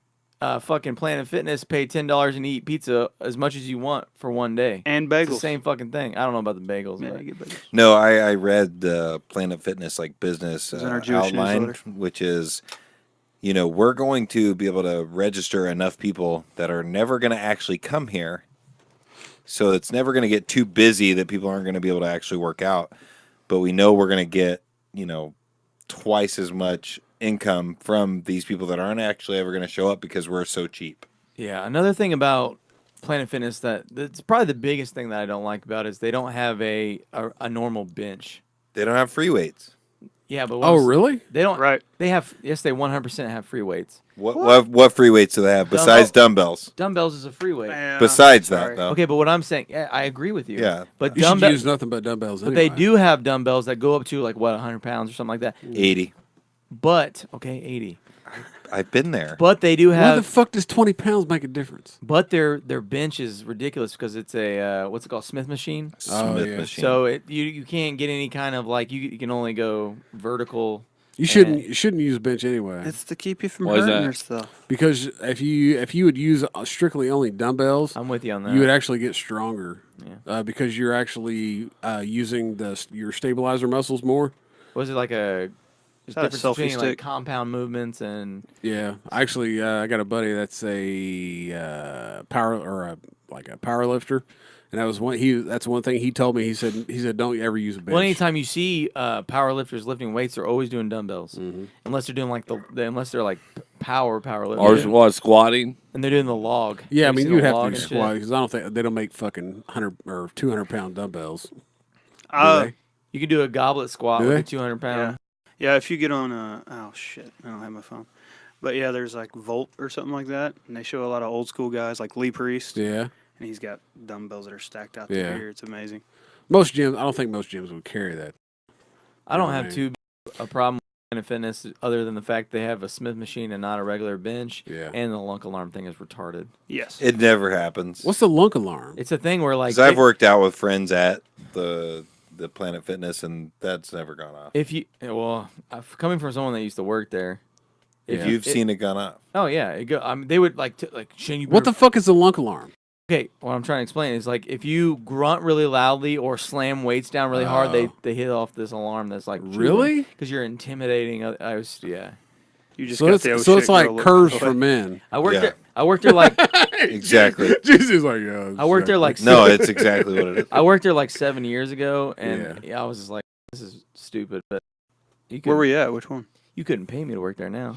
fucking Planet Fitness, pay $10 and eat pizza as much as you want for one day. and It's the bagels. same fucking thing. I don't know about the bagels. Yeah, but- you get bagels. No, I read the Planet Fitness like business It's in our Jewish outline, newsletter. which is, we're going to be able to register enough people that are never going to actually come here. So it's never going to get too busy that people aren't going to be able to actually work out. But we know we're going to get, twice as much income from these people that aren't actually ever going to show up because we're so cheap. Yeah, another thing about Planet Fitness that's probably the biggest thing that I don't like about it is they don't have a normal bench. They don't have free weights. Yeah, but Oh, really? They don't. Right. They have. Yes, they 100% have free weights. What free weights do they have besides dumbbells? Dumbbells is a free weight. Yeah, Besides sorry. that, though. Okay, but what I'm saying, yeah, I agree with you. Yeah. but You should dumbbell, use nothing but dumbbells. but they anyway. do have dumbbells that go up to like what 100 pounds or something like that. 80. But okay, 80. I've been there. But they do Why the have. fuck does 20 pounds make a difference? But their bench is ridiculous because it's a what's it called, Smith machine. Smith yeah. machine. So you can't get any kind of like you can only go vertical. You shouldn't use a bench anyway. It's to keep you from Why is hurting that? yourself. Because if you would use strictly only dumbbells, I'm with you on that. you would actually get stronger. Yeah. Because you're actually using your stabilizer muscles more. Was it like a there's that a difference between selfie like stick? compound movements and Yeah, actually, I got a buddy that's a power lifter, and that was that's one thing he told me. He said don't ever use a bench. well, anytime you see power lifters lifting weights, they're always doing dumbbells, unless they're doing like unless they're like power lifting, Or squatting. and they're doing the log. Yeah, I Have you mean seen you'd the have log to and do shit? squat because I don't think they don't make fucking 100 or 200 pound dumbbells. Do Uh, they? You can do a goblet squat Do with they? a 200 pound. Yeah, if you get on oh shit, I don't have my phone. But yeah, there's like Volt or something like that, and they show a lot of old school guys like Lee Priest, Yeah, and he's got dumbbells that are stacked out Yeah. to here. It's amazing. most gyms. I don't think most gyms would carry that. I don't Yeah, have man. too big a problem Planet Fitness, other than the fact they have a Smith machine and not a regular bench. Yeah. And the lunk alarm thing is retarded. Yes. It never happens. What's the lunk alarm? It's a thing where like 'Cause I've worked out with friends at the Planet Fitness, and that's never gone off. if you coming from someone that used to work there, If you've seen it gone off. oh yeah, it go. I mean, they would like Shane. You What the better- fuck is a lunk alarm? Okay, what I'm trying to explain is like if you grunt really loudly or slam weights down really hard, they hit off this alarm that's like Really? because you're intimidating. Yeah. You just So got it's, the oh so shit it's like girl curves look. for men. I worked Yeah. there. I worked there like Exactly. Jesus, like yeah. I worked there like No, it's exactly what it is. I worked there like 7 years ago, and I was just like, this is stupid. But you Where were you at? Which one? You couldn't pay me to work there now.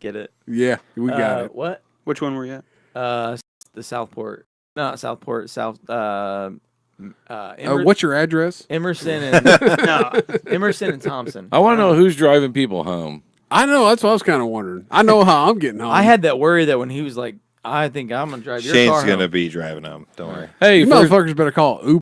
Get it? Yeah, we got it. What? Which one were you at? The Southport. Not Southport. South. What's your address? Emerson and Emerson and Thompson. I want to know who's driving people home. I know. That's what I was kind of wondering. I know how I'm getting home. I had that worry that when he was like, I think I'm gonna drive your Shane's car going to home. be driving home. Don't worry. Hey, you first motherfuckers better call Uber.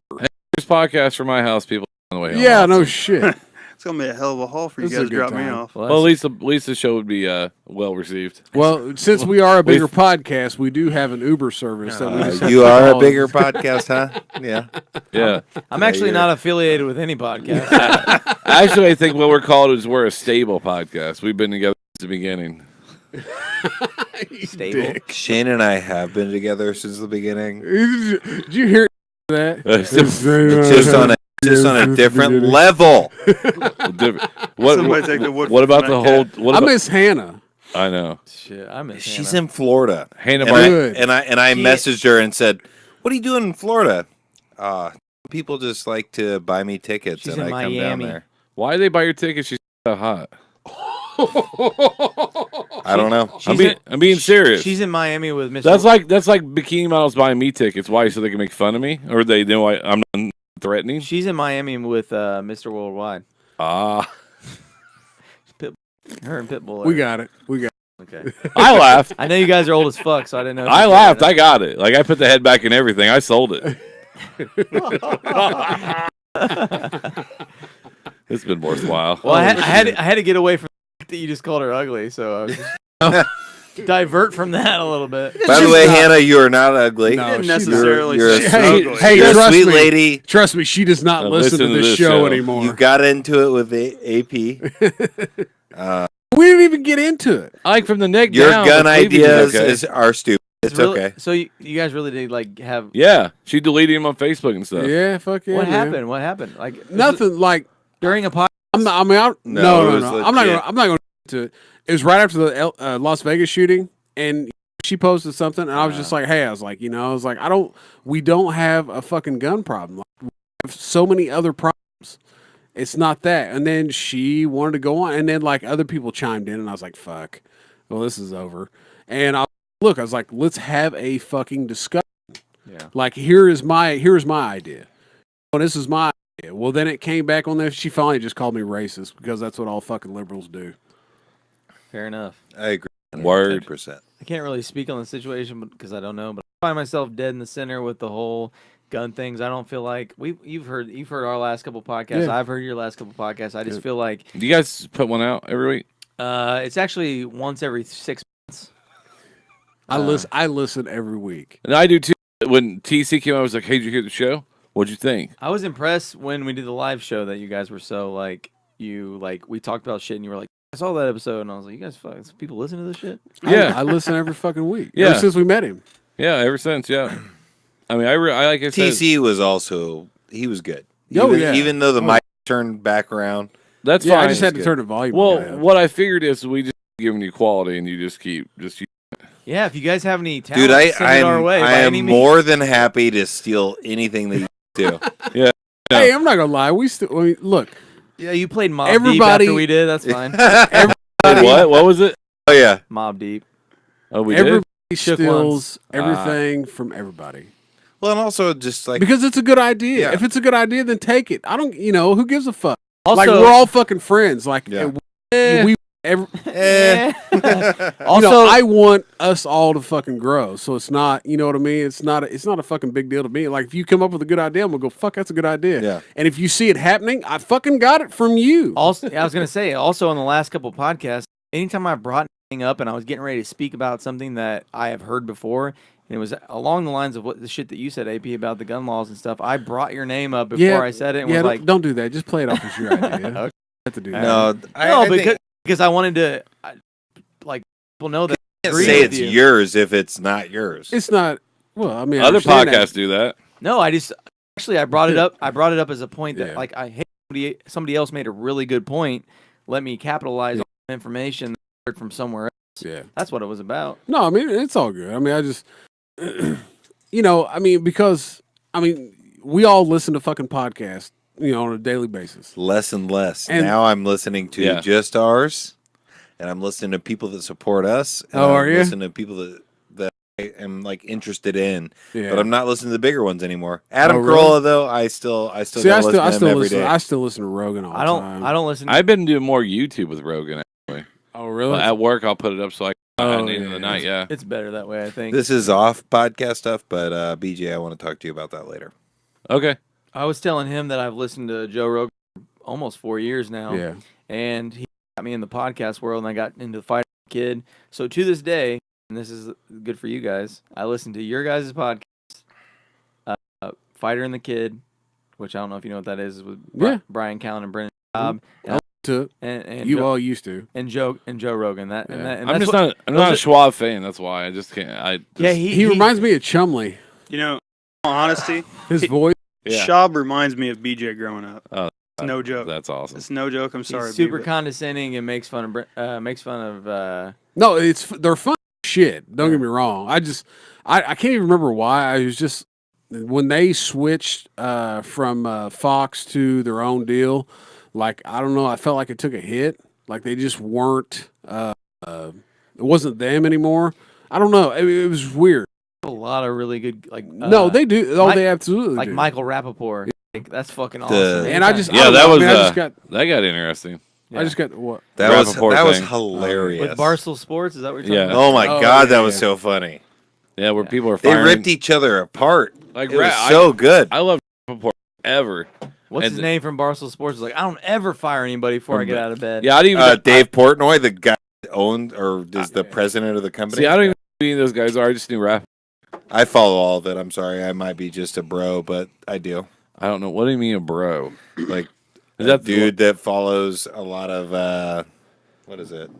podcast from my house, people on the way home. Yeah, no shit. It's gonna be a hell of a haul for you This is guys a to good drop me time. off. Well, at least the show would be well received. Well, since we are a bigger podcast, we do have an Uber service. That we just have You to are a call. bigger podcast, huh? Yeah. Yeah. I'm actually you're- not affiliated with any podcast. Actually, I think what we're called is we're a stable podcast. We've been together since the beginning. Stable. Shane and I have been together since the beginning. Did you hear that? It's just on a different level. What, Somebody take the wood what from about the that whole? cat. What I about, miss Hannah. I know. Shit, I miss. She's Hannah. in Florida. Hannah, And Bar- Good. I She- messaged her and said, "What are you doing in Florida?" People just like to buy me tickets, She's and in I come down Miami. there. why did they buy your ticket? She's so hot. I don't know. I'm being serious. She's in Miami with Mr. That's like bikini models buying me tickets. Why? So they can make fun of me, or they know I'm not threatening. She's in Miami with Mr. Worldwide. Ah, Her and Pitbull. We got it. We got it. Okay. I laughed. I know you guys are old as fuck, so I didn't know. if I you got laughed. it. I got it. Like I put the head back and everything. I sold it. It's been worthwhile. Well, I had to get away from the fact that you just called her ugly, so I was just divert from that a little bit. By the way, Hannah, you are not ugly. No, Didn't she's necessarily You're a say Hey, ugly. hey, You're a trust sweet me. lady. Trust me, she does not listen to this show anymore. You got into it with AP. We didn't even get into it. I like from the neck Your down. gun the cleavage ideas is okay. are stupid. It's really, okay. So you guys really did like have Yeah, she deleted him on Facebook and stuff. Yeah, fuck yeah. what man. happened? What happened? Like Nothing. Like during a podcast. I'm not. I mean, No, it was no. I'm not. legit. I'm not going to it. It was right after the Las Vegas shooting, and she posted something, and I was just like, "Hey," I was like, I was like, we don't have a fucking gun problem. Like, we have so many other problems. It's not that. And then she wanted to go on, and then like other people chimed in, and I was like, "Fuck, well, this is over." And I was like, "Let's have a fucking discussion." Yeah. Like here's my idea. Oh, this is my idea. Well, then it came back on there. She finally just called me racist because that's what all fucking liberals do. Fair enough. I agree. Word. 10%. I can't really speak on the situation because I don't know, but I find myself dead in the center with the whole gun things. I don't feel like you've heard our last couple podcasts. Yeah. I've heard your last couple podcasts. I just feel like Do you guys put one out every week? it's actually once every 6 months. I listen every week. And I do too. When TC came out, I was like, "Hey, did you hear the show? What'd you think?" I was impressed when we did the live show that you guys were so like we talked about shit and you were like, I saw that episode and I was like, you guys fucking people listen to this shit? Yeah. I listen every fucking week. Yeah. Ever since we met him. Yeah, ever since. Yeah, I mean, I like I said, TC was also he was good. Oh, even, yeah. even though the mic turned back around. that's Yeah, fine. I just had to good. turn the volume Well, way up. what I figured is we just giving you quality, and you just keep Yeah, if you guys have any talent, Dude, send it our way. I by am any means. more than happy to steal anything that you do. Hey, I'm not gonna lie. Look. Yeah, you played Mob Deep Everybody- after we did. That's fine. what was it? Oh yeah. Mob Deep. Oh, we Everybody Shook steals Ah. everything from everybody Well, and also just like because it's a good idea. Yeah. If it's a good idea, then take it. I don't. Who gives a fuck? Also, Like we're all fucking friends. Like Yeah. we Also, I want us all to fucking grow. So it's not, you know what I mean? It's not a fucking big deal to me. Like if you come up with a good idea, I'm gonna go, fuck, that's a good idea. Yeah. And if you see it happening, I fucking got it from you. Also, I was gonna say, also on the last couple podcasts, anytime I brought anything up and I was getting ready to speak about something that I have heard before, and it was along the lines of what the shit that you said, AP, about the gun laws and stuff, I brought your name up before I said it, and was like, don't do that. Just play it off as your idea. Okay. You have to do that. No, no, I think because I wanted to, like, people know that. you can't agree say with it's you. yours if it's not yours. It's not. Well, I mean, I Other understand that. podcasts do that. No, I just actually I brought it up. I brought it up as a point that Yeah. like somebody else made a really good point. Let me capitalize on information that I heard from somewhere else. Yeah. That's what it was about. No, I mean it's all good. I mean, I just, because we all listen to fucking podcasts, on a daily basis. Less and less. And- Now I'm listening to Yeah. just ours, and I'm listening to people that support us. And Oh, I'm are you? listening to people that I am like interested in, Yeah. but I'm not listening to the bigger ones anymore. Adam Oh, really? Carolla, though, I still See, I listen still to him every listen. day. I still listen to Rogan all the time. I don't listen. I've been doing more YouTube with Rogan. Actually. Oh, really? Well, at work, I'll put it up so I can at Oh, the end of the yeah. night. Yeah. It's better that way, I think. This is off podcast stuff, but BJ, I want to talk to you about that later. Okay. I was telling him that I've listened to Joe Rogan for almost 4 years now. Yeah. And he got me in the podcast world, and I got into the Fighter Kid. So to this day, and this is good for you guys, I listen to your guys' podcast, Fighter and the Kid, which I don't know if you know what that is, with Brian Callen and Brendan Cobb, and You Joe, all used to. and Joe Rogan. That and Yeah. that. And I'm that's just what- I'm not a Schwab fan. That's why I just can't. Yeah, He reminds me of Chumley. You know, in all honesty, His voice. Yeah. Schaub reminds me of BJ growing up. Oh, It's no joke. That's awesome. It's no joke. I'm sorry. he's super B, but- condescending and makes fun of. No, they're fun shit. Don't get me wrong. I can't even remember why. I was just when they switched from Fox to their own deal. Like I don't know. I felt like it took a hit. Like they just weren't. It wasn't them anymore. I don't know. It was weird. A lot of really good No, they do. Oh, Mike- they absolutely like do. Michael Rappaport. Like, that's fucking awesome. And I just Yeah, I that don't was know, I just got that got interesting. I just got what That was Rappaport thing. hilarious. with Barstool Sports. Is that what you're Yeah. talking about? Oh my Oh, god, yeah, that was yeah. so funny. Yeah, where people are They firing. ripped each other apart. Like It was I so good. I love Rappaport ever. What's And his name from Barstool Sports? He's like, I don't ever fire anybody before I get out of bed. Yeah, I didn't even. Dave Portnoy, the guy that owned or is the president of the company. See, I don't even know who any of those guys are. I just knew Rap. I follow all of it. I'm sorry, I might be just a bro, but I do. I don't know. What do you mean a bro? Like Is that that the- dude that follows a lot of what is it?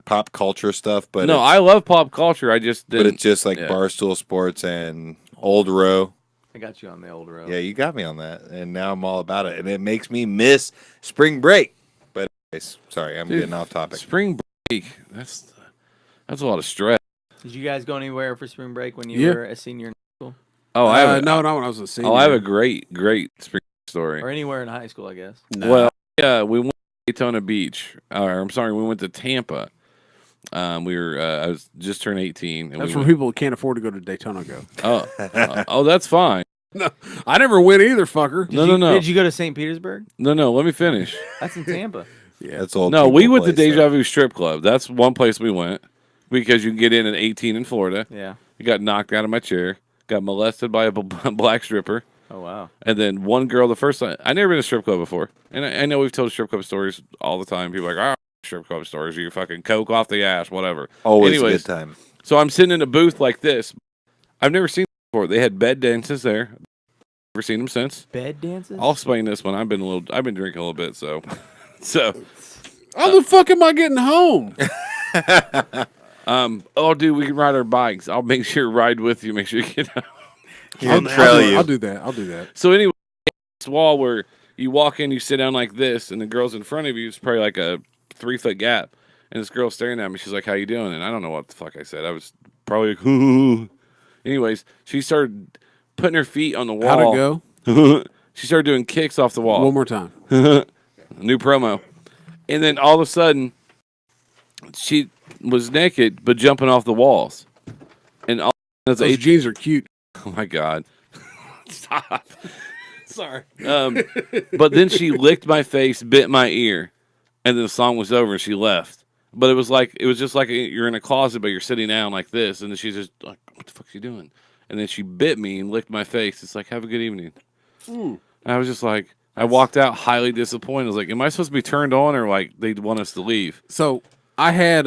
Pop culture stuff, but No, I love pop culture. I just but didn't. it's just like yeah. Barstool Sports and Old Row. I got you on the old road. Yeah, you got me on that, and now I'm all about it, and it makes me miss spring break. But anyways, sorry, I'm Dude, getting off topic. Spring break. That's a lot of stress. Did you guys go anywhere for spring break when you Yeah. were a senior in high school? Oh, I have a, no, not when I was a senior. oh, I have a great spring story. Or anywhere in high school, I guess. Nah. Well, yeah, we went to Daytona Beach. I'm sorry, we went to Tampa. We were. I was just turned 18. And That's we where went, people who can't afford to go to Daytona go. oh, that's fine. No, I never went either, fucker. No. Did you go to St. Petersburg? No. Let me finish. That's in Tampa. Yeah, That's old. No, we people went to place, Deja though. Vu Strip Club. That's one place we went because you can get in at 18 in Florida. Yeah. I got knocked out of my chair. Got molested by a black stripper. Oh wow. And then one girl, the first time, I never been to a strip club before. And I know we've told strip club stories all the time. People are like, strip club stories, you fucking coke off the ass, whatever. Always Anyways, a good time. So I'm sitting in a booth like this. I've never seen this before. They had bed dances there. Never seen them since. Bed dances? I'll explain this one. I've been drinking a little bit, so How the fuck am I getting home? oh dude, we can ride our bikes. I'll make sure to ride with you, make sure you get out. I'll do that. So anyway, this wall where you walk in, you sit down like this, and the girl's in front of you. It's probably like a 3-foot gap. And this girl's staring at me. She's like, "How you doing?" And I don't know what the fuck I said. I was probably like, "Ooh." Anyways, she started putting her feet on the wall. How'd it go? She started doing kicks off the wall. One more time. New promo. And then all of a sudden, she was naked but jumping off the walls. And all Those jeans are cute. oh my god, stop! Sorry. But then she licked my face, bit my ear, and then the song was over and she left. But it was just like you're in a closet, but you're sitting down like this, and then she's just like, "What the fuck you doing?" And then she bit me and licked my face. It's like, "Have a good evening." And I was just like, I walked out highly disappointed. I was like, "Am I supposed to be turned on, or like they want us to leave?" So I had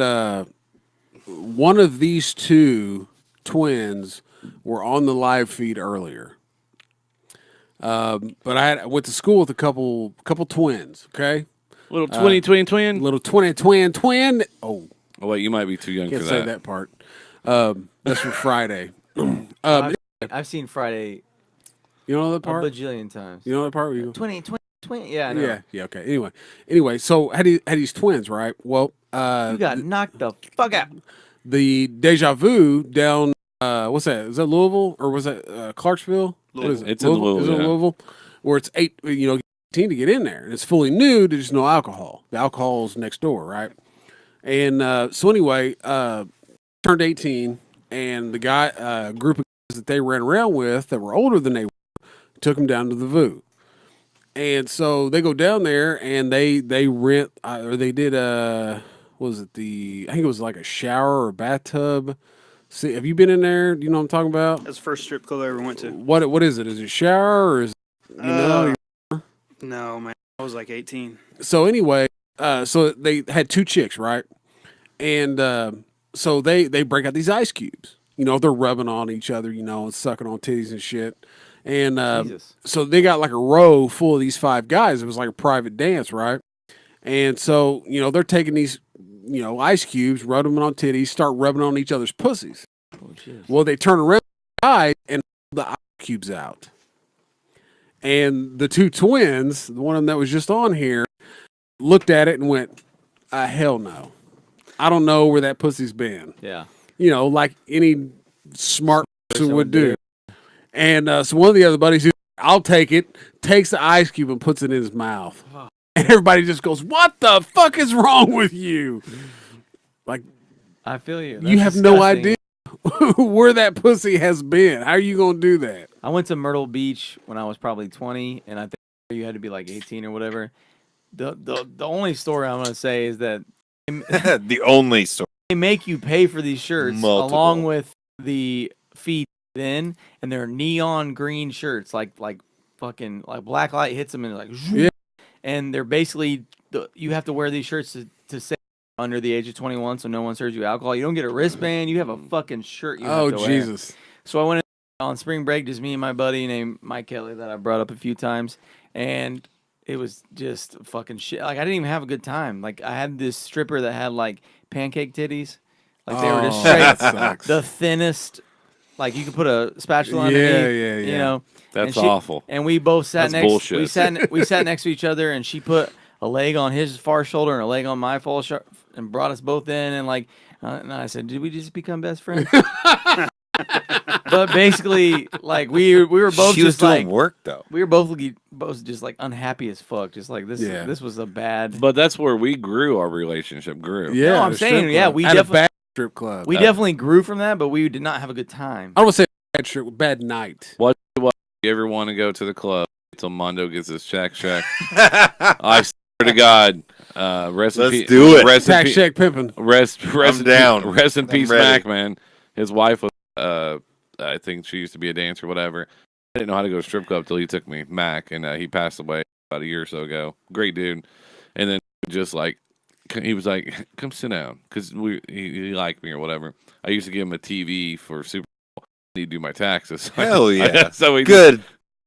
one of these two twins were on the live feed earlier. But I went to school with a couple twins. Okay, Little twin. little twin. Oh, Oh wait, you might be too young can't for say that. that part. That's for Friday. I've seen Friday You know that a part? bajillion times. You know that part? Where you go, 20. Yeah, I know. yeah. Okay. Anyway. So had these twins, right? Well, You got knocked the fuck out. the Deja Vu down. What's that? Is that Louisville or was that Clarksville? What is it? It's in Louisville, Is it yeah. Louisville? Where it's 18 to get in there, and it's fully nude. There's no alcohol. The alcohol's next door, right? And so anyway, turned 18, and the guy, group of guys that they ran around with that were older than they were, took them down to the VU. And so they go down there and they rent or they did what was it, I think it was like a shower or bathtub. See, have you been in there? Do you know what I'm talking about? That's the first strip club I ever went to. What is it? Is it a shower or is it, No, man. I was like 18. So anyway, so they had two chicks, right? And so they break out these ice cubes. They're rubbing on each other, and sucking on titties and shit. And Jesus. so they got like a row full of these 5 guys. It was like a private dance, right? And so, they're taking these, ice cubes, rubbing them on titties, start rubbing on each other's pussies. Oh, jeez. Well, they turn around guys and pull the ice cubes out. And the two twins, the one of them that was just on here, looked at it and went, hell no. I don't know where that pussy's been. Yeah. Like any smart person would do. And so one of the other buddies, I'll take it, takes the ice cube and puts it in his mouth. And everybody just goes, what the fuck is wrong with you? Like, I feel you. you That's have no disgusting. idea where that pussy has been. How are you going to do that? I went to Myrtle Beach when I was probably 20, and I think you had to be like 18 or whatever. The only story I'm going to say is that The only story. they make you pay for these shirts Multiple. along with the fee in, and they're neon green shirts, like fucking like black light hits them and like, Yeah. and they're basically you have to wear these shirts to say under the age of 21, so no one serves you alcohol. You don't get a wristband. You have a fucking shirt. You have to wear. Jesus. So I went on spring break, just me and my buddy named Mike Kelly that I brought up a few times, and it was just fucking shit. Like I didn't even have a good time. Like I had this stripper that had like pancake titties, like they were just that straight, sucks. the thinnest. Like you could put a spatula Yeah, underneath, yeah. you know. That's and awful. And we both sat That's next. bullshit. We sat next to each other, and she put a leg on his far shoulder and a leg on my far shoulder, and brought us both in. And like, and I said, "Did we just become best friends?" But basically, like we were both She was just doing like work though. we were both just like unhappy as fuck. Just like this. Yeah. This was a bad. But that's where we grew. Our relationship grew. Yeah, No, I'm the saying, strip yeah, club. we At a definitely- bad strip club. we definitely grew from that, but we did not have a good time. I don't want to say bad strip, bad night. What you ever want to go to the club until Mondo gets his check? I swear to God. Rest in Let's peace. do it. Rest in Tax peace. check pimping. Rest in down. Rest in I'm peace, ready. Mac, man. His wife was, I think she used to be a dancer, whatever. I didn't know how to go to strip club till he took me, Mac, and he passed away about a year or so ago. Great dude. And then just like, he was like, come sit down, because he liked me or whatever. I used to give him a TV for Super Bowl. He'd do my taxes. Hell yeah. So he Good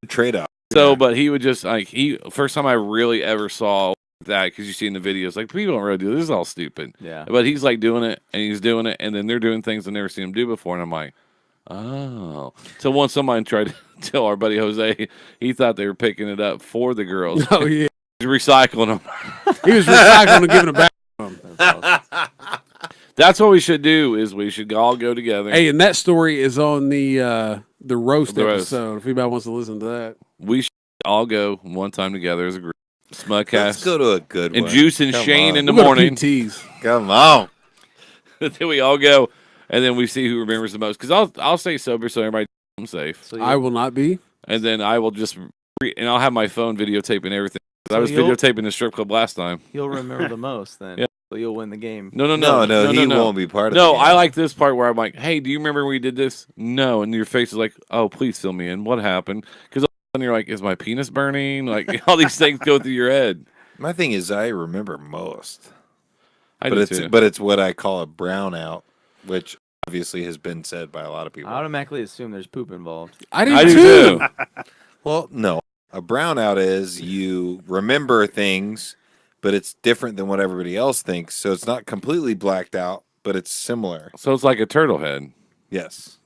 trade off. So, but he would just like first time I really ever saw that, because you see in the videos like people don't really do this. This is all stupid. Yeah. But he's like doing it, and he's doing it, and then they're doing things I've never seen him do before, and I'm like, oh. So once somebody tried to tell our buddy Jose, he thought they were picking it up for the girls. Oh yeah, He's recycling them. he was recycling and giving it back to him. That's what we should do. Is we should all go together. Hey, and that story is on the roast The roast. episode. If anybody wants to listen to that, We should all go one time together as a group. Smugcast. Let's go to a good and one. Juice and Come Shane on. in the We'll go to morning. PTs. Come on. Then we all go, and then we see who remembers the most. Because I'll stay sober so everybody I'm safe, So I will not be. and then I will just and I'll have my phone videotaping everything. 'Cause I So was you'll- videotaping the strip club last time. You'll remember the most then. Yeah. you'll win the game. No, he won't be part of No, the I game. like this part where I'm like, hey, do you remember we did this? No. And your face is like, oh, please fill me in. What happened? Because all of a sudden you're like, is my penis burning? Like, all these things go through your head. My thing is, I remember most. I But do it's too. but it's what I call a brownout, which obviously has been said by a lot of people. I automatically assume there's poop involved. I do I do too. too. Well, no. A brownout is you remember things, but it's different than what everybody else thinks. So it's not completely blacked out, but it's similar. So it's like a turtle head. Yes.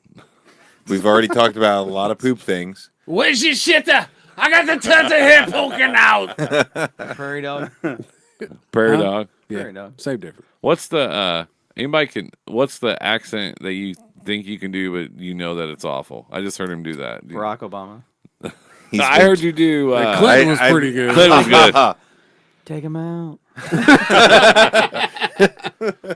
We've already talked about a lot of poop things. Where's your shitter? I got the turtle head poking out. Prairie dog. Prairie Huh? dog. Prairie dog. Same difference. What's the what's the accent that you think you can do, but you know that it's awful? I just heard him do that. Barack Obama. I heard you do. Clinton was pretty good. Clinton was good. Take him out.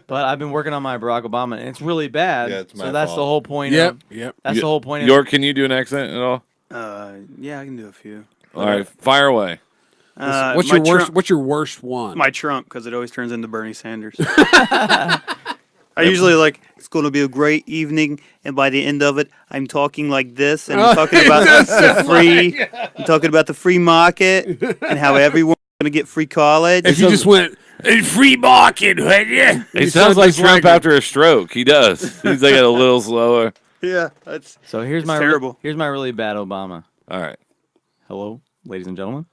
But I've been working on my Barack Obama, and it's really bad. Yeah, it's my so that's fault. the whole point. Yep, Of, yep. That's the whole point. York, can you do an accent at all? Yeah, I can do a few. All right, fire away. What's my your worst? Trump- What's your worst one? My Trump, because it always turns into Bernie Sanders. I usually it's going to be a great evening, and by the end of it, I'm talking like this, and I'm talking about the free, I'm talking about the free market, and how everyone's going to get free college. if you just went free market, would you? He sounds like Trump after a stroke. He does. He's like a little slower. Yeah, that's So here's it's my terrible. Here's my really bad Obama. All right. Hello, ladies and gentlemen.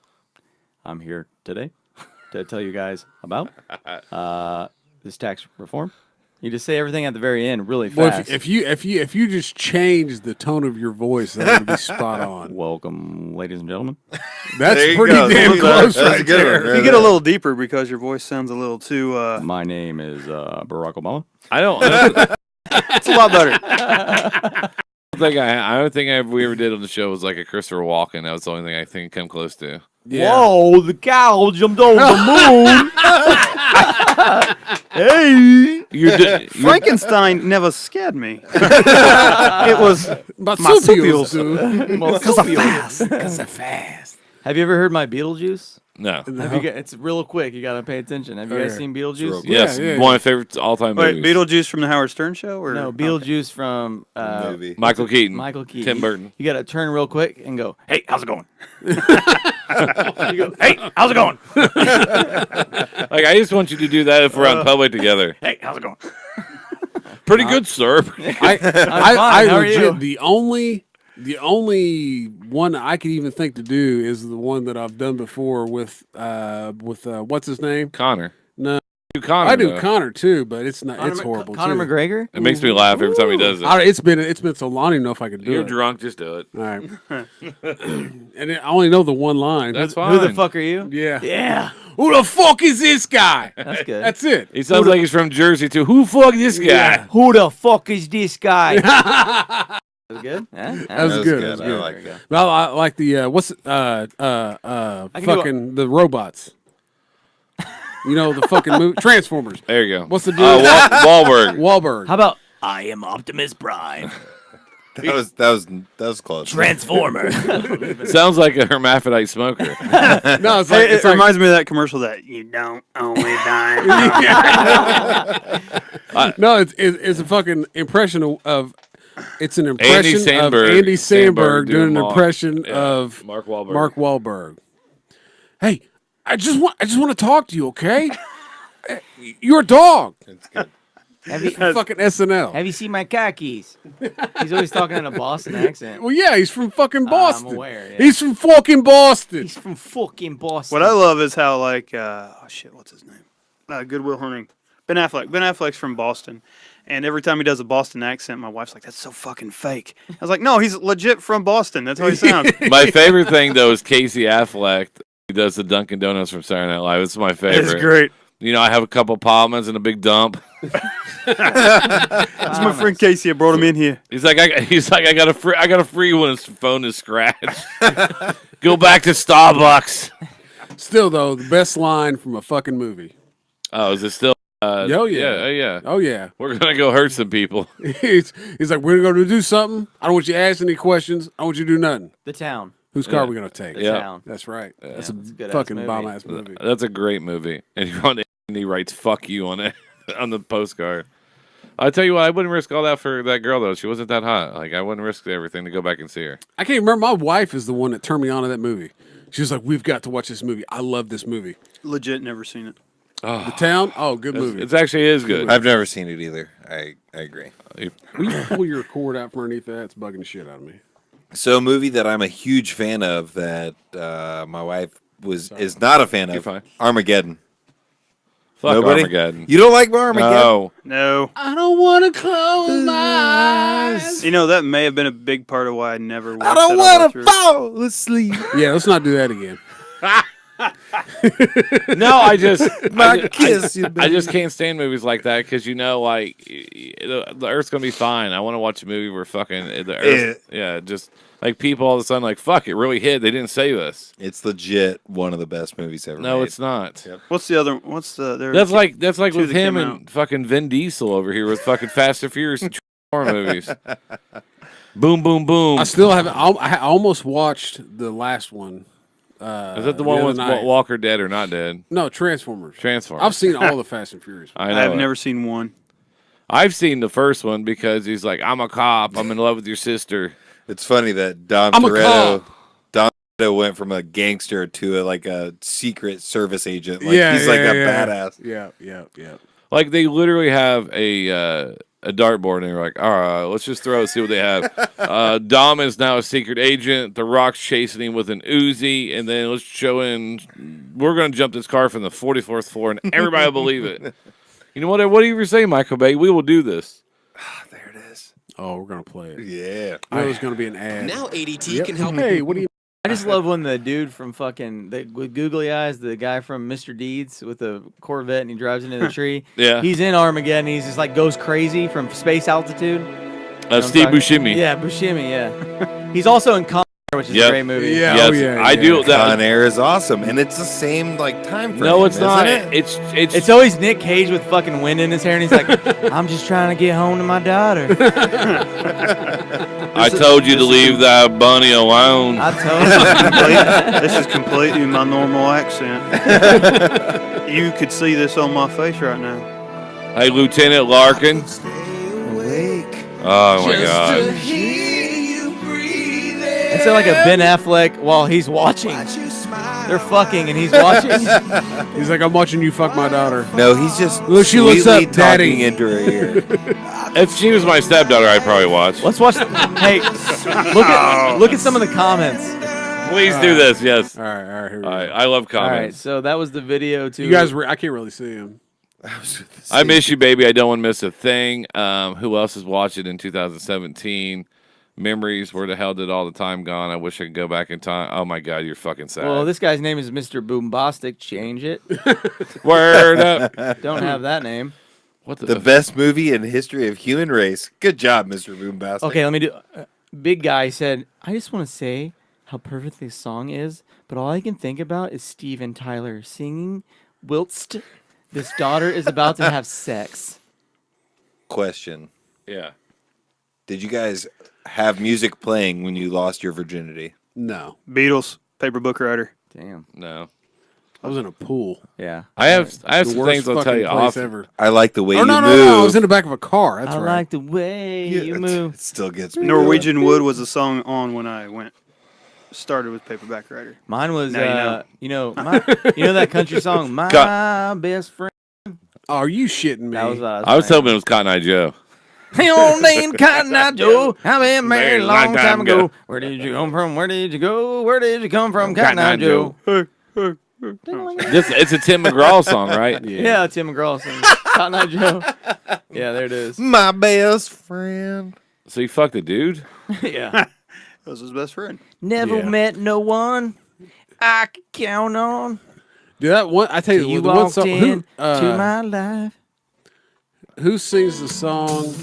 I'm here today to tell you guys about this tax reform. You just say everything at the very end really Well, fast. if you just change the tone of your voice, that would be spot on. Welcome, ladies and gentlemen. That's There you pretty go. damn close That's right a good there. one. If you get a little deeper because your voice sounds a little too, My name is Barack Obama. I don't it's a lot better. I don't think we ever did on the show was like a Christopher Walken. That was the only thing I think come close to. Yeah. Whoa, the cow jumped over the moon. Hey. Frankenstein never scared me. It was Marsupials. Marsupials. Because of fast. Have you ever heard my Beetlejuice? No. It's real quick. You got to pay attention. Have you guys Okay. seen real Beetlejuice? quick. Yes, Yeah. one of my favorite all-time Wait, movies. Beetlejuice from the Howard Stern show, or No, Beetlejuice from movie. Michael Keaton. Michael Keaton. Tim Burton. You got to turn real quick and go, hey, how's it going? You go, hey, how's it going? Like, I just want you to do that if we're on public together. Hey, how's it going? Pretty good, sir. I fine. How are legit you? the only one I could even think to do is the one that I've done before with what's his name? Connor. No, Do Connor. I do though. Connor too, but it's not. It's horrible. Conor too. McGregor? It makes me laugh every time he does it. It's been so long. I don't even know if I could do You're it. drunk, just do it. All right. And I only know the one line. That's fine. Who the fuck are you? Yeah. Yeah. Who the fuck is this guy? That's good. That's it. He sounds like he's from Jersey too. Who fuck this guy? Yeah. Who the fuck is this guy? That was good. Yeah? That was good. That was I good. like that. Well, I like the what's can do fucking the robots. You know the fucking movie Transformers. There you go. What's the dude? Wahlberg. Wahlberg. How about I am Optimus Prime, That was close. Transformer? Sounds like a hermaphrodite smoker. No, it's Hey, like it reminds me of that commercial that you don't only die. no, it's a fucking impression of. It's an impression of Sandberg. Andy Sandberg doing an Mark. impression Yeah, of Mark Wahlberg. Mark Wahlberg. Hey, I just want to talk to you, okay? You're a dog. It's good. Have you, Fucking SNL. have you seen my car keys? He's always talking in a Boston accent. Well, yeah, he's from fucking Boston. I'm aware, yeah. He's from fucking Boston. He's from fucking Boston. What I love is how what's his name? Good Will Hunting. Ben Affleck. Ben Affleck's from Boston. And every time he does a Boston accent, my wife's like, that's so fucking fake. I was like, no, he's legit from Boston. That's how he sounds. My favorite thing though is Casey Affleck. He does the Dunkin' Donuts from Saturday Night Live. It's my favorite. It's great. You know, I have a couple Palmas and a big dump. That's my friend Casey. I brought him in here. He's like, I got a free one. His phone is scratched. Go back to Starbucks. Still, though, the best line from a fucking movie. Oh, is it still? Oh, yeah. Yeah. Oh, yeah. We're gonna go hurt some people. he's like, we're going to do something. I don't want you to ask any questions. I don't want you to do nothing. The Town. Whose car are we going to take? The Yeah. Town. That's right. That's it's a a good-ass fucking movie. bomb-ass movie. That's a great movie. And you're on and he writes "fuck you" on it on the postcard. I tell you what, I wouldn't risk all that for that girl though. She wasn't that hot. Like I wouldn't risk everything to go back and see her. I can't remember. My wife is the one that turned me on to that movie. She was like, "We've got to watch this movie. I love this movie." Legit, never seen it. The Town. Oh, good movie. It's actually is good. I've never seen it either. I agree. Will you pull your cord out from underneath that? It's bugging the shit out of me. So a movie that I'm a huge fan of that my wife is not a fan You're of. fine. Armageddon. Fuck Nobody? Armageddon. You don't like Armageddon? No. No. I don't want to close my eyes. You know, that may have been a big part of why I never watched I don't want to fall asleep. Yeah, let's not do that again. No, I just kiss you, I just can't stand movies like that because like the Earth's gonna be fine. I want to watch a movie where fucking the Earth, just like people all of a sudden like fuck it really hit. They didn't save us. It's legit one of the best movies ever. No, made. it's not. Yep. What's the other? What's the? That's like two with that him came and fucking Vin Diesel over here with fucking Fast and Furious and horror movies. Boom, boom, boom. I still haven't. I almost watched the last one. Is that the one other with night. Walker dead or not dead? No, Transformers. Transformers. I've seen all the Fast and Furious. I know. I have it. never seen one. I've seen the first one because he's like, I'm a cop. I'm in love with your sister. It's funny that Dom I'm a Toretto went from a gangster to a secret service agent. Like he's like a badass. Yeah. Like they literally have a dartboard and they're like, all right, let's just throw it, see what they have. Dom is now a secret agent. The Rock's chasing him with an Uzi, and then let's show in. We're going to jump this car from the 44th floor, and everybody will believe it. You know what? What do you say, Michael Bay? We will do this. There it is. Oh, we're gonna play it. Yeah. I know it's gonna be an ad. Now ADT can help. Hey, what do you? I just love when the dude from with googly eyes, the guy from Mr. Deeds with the Corvette, and he drives into the tree. Yeah. He's in Armageddon. He's just like goes crazy from space altitude. Steve Buscemi. Yeah, Buscemi. Yeah. He's also in Con Air, which is a great movie. Yeah, Yes, oh, yeah, I do. Con Air is awesome, and it's the same time frame. No, it's isn't not. It? It's always Nick Cage with fucking wind in his hair, and he's like, "I'm just trying to get home to my daughter." I told you to leave that bunny alone. I told you. This is completely my normal accent. You could see this on my face right now. Hey, Lieutenant Larkin. Oh my God. It's like a Ben Affleck while he's watching. They're fucking and he's watching. He's like, I'm watching you fuck my daughter. No, he's just Look, she looks up, talking Daddy. into her ear. If she was my stepdaughter, I'd probably watch. Let's watch. Hey, look at some of the comments. Please do this. Yes. All right, here we go. I love All right, comments. so that was the video too. You guys, I can't really see him. I miss you, baby. I don't want to miss a thing. Who else is watching in 2017? Memories. Where the hell did all the time gone? I wish I could go back in time. Oh my God, you're fucking sad. Well, this guy's name is Mr. Boombastic. Change it. Word up. Don't have that name. What The best movie in history of human race. Good job, Mr. Boombastic. Okay, let me do. Big guy said, "I just want to say how perfect this song is, but all I can think about is Steven Tyler singing whilst this daughter is about to have sex." Question. Yeah. Did you guys have music playing when you lost your virginity? No. Beatles, Paper Book Writer. Damn. No. I was in a pool. Yeah. I have The some worst things I'll tell fucking you place off. ever. I like the way Oh, you no, move. no. I was in the back of a car. That's I right. like the way you move. It still gets me. Norwegian Wood was the song on when I started with Paperback Writer. Mine was, Now you know that country song, "My Best Friend." Oh, are you shitting me? That was what I was hoping it was Cotton Eye Joe. Hey, old name Cotton Eye Joe, I've been married a long time ago. ago. Where did you come from? Where did you go? Where did you come from, Cotton Eye Joe? It's a Tim McGraw song, right? Yeah, Tim McGraw sings Cotton Eye Joe. Yeah, there it is. My best friend. So you fucked a dude? Yeah. That was his best friend. Never met no one I could count on. Dude, that one, I tell you, You the one walked song, in to my life. who sings the song?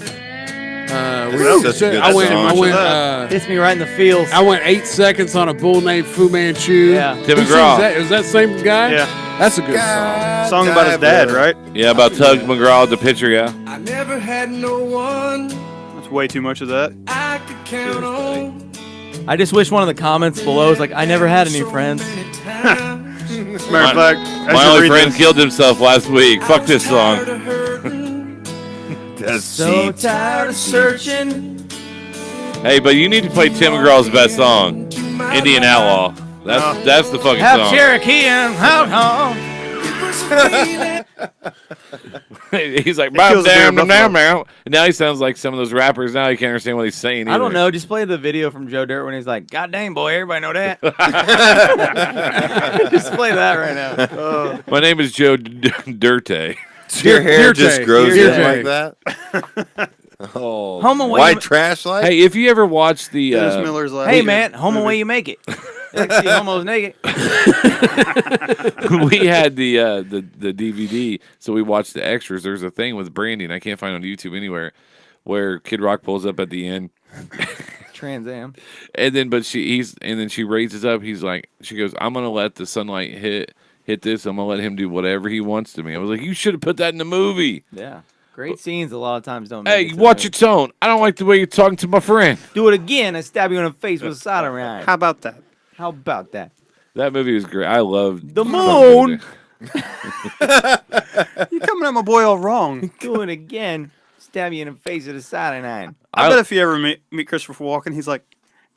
That's such a good I went. song. Hits me right in the feels. I went 8 seconds on a bull named Fu Manchu. Yeah. Tim Who sings McGraw. that? Is that the same guy? Yeah. That's a good song. Song about his dad, right? Yeah, about Tug McGraw, the pitcher, yeah. I never had no one That's way too much of that. I could count on. I just wish one of the comments below is like, "I never had any friends." Matter of fact, as My you only read friend this- killed himself last week. Fuck this song. That's So cheap. tired of searching. Hey, but you need to play Tim McGraw's best song, Indian Outlaw. That's the fucking Half song. Cherokee and how long? He's like, kills the deer in Buffalo. meow. And now he sounds like some of those rappers. Now you can't understand what he's saying. I don't either. know. Just play the video from Joe Dirt when he's like, "God dang, boy, everybody know that." Just play that right now. My name is Joe Dirte. Your hair Deer just Jay. grows Deer in Jay. like that. Oh, Home away. white trash light. Hey, if you ever watched the Dennis Miller's last Hey year man, home movie. away you make it. You like to see homos naked. we had the DVD, so we watched the extras. There's a thing with Brandy, and I can't find it on YouTube anywhere, where Kid Rock pulls up at the end, Trans Am. and then she raises up. He's like, she goes, "I'm gonna let the sunlight hit this. I'm gonna let him do whatever he wants to me." I was like, "You should have put that in the movie." Yeah. Great scenes a lot of times don't make Hey, it to watch the your tone. I don't like the way you're talking to my friend. movie. Do it again and stab you in the face with a soldering iron. How about that? How about that? That movie was great. I loved The fucking moon. movie. You coming at my boy all wrong. Do it again. Stab you in the face with a soldering iron. I bet if you ever meet Christopher Walken, he's like,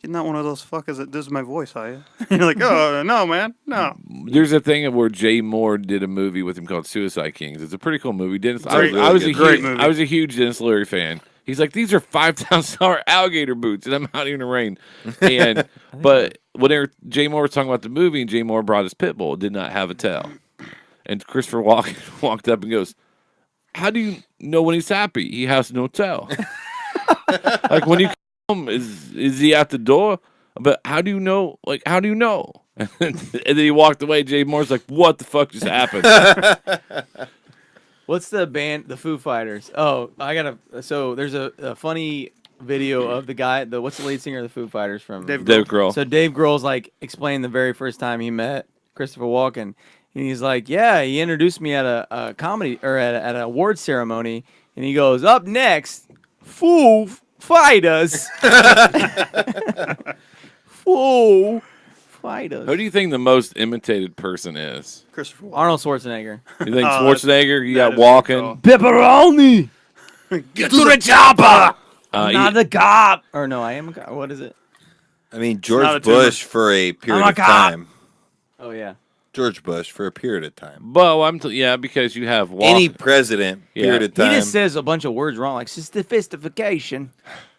"You're not one of those fuckers that does my voice, are you?" You're like, "Oh no, man, no." There's a thing where Jay Moore did a movie with him called Suicide Kings. It's a pretty cool movie. Dennis, Great I was a movie. Great huge, movie. I was a huge Dennis Leary fan. He's like, these are $5,000 alligator boots, and I'm out here in the rain. And but whenever Jay Moore was talking about the movie, and Jay Moore brought his pit bull, it did not have a tail. And Christopher Walken walked up and goes, "How do you know when he's happy? He has no tail. Like when you come home, is he out the door? But how do you know? Like, how do you know?" And then he walked away. Jay Moore's like, "What the fuck just happened?" What's the band? The Foo Fighters. Oh, So there's a funny video of the guy. What's the lead singer of the Foo Fighters from? Dave Dave Grohl. So Dave Grohl's like explaining the very first time he met Christopher Walken, and he's like, "Yeah, he introduced me at a comedy or at an award ceremony," and he goes, "Up next, Foo Fighters." Foo Fighters. Who do you think the most imitated person is? Christopher Walken. Arnold Schwarzenegger. You think Oh, Schwarzenegger? You that got is a good Walken. call. Pepperoni. Get to the chopper. I'm not a cop. Or no, I am a cop. What is it? I mean, not a George tumor. Bush for a period I'm a of cop. time. Oh yeah. George Bush for a period of time. But yeah, because you have Walken. Any president, Yeah. period of He time. just says a bunch of words wrong, like sophistication.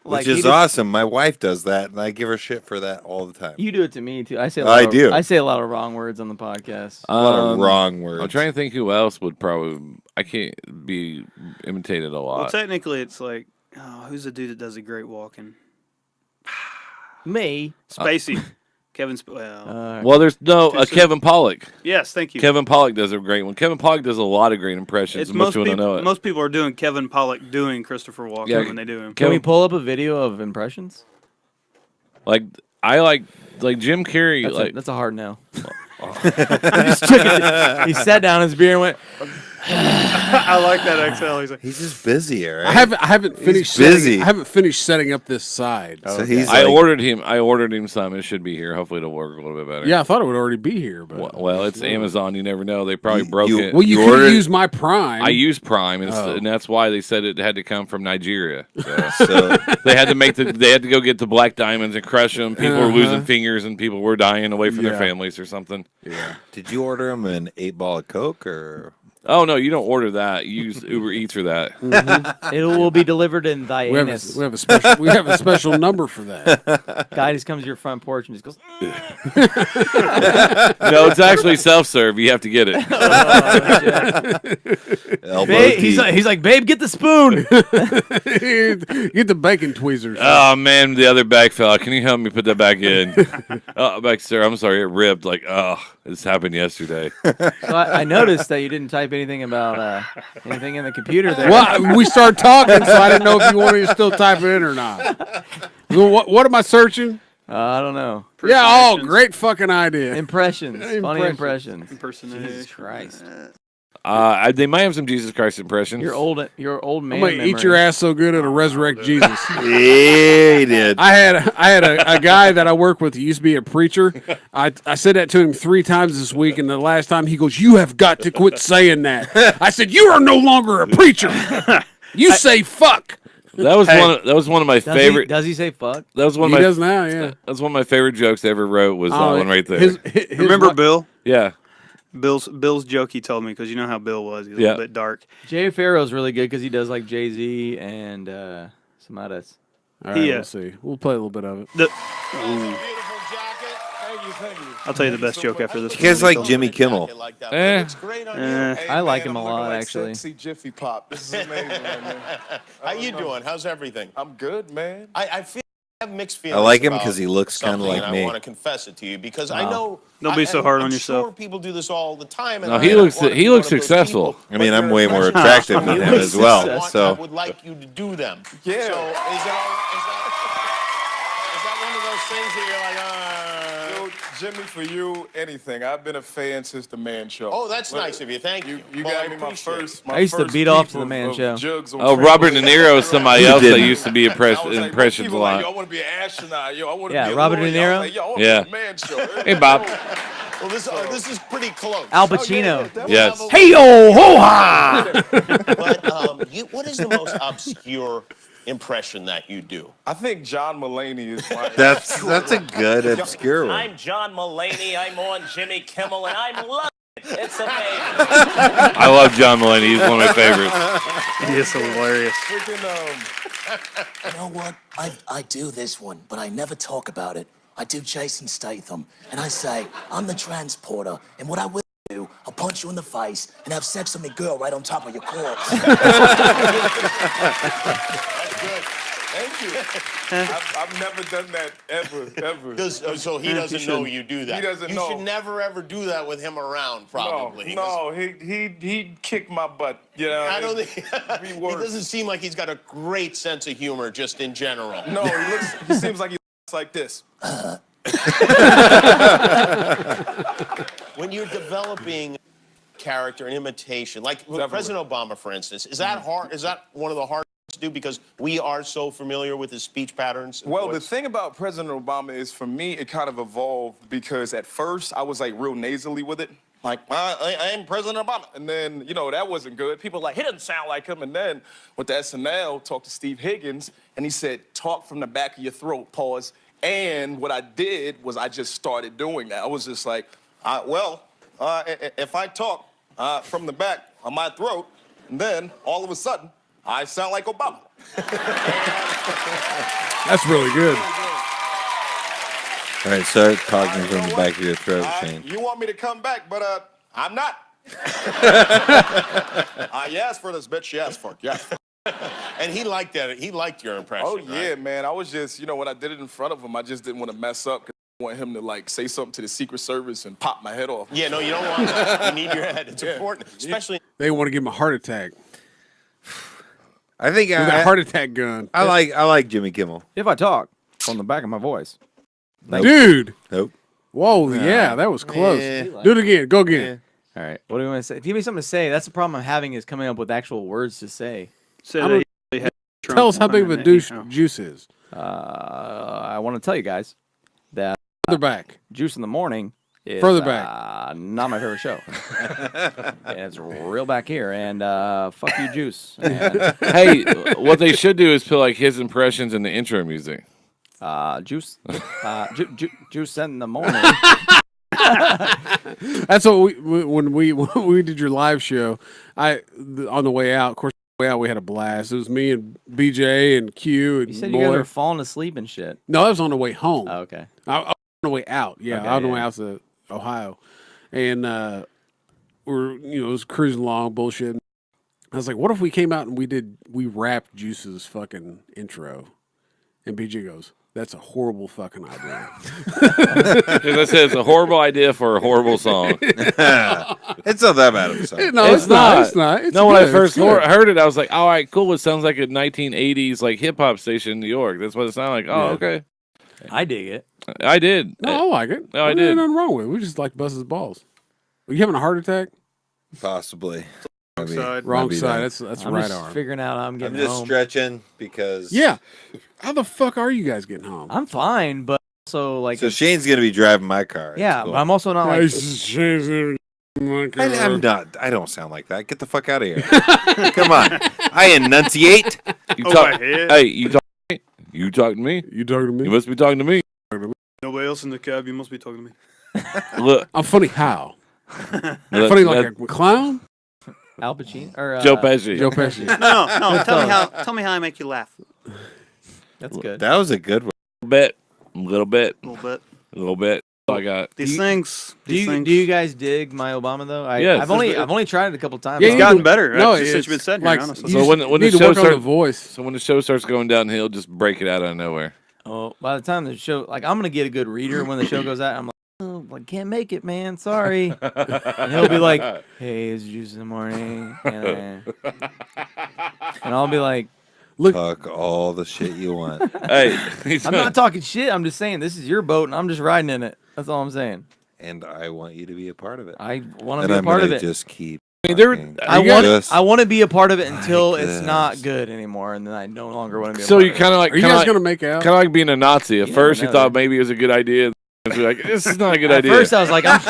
Which he is just- awesome. My wife does that, and I give her shit for that all the time. You do it to me too. I say. I do. I say a lot of wrong words on the podcast. A lot of wrong words. I'm trying to think who else would probably. I can't be imitated a lot. Well, technically, it's like, who's the dude that does a great walking? Me. Spacey. Kevin. Well, Well, there's no Too soon. Kevin Pollak. yes, thank you. Kevin Pollak does a great one. Kevin Pollak does a lot of great impressions. It's Most most people don't know people. it. Most people are doing Kevin Pollak doing Christopher Walken Yeah, when they do him. Can we Kevin- pull up a video of impressions? Like I like Jim Carrey. That's a hard no. He just took it. He sat down his beer and went. I like that exhale. He's like, He's just busy, all right? I haven't finished. busy. I haven't finished setting up this side. So he's I like, ordered him some. It should be here. Hopefully, it'll work a little bit better. Yeah, I thought it would already be here, but Well, it's Amazon. You never know. They probably broke you- it. well, you You could ordered- use my Prime. I use Prime, and, Oh. and that's why they said it had to come from Nigeria. So so they had to they had to go get the black diamonds and crush them. People were losing fingers, and people were dying away from their Yeah. families or something. yeah. did you order him an 8-ball of Coke or? Oh no, you don't order that. You use Uber Eats for that. It will be delivered in thy We have, anus. we have a special number for that. Guy just comes to your front porch and just goes. No, it's actually self-serve. You have to get it. Elbow Babe, deep? he's like, babe, get the spoon. Get the bacon tweezers. Oh man, the other bag fell out. Can you help me put that back in? Oh, back, sir. I'm sorry, it ripped. Like, oh, this happened yesterday. So I noticed that you didn't type anything about anything in the computer there. Well, we started talking, so I didn't know if you wanted to still type it in or not. Well, what am I searching? I don't know. Yeah, oh, great fucking idea. Impressions. Funny Impressions. impressions. impersonation. Jesus Christ. They might have some Jesus Christ impressions. Your old man. I'm gonna eat your ass so good it'll resurrect Jesus. Yeah, he did. I had a guy that I work with who used to be a preacher. I said that to him 3 times this week, and the last time he goes, "You have got to quit saying that." I said, "You are no longer a preacher. You say fuck." That was one of my favorite. Does he say fuck? That was one He of my. does now, yeah. That was one of my favorite jokes I ever wrote. Was that one right there? Remember Bill? Yeah. Bill's joke he told me, because you know how Bill was. He's a Yeah. little bit dark. Jay Farrow's really good because he does like Jay-Z and some others. All right, Yeah. we'll see. We'll play a little bit of it. I'll tell you the best joke after this. You guys like Jimmy Kimmel? I like him a lot, actually. Sexy Jiffy Pop. This is amazing, man. How you doing? How's everything? I'm good, man. I feel I have mixed feelings. I like him about because he looks kind of something, like and me. I want to confess it to you because I know. Don't be so hard on I'm yourself. Sure, people do this all the time. And No, I he don't looks wanna be one of those successful. people, I mean, but I'm your way more impressions attractive of than you him as well. I So would like you to do them. Yeah. So is that one of those things that you're like, Yo, Jimmy, for you, anything. I've been a fan since the Man Show. Oh, that's nice of you. Thank you. You Well, got I me my appreciate it. first. My I used to first beat off peep to the of- Man of Show. Jugs on Oh, Train. Robert De Niro is somebody else that used to be I was like, impressions people a like, lot. yo, I want to be an astronaut. Yo, I want to Yeah, be a Robert De lawyer. I Niro? was like, yo, I want Yeah. to be a Man Show. Hey, Bob. Well, this is pretty close. Al Pacino. Yes. Hey yo ho ha! But what is the most obscure impression that you do? I think John Mulaney is my. that's a good obscure one. I'm John Mulaney. I'm on Jimmy Kimmel, and I'm loving it. It's amazing. I love John Mulaney. He's one of my favorites. He is hilarious. Freaking, You know what? I do this one, but I never talk about it. I do Jason Statham, and I say, I'm the transporter, and what I will do, I'll punch you in the face and have sex with my girl right on top of your corpse. That's good. Thank you. I've never done that ever. So he doesn't know you do that. He doesn't know. You should never ever do that with him around. Probably. No, he'd kick my butt. You know. I don't think Be he worse. doesn't seem like he's got a great sense of humor, just in general. No, he seems like he looks like this. When you're developing character and imitation, like with President Obama, for instance, is that hard? Is that one of the hardest to do because we are so familiar with his speech patterns? Well, the thing about President Obama is, for me, it kind of evolved because at first I was like real nasally with it. Like, I am President Obama. And then, that wasn't good. People were like, he doesn't sound like him. And then with the SNL, talked to Steve Higgins, and he said, talk from the back of your throat, pause. And what I did was I just started doing that. I was just like, if I talk from the back of my throat, and then all of a sudden, I sound like Obama. That's really good. All right, start talking from the back of your throat, Shane. You want me to come back, but I'm not. You asked for this, bitch. You asked for it. Yeah. And he liked that. He liked your impression. Oh, yeah, man. I was just, when I did it in front of him, I just didn't want to mess up. Cause I want him to, say something to the Secret Service and pop my head off. Yeah, no, you don't want that. You need your head. It's important, especially. They want to give him a heart attack. I think With a heart attack gun. I like Jimmy Kimmel. If I talk from the back of my voice. Nope. Dude. Nope. Whoa, yeah, that was close. Do it again. Go again. All right. What do we want to say? Give me something to say. That's the problem I'm having is coming up with actual words to say. Tell us how big of a douche Juice is. I want to tell you guys that Further back. Juice in the Morning is Further back. not my favorite show. And it's real back here. And fuck you, Juice. And, Hey, what they should do is put his impressions in the intro music. Juice. Juice in the Morning. That's what when we did your live show. On the way out, of course, on the way out we had a blast. It was me and BJ and Q and You said Boy. you guys were falling asleep and shit. No, that was on the way home. Oh, okay. I was on the way out. Yeah, Okay, on the yeah. way out to Ohio, and we're it was cruising along, bullshit. I was like, what if we came out and we rapped Juice's fucking intro, and BJ goes, that's a horrible fucking idea. As I said, it's a horrible idea for a horrible song. It's not that bad of a song. No, it's not. It's not. It's When I good. first It's good. heard it, I was like, all right, cool. It sounds like a 1980s hip hop station in New York. That's what it sounded like. Oh, Yeah. okay. I dig it. I did. No, I like it. No, I There's did. nothing wrong with it. We just like bust his balls. Are you having a heart attack? Possibly. Maybe- side. Wrong maybe side. that. That's I'm right just arm. figuring out how I'm I'm getting just home. stretching because. Yeah. How the fuck are you guys getting home? I'm fine, but also like So Shane's gonna be driving my car. yeah, Cool. but I'm also not like I'm not. I don't sound like that. Get the fuck out of here. Come on. I enunciate. You Oh, talk. my head. Hey, you talk. You talking to me? You talking to me? You must be talking to me. Nobody else in the cab. You must be talking to me. Look, I'm funny how? look, Funny like that- a clown? Al Pacino or Joe Pesci. Joe Pesci. No. Tell me how I make you laugh. That's good. That was a good one. A little bit, A little bit. a little bit. All I got. These things. Do you guys dig my Obama though? Yes. I've only tried it a couple times. Yeah, It's you gotten do- better. No, actually, since it's you've been sitting like- here, honestly. you So when need the to show work on the starts, voice. so when the show starts going downhill, just break it out of nowhere. Oh, by the time the show, like I'm gonna get a good reader when the show goes out. I'm like, oh, I can't make it, man. Sorry. And he'll be like, hey, it's juice in the morning, and I'll be like, Talk all the shit you want. Hey, I'm not talking shit. I'm just saying this is your boat, and I'm just riding in it. That's all I'm saying. And I want you to be a part of it. I want to And be a I'm part of gonna it. just keep. I mean, there- fucking I want to be a part of it until like it's not this. good anymore, and then I no longer want to be. So a part you of kind of like, Are you kind guys of gonna make out? like being a Nazi. At You first, you never know, thought dude. maybe it was a good idea. And you're like, this is not a good At idea. first, I was like, I'm,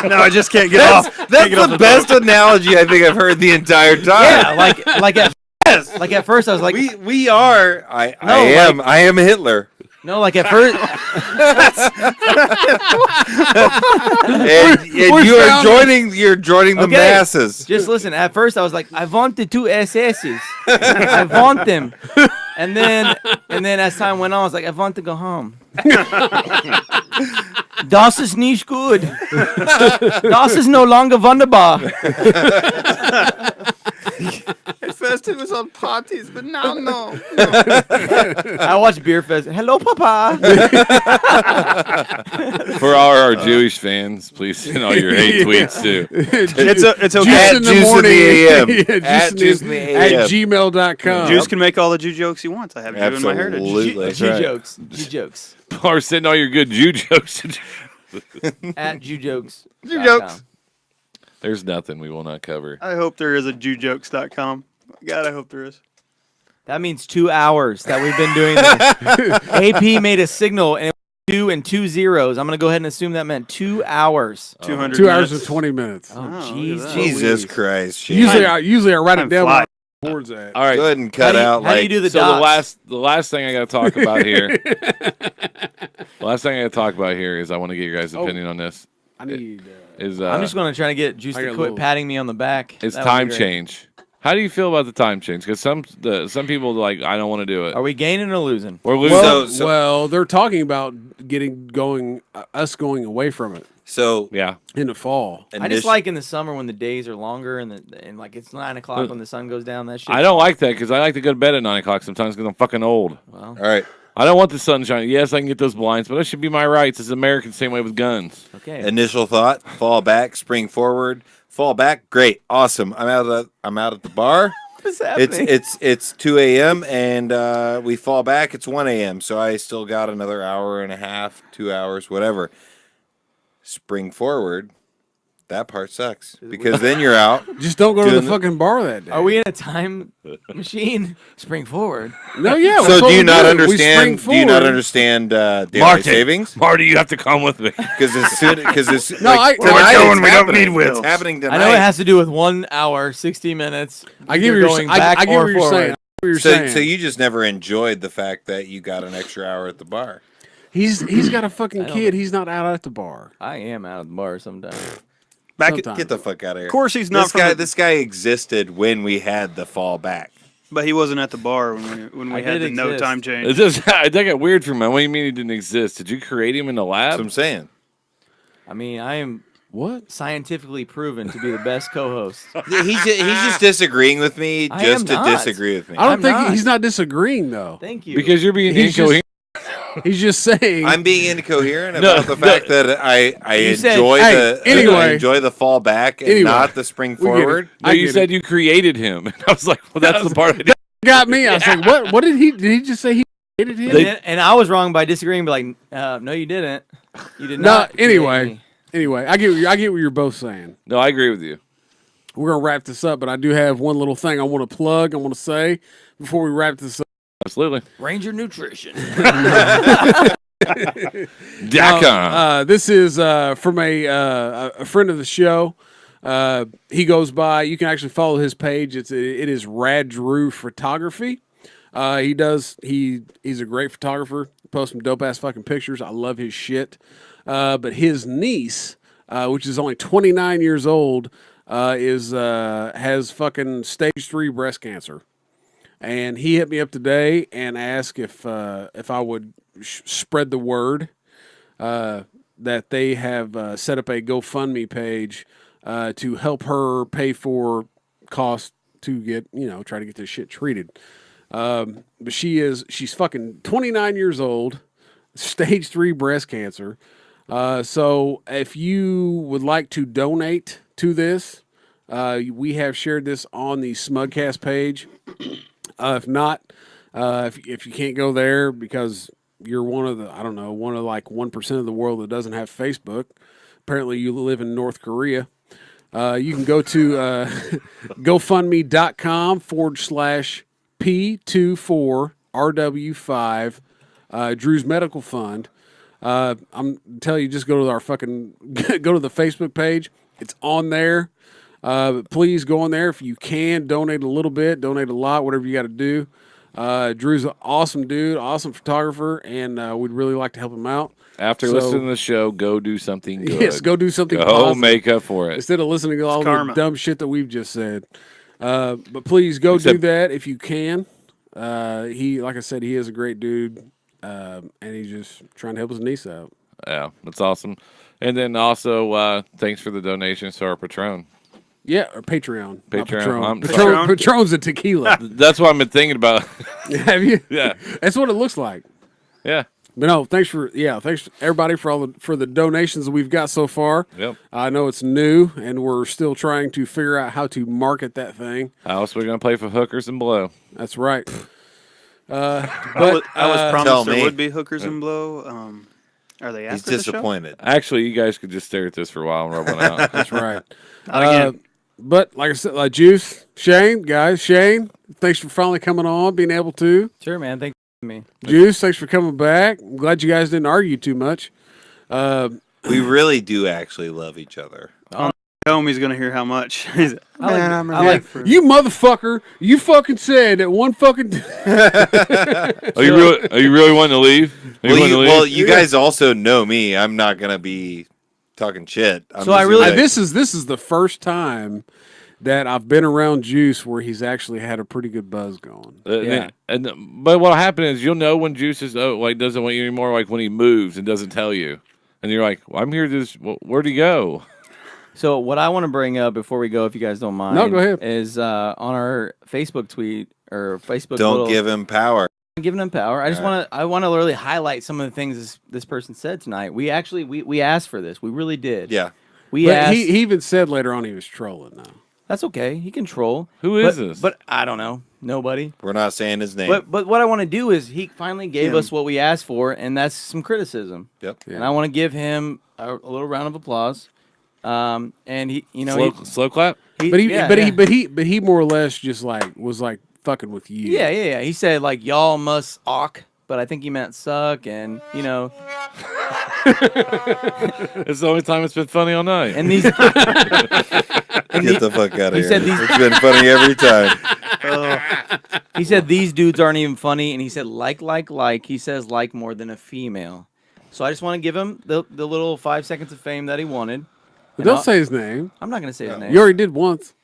No, I just can't get That's, off. Can't that's get off the best analogy I think I've heard the entire time. yeah, like at first I was like, we are. I No, am Hitler. no, like at first, And you're joining the Okay. masses. just listen. At first, I was like, I want the two SS's. I want them. And then as time went on, I was like, I want to go home. Das ist nicht gut. Das ist no longer wunderbar. At first it was on parties, but now no. I watched Beer Fest. Hello, Papa. For all our Jewish fans, please send all your hate tweets too. It's Juice okay. in the Juice in morning. the AM. Yeah, At Juice in the at AM. gmail.com. Juice can make all the Jew jokes he wants. I have Jew in my heritage. Absolutely. G jokes. G jokes. Or send all your good Jew jokes. At Jew jokes. Jew jokes. There's nothing we will not cover. I hope there is a JewJokes.com. God, I hope there is. That means 2 hours that we've been doing this. AP made a signal and it was 2 and 2 zeros. I'm gonna go ahead and assume that meant 2 hours. 200 2 hours and minutes. 20 minutes. Oh, look at jeez. that. Jesus Christ. Shane. Usually I write it I'm down fly. where my board's at. All right. Go ahead and cut out How do you like do the So dots? the last thing I got to talk about here. The last thing I got to talk about here is I want to get your guys' opinion on this. I need. Is I'm just gonna try to get Juice I to got a quit little- patting me on the back. it's That would be time great. change. How do you feel about the time change? Because some people are like, I don't want to do it. Are we gaining or losing? We're losing. Well, they're talking about us going away from it So yeah. in the fall. I just like in the summer when the days are longer and like it's 9 o'clock when the sun goes down. That shit. I don't like that because I like to go to bed at 9 o'clock sometimes because I'm fucking old. Well, All right. I don't want the sunshine. Yes, I can get those blinds, but that should be my rights as Americans. Same way with guns. okay. Initial thought: fall back, spring forward. Fall back, great, awesome. I'm out at the bar. What's happening? It's 2 a.m. and we fall back. It's 1 a.m. So I still got another hour and a half, 2 hours, whatever. Spring forward. That part sucks because then you're out. Just don't go to the Doing the- fucking bar that day. Are we in a time machine? Spring forward. No, yeah. So that's what do you we not We understand? spring Do you not forward. understand daylight savings? Marty, you have to come with me. Because it's No, like, I- tonight we're going, it's we don't happening. need wheels. It's happening tonight. I know it has to do with 1 hour, 60 minutes. I get Either what you're going saying. back I get or what you're forward. saying. I get what you're So saying. you just never enjoyed the fact that you got an extra hour at the bar. He's got a fucking kid. He's not out at the bar. I am out of the bar sometimes. Back Sometimes. Get the fuck out of here. Of course he's not This from guy. the- This guy existed when we had the fall back. But he wasn't at the bar when we I had did the no exist. time It change. just that got weird for me. What do you mean he didn't exist? Did you create him in the That's lab? what I'm saying. I mean, I am What? scientifically proven to be the best co-host. He's just disagreeing with me I just to am not. disagree with me. I don't I'm think not. he's not disagreeing though. Thank you. Because you're being He's just- incoherent. He's just saying. I'm being incoherent No, about the no. fact that I You said- enjoy Hey, anyway. I enjoy the fall back and Anyway. not the spring We get it. forward. No, I you get said it. you created him. And I was like, well, that's the part I did. Got me. I was like, what? What did he? Did he just say he hated him? and I was wrong by disagreeing, but like, no, you didn't. You did No. not. create Anyway. me. Anyway, I get what you're both saying. No, I agree with you. we're gonna wrap this up. But I do have one little thing I want to plug. I want to say before we wrap this up. Absolutely. Ranger Nutrition. This is from a friend of the show. He goes by. You can actually follow his page. It is Rad Drew Photography. He's a great photographer. Posts some dope ass fucking pictures. I love his shit. But his niece, which is only 29 years old, has fucking stage 3 breast cancer. And he hit me up today and asked if I would spread the word that they have set up a GoFundMe page to help her pay for costs to get, try to get this shit treated. But she's fucking 29 years old, stage 3 breast cancer. So if you would like to donate to this, we have shared this on the Smugcast page. If not, if you can't go there because you're one of like 1% of the world that doesn't have Facebook, apparently you live in North Korea, you can go to GoFundMe.com/P24RW5 Drew's Medical Fund. I'm telling you, just go to go to the Facebook page. It's on there. Please go on there if you can. Donate a little bit, donate a lot, whatever you got to do. Drew's an awesome dude, awesome photographer, and we'd really like to help him out. After listening to the show, go do something good. Yes, go do something Go positive. make up for it. Instead of listening to all the dumb shit that we've just said. But please go do that if you can. Like I said, he is a great dude, and he's just trying to help his niece out. Yeah, that's awesome. And then also, thanks for the donations to our Patron. Yeah, or Patreon. Patreon. Patron's a tequila. That's what I've been thinking about. Have you? Yeah. That's what it looks like. Yeah. But no, thanks everybody for the donations that we've got so far. Yep. I know it's new, and we're still trying to figure out how to market that thing. How else are we going to play for hookers and blow? That's right. I was promised there would be hookers and blow. Are they after He's disappointed. Actually, you guys could just stare at this for a while and rub one out. That's right. Again. But like I said, Juice, Shane, thanks for finally coming on, being able to. Sure, man. Thanks for having me. Juice, thanks for coming back. I'm glad you guys didn't argue too much. We really do actually love each other. Homie's gonna hear how much. You motherfucker! You fucking said that one fucking. Are you really wanting to leave? You guys also know me. I'm not gonna be talking shit. This is the first time that I've been around Juice where he's actually had a pretty good buzz going. But what'll happen is you'll know when Juice is doesn't want you anymore, like when he moves and doesn't tell you, and you're like, well, I'm here to. Where'd he go? So what I want to bring up before we go, if you guys don't mind, no, go ahead, is on our Facebook tweet or Facebook. Don't give him power. Giving him power. I want to really highlight some of the things this person said tonight. We actually we asked for this. We really did. Yeah. But he even said later on he was trolling. Now that's okay. He can troll. Who is this? But I don't know. Nobody. We're not saying his name. But what I want to do is he finally gave us what we asked for, and that's some criticism. Yep. And I want to give him a little round of applause. And he, slow clap. But he more or less just was fucking with you. Yeah. He said like y'all must awk, but I think he meant suck, and It's the only time it's been funny all night. And these Get the fuck out of here. Said it's been funny every time. He said these dudes aren't even funny, and he said like. He says like more than a female. So I just want to give him the little 5 seconds of fame that he wanted. But don't say his name. I'm not going to say his name. You already did once.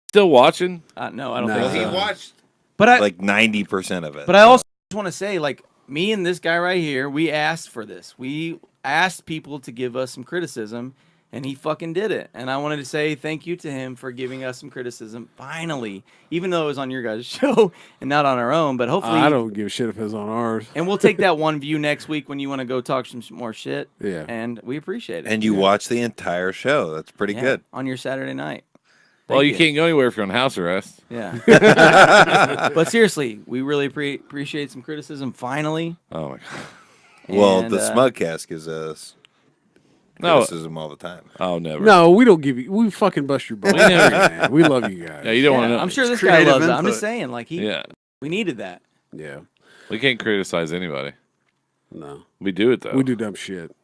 Still watching? No, I don't think so. He watched like 90% of it. But I also just want to say, like, me and this guy right here, we asked for this. We asked people to give us some criticism, and he fucking did it. And I wanted to say thank you to him for giving us some criticism, finally. Even though it was on your guys' show and not on our own, but hopefully... I don't give a shit if it's on ours. And we'll take that one view next week when you want to go talk some more shit. Yeah. And we appreciate it. And you watch the entire show. That's pretty good. On your Saturday night. Well, you can't go anywhere if you're on house arrest. Yeah. But seriously, we really appreciate some criticism, finally. Oh, my God. Well, the Smugcast gives us No. criticism all the time. Oh, never. No, we don't give you. We fucking bust your balls. We never- Man, we love you guys. Yeah, you don't want to know. I'm sure this It's guy creative loves it. I'm just input. saying, like Yeah. we needed that. Yeah. We can't criticize anybody. No. We do it though. We do dumb shit.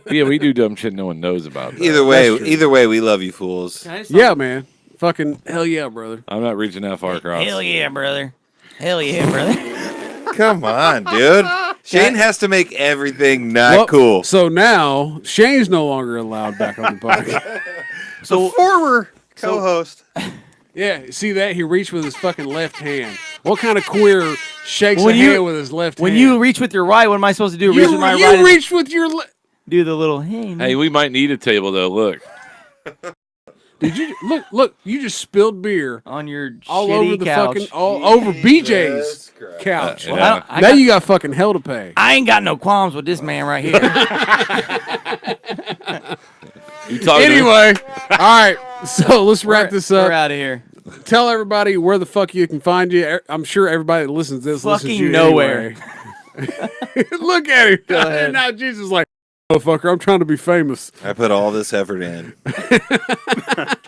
Yeah, we do dumb shit no one knows about. though. Either way, we love you fools. Yeah, man. Fucking hell yeah, brother. I'm not reaching that far across. Hell yeah, brother. Hell yeah, brother. Come on, dude. Shane has to make everything not Well, cool. So now Shane's no longer allowed back on the podcast. So former co-host. Yeah, see that? He reached with his fucking left hand. What kind of queer shakes When a you- hand with his left When hand? you reach with your right, what am I supposed to do? Reach with my you right. reached with your left. Do the little hey. Hey, we might need a table though. Look. Did you look? You just spilled beer on your all shitty over the couch. fucking all over BJ's couch. Well, yeah. I Now got- you got fucking hell to pay. I ain't got no qualms with this man right here. You talking Anyway, all right. So let's wrap this up. We're out of here. Tell everybody where the fuck you can find you. I'm sure everybody that listens to this listens to Fucking you nowhere. anyway. Look at him. Go ahead. Now Jesus is like, motherfucker, I'm trying to be famous. I put all this effort in.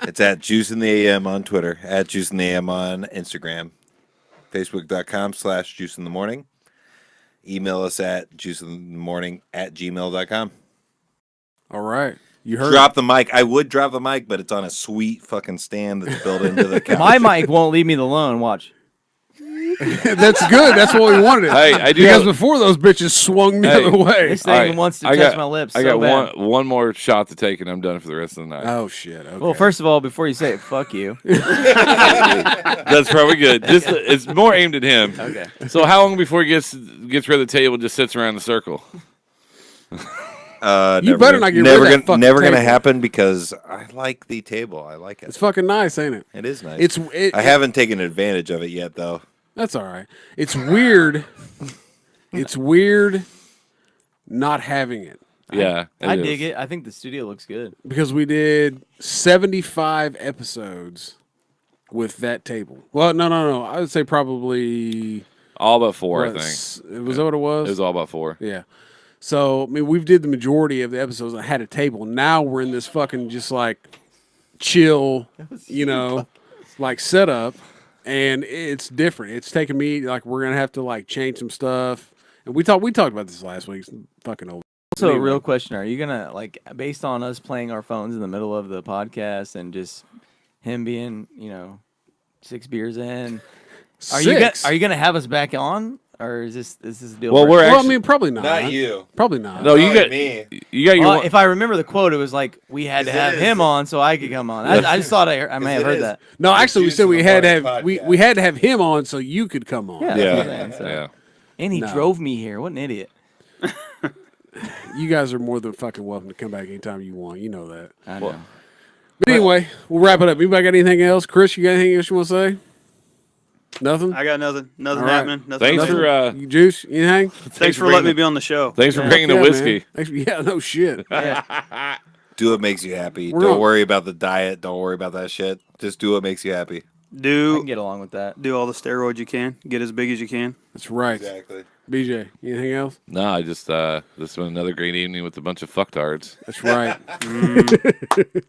It's at Juice in the AM on Twitter, at Juice in the AM on Instagram, Facebook.com/Juice in the Morning. Email us at juiceinthemorning@gmail.com. All right. You heard Drop the mic. I would drop the mic, but it's on a sweet fucking stand that's built into the couch. My mic won't leave me alone. Watch. That's good. That's what we wanted. Hey, I do because have- before those bitches swung the Hey. other way. This thing wants to touch my lips. I so got bad. one more shot to take, and I'm done for the rest of the night. Oh shit. Okay. Well, first of all, before you say it, fuck you. That's probably good. Just it's more aimed at him. Okay. So how long before he gets rid of the table, just sits around in a circle? You better not get rid of that fucking Never gonna table. happen because I like the table. I like it. It's fucking nice, ain't it? It is nice. It, I haven't taken advantage of it yet, though. That's all right. It's weird. It's weird not having it. Yeah, I dig it. I think the studio looks good. Because we did 75 episodes with that table. Well, no. I would say probably all but 4. I what, think Was that what it was? It was all about 4. Yeah. So I mean, we've did the majority of the episodes that had a table. Now we're in this fucking just like chill, like setup, and it's different. It's taking me like we're gonna have to like change some stuff. And we talked about this last week. It's fucking old. So, Anyway. a real question: are you gonna like, based on us playing our phones in the middle of the podcast and just him being, 6 beers in? Are you gonna have us back on, or is this a deal? Well, breaker? we're I mean, probably not. Not you. Probably not. No, you got me. You got your. Well, one- if I remember the quote, it was like we had to Yes, it have is. him on so I could come on. I just thought I may have it heard is. that. No, actually, we Juice said in we the had to Morning have we podcast. had to have him on so you could come on. Yeah, that's what I'm saying, yeah, so. yeah. And he No. drove me here. What an idiot! You guys are more than fucking welcome to come back anytime you want. You know that. I know. But anyway, we'll wrap it up. Anybody got anything else? Chris, you got anything else you want to say? Nothing? I got nothing. Nothing All right. happening. Nothing Thanks happening. for You Juice, anything? Thanks for letting me be on the show. thanks for bringing the Yeah, whiskey. man. Thanks for- yeah, no shit. Do what makes you happy. We're Don't not- worry about the diet. Don't worry about that shit. Just do what makes you happy. I Do can get along with that. do all the steroids you can. Get as big as you can. That's right. Exactly. BJ, anything else? No, I just this has been another great evening with a bunch of fucktards. That's right.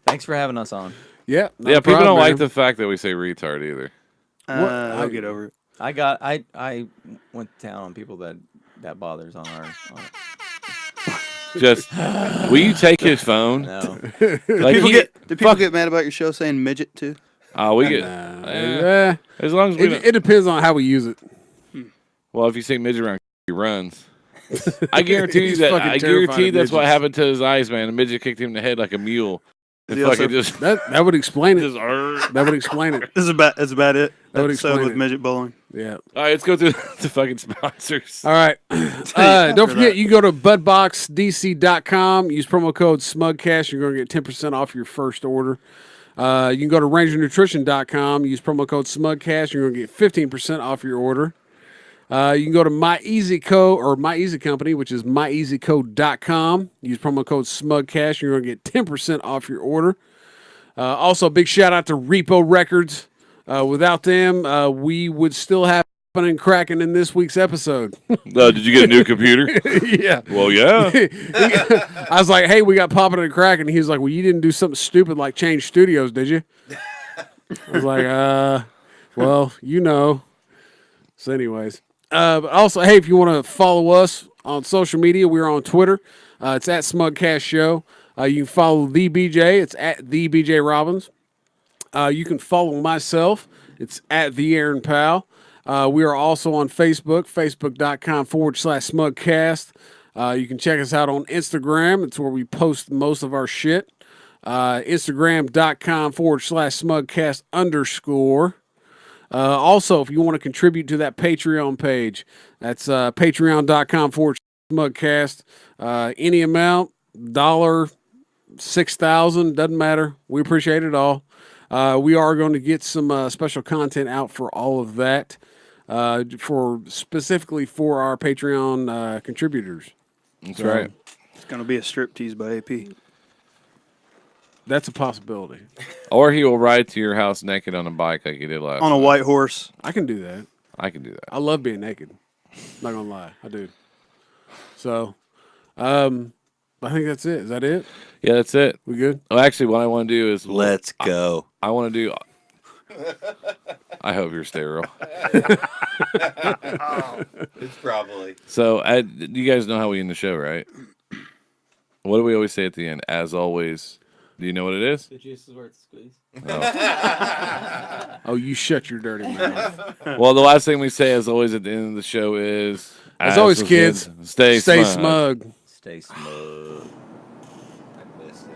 Thanks for having us on. Yeah. not Yeah, a people problem, don't like man. the fact that we say retard either. I'll get over it. I went to town on people that bothers on our. Just will you take his phone? No. Like Do people get mad about your show saying midget too? we get as long as we don't, It depends on how we use it. well, if you say midget around, he runs. I guarantee you He's that. fucking I terrified guarantee of that's what midgets. happened to his eyes, man. A midget kicked him in the head like a mule. And He also- fucking just That would explain it. just. That would explain it. This is about that's about it. That would Episode explain with it. midget bowling. Yeah. All right, let's go through the fucking sponsors. All right. Don't forget, you go to budboxdc.com. Use promo code SMUGCAST. You're going to get 10% off your first order. You can go to rangernutrition.com. Use promo code SMUGCAST. You're going to get 15% off your order. You can go to My Easy Company, which is myeasyco.com. Use promo code SMUGCAST. You're going to get 10% off your order. Also, big shout out to Repo Records. Without them, we would still have popping and cracking in this week's episode. Did you get a new computer? Yeah. Well, yeah. I was like, hey, we got popping and cracking. He was like, well, you didn't do something stupid like change studios, did you? I was like, well, you know. So anyways. But also, hey, if you want to follow us on social media, we're on Twitter. It's at Smugcast Show. You can follow the BJ. It's at the BJ Robbins. You can follow myself. It's at the Aaron Powell. We are also on Facebook, facebook.com/Smugcast. You can check us out on Instagram. It's where we post most of our shit. Instagram.com/Smugcast_. Also, if you want to contribute to that Patreon page, that's patreon.com/Smugcast. Any amount, $1, $6,000, doesn't matter. We appreciate it all. We are going to get some special content out for all of that, specifically for our Patreon contributors. That's right. It's going to be a striptease by AP. That's a possibility. Or he will ride to your house naked on a bike like he did last On a night. white horse. I can do that. I can do that. I love being naked. Not gonna lie, I do. So, I think that's it. Is that it? Yeah, that's it. We good? Well, actually, what I want to do is Let's go. I want to do. I hope you're sterile. It's probably. So, you guys know how we end the show, right? What do we always say at the end? As always. Do you know what it is? The juice is where it's squeezed. Oh, you shut your dirty mouth. Well, the last thing we say, as always, at the end of the show is... As always, kids, stay smug. Stay smug. I miss it.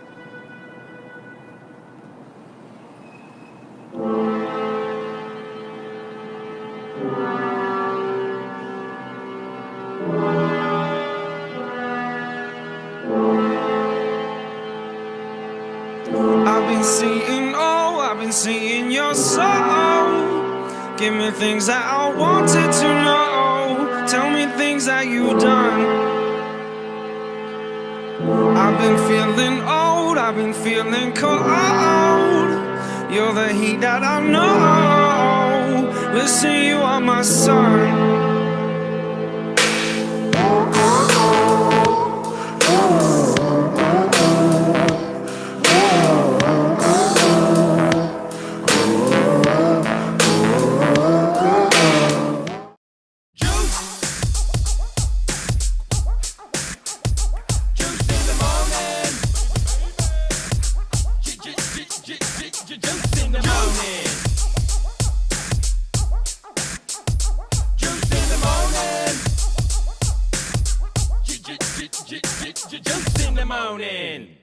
I've been seeing your soul. Give me things that I wanted to know. Tell me things that you've done. I've been feeling old, I've been feeling cold. You're the heat that I know. Listen, you are my sun. Juice in the morning.